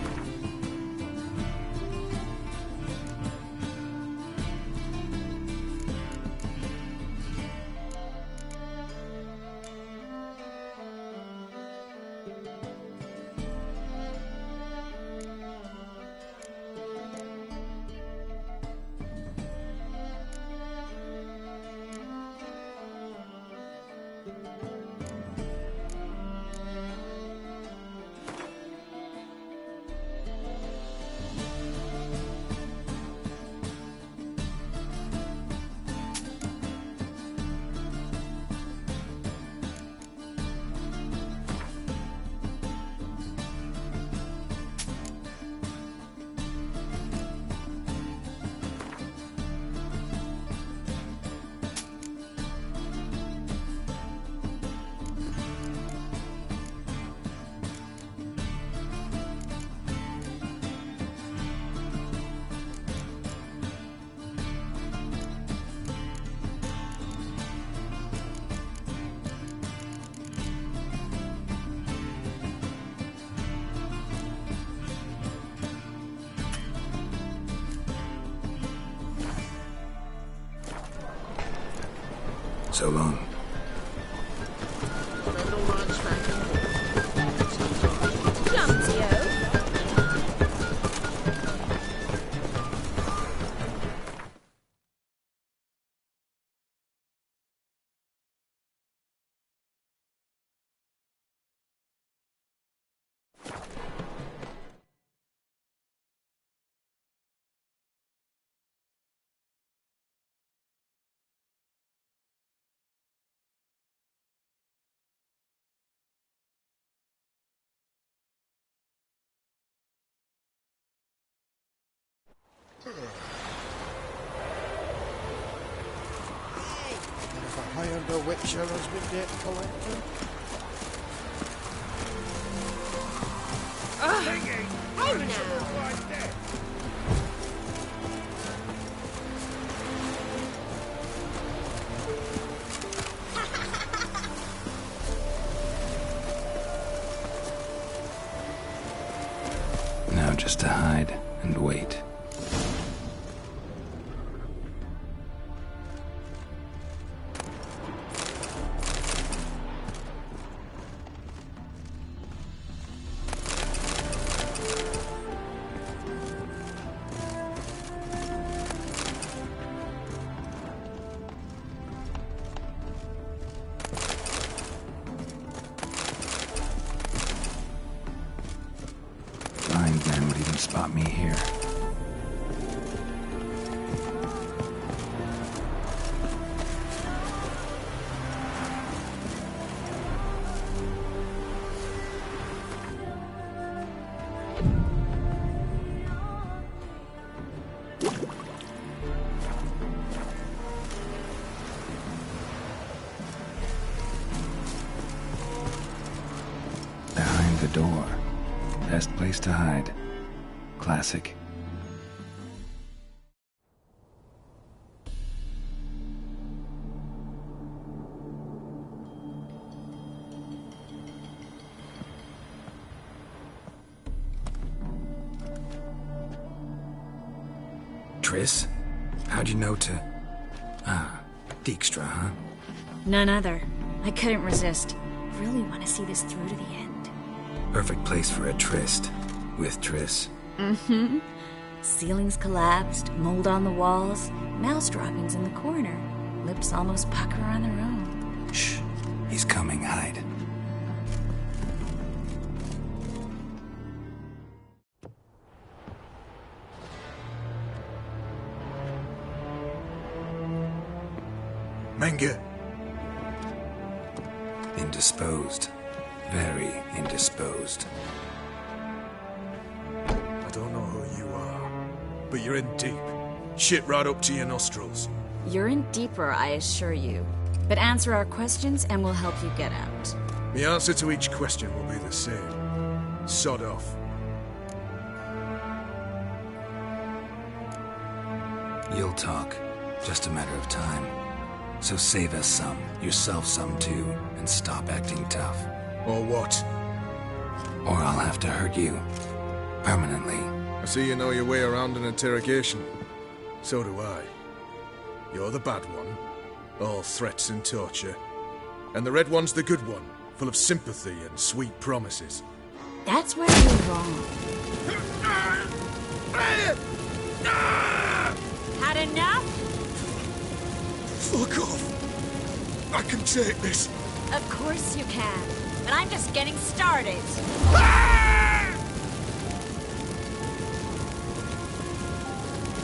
A: So long.
K: Never hired a witcher as my debt collector.
D: Oh no!
A: Now just to hide and wait. Blind men would even spot me here. Best place to hide. Classic. Triss? How'd you know to... Ah, Dijkstra, huh?
Q: None other. I couldn't resist. Really want to see this through to the end.
A: Perfect place for a tryst. With Triss.
Q: Mm-hmm. Ceilings collapsed, mold on the walls, mouse droppings in the corner. Lips almost pucker on their own.
A: Shh. He's coming. Hide.
J: Menge.
A: Indisposed. Very indisposed.
J: I don't know who you are, but you're in deep. Shit right up to your nostrils.
Q: You're in deeper, I assure you. But answer our questions and we'll help you get out.
J: The answer to each question will be the same. Sod off.
A: You'll talk. Just a matter of time. So save us some, yourself some too, and stop acting tough.
J: Or what?
A: Or I'll have to hurt you. Permanently.
J: I see you know your way around an interrogation. So do I. You're the bad one, all threats and torture. And the red one's the good one, full of sympathy and sweet promises.
Q: That's where you're wrong. Had enough?
J: Fuck off! I can take this.
Q: Of course you can. But I'm just getting started.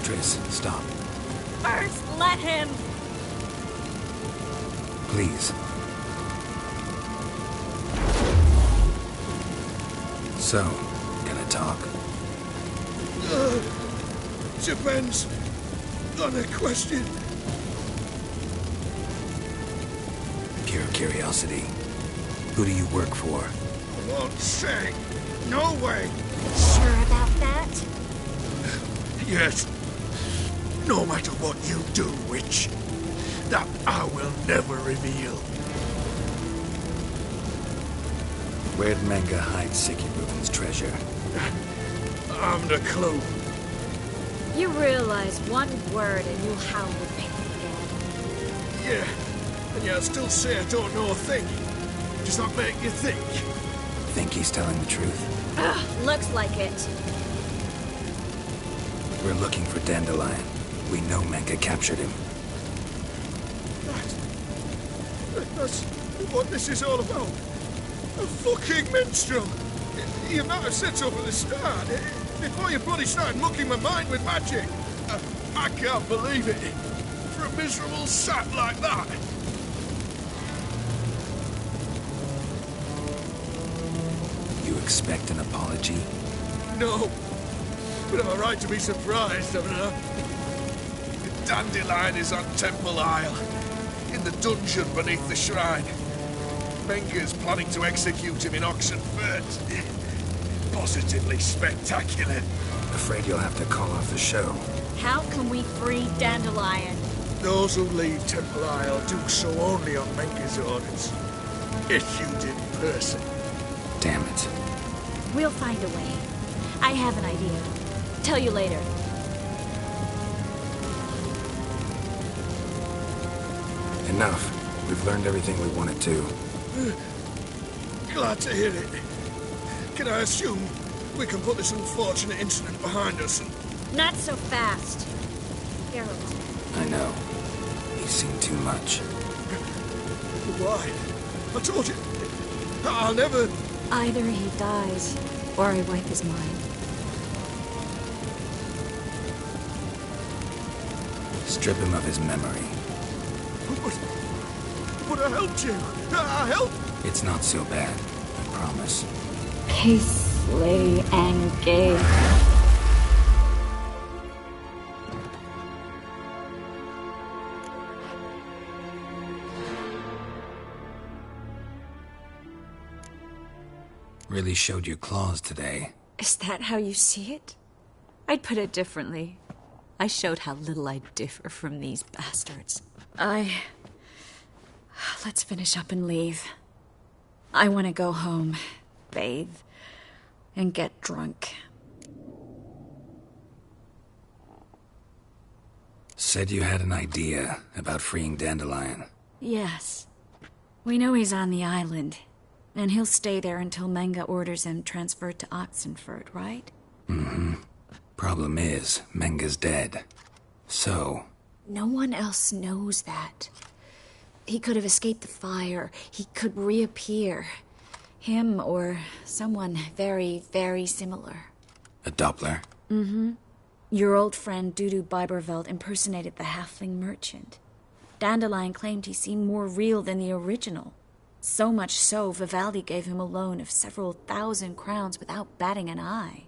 A: Triss, stop.
Q: First, let him.
A: Please. So, gonna talk?
J: Depends on the question.
A: Pure curiosity. Who do you work for?
J: I won't say. No way.
I: Sure about that?
J: Yes. No matter what you do, witch. That I will never reveal.
A: Where'd Menge hide Sicky Reuben's treasure?
J: I'm the clue.
Q: You realize one word and you'll howl the pain again.
J: Yeah. And yet I still say I don't know a thing. Does that make you think?
A: Think he's telling the truth?
Q: Ugh, looks like it.
A: We're looking for Dandelion. We know Menge captured him.
J: That's what this is all about. A fucking minstrel. You might have said so from the start. Before you bloody started mucking my mind with magic. I can't believe it. For a miserable sap like that.
A: You expect an apology?
J: No. But I'm right to be surprised, haven't I? Dandelion is on Temple Isle. In the dungeon beneath the shrine. Menge's planning to execute him in Oxenfurt. Positively spectacular.
A: Afraid you'll have to call off the show.
Q: How can we free Dandelion?
J: Those who leave Temple Isle do so only on Menge's orders. Issued in person.
A: Damn it.
Q: We'll find a way. I have an idea. Tell you later.
A: Enough. We've learned everything we wanted to.
J: Glad to hear it. Can I assume we can put this unfortunate incident behind us?
Q: Not so fast. Geralt.
A: I know. He's seen too much.
J: Why? I told you. I'll never...
Q: Either he dies, or I wipe his mind.
A: Strip him of his memory.
J: But I helped you. I helped.
A: It's not so bad, I promise.
Q: Peacefully engage.
A: Really showed your claws today.
Q: Is that how you see it? I'd put it differently. I showed how little I differ from these bastards. Let's finish up and leave. I want to go home, bathe, and get drunk.
A: Said you had an idea about freeing Dandelion.
Q: Yes. We know he's on the island, and he'll stay there until Menga orders him transferred to Oxenford, right?
A: Mm-hmm. Problem is, Menga's dead. So...
Q: No one else knows that. He could have escaped the fire. He could reappear. Him or someone very, very similar.
A: A Doppler?
Q: Mm-hmm. Your old friend Dudu Biberveld impersonated the halfling merchant. Dandelion claimed he seemed more real than the original. So much so, Vivaldi gave him a loan of several thousand crowns without batting an eye.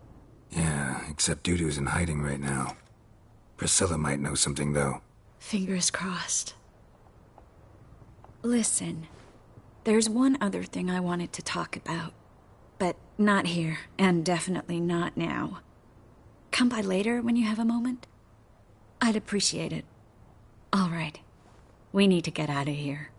A: Yeah, except Dudu's in hiding right now. Priscilla might know something, though.
Q: Fingers crossed. Listen, there's one other thing I wanted to talk about. But not here, and definitely not now. Come by later when you have a moment? I'd appreciate it. All right. We need to get out of here.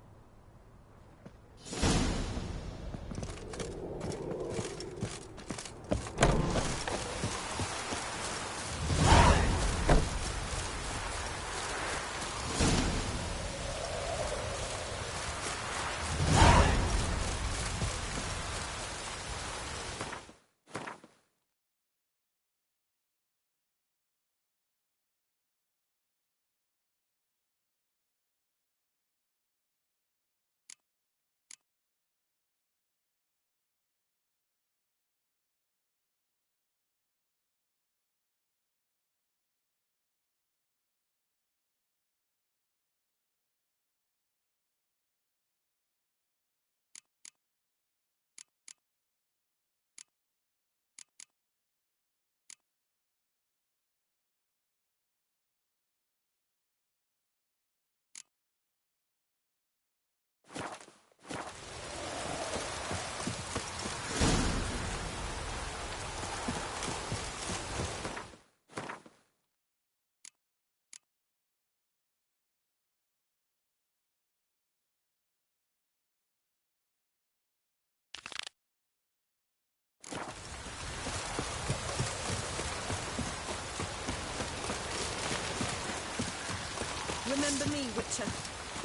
O: Remember me, Witcher.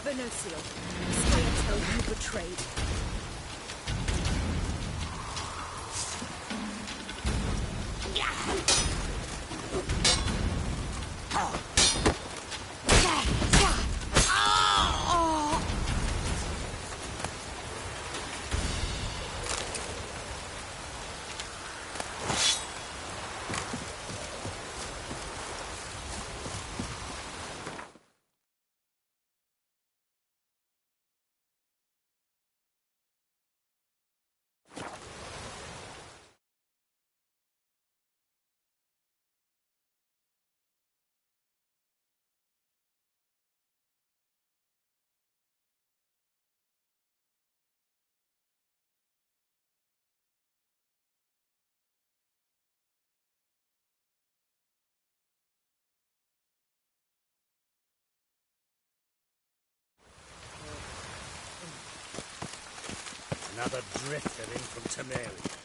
O: Venocio. Stay until you betrayed.
F: Another drifter in from Temeria.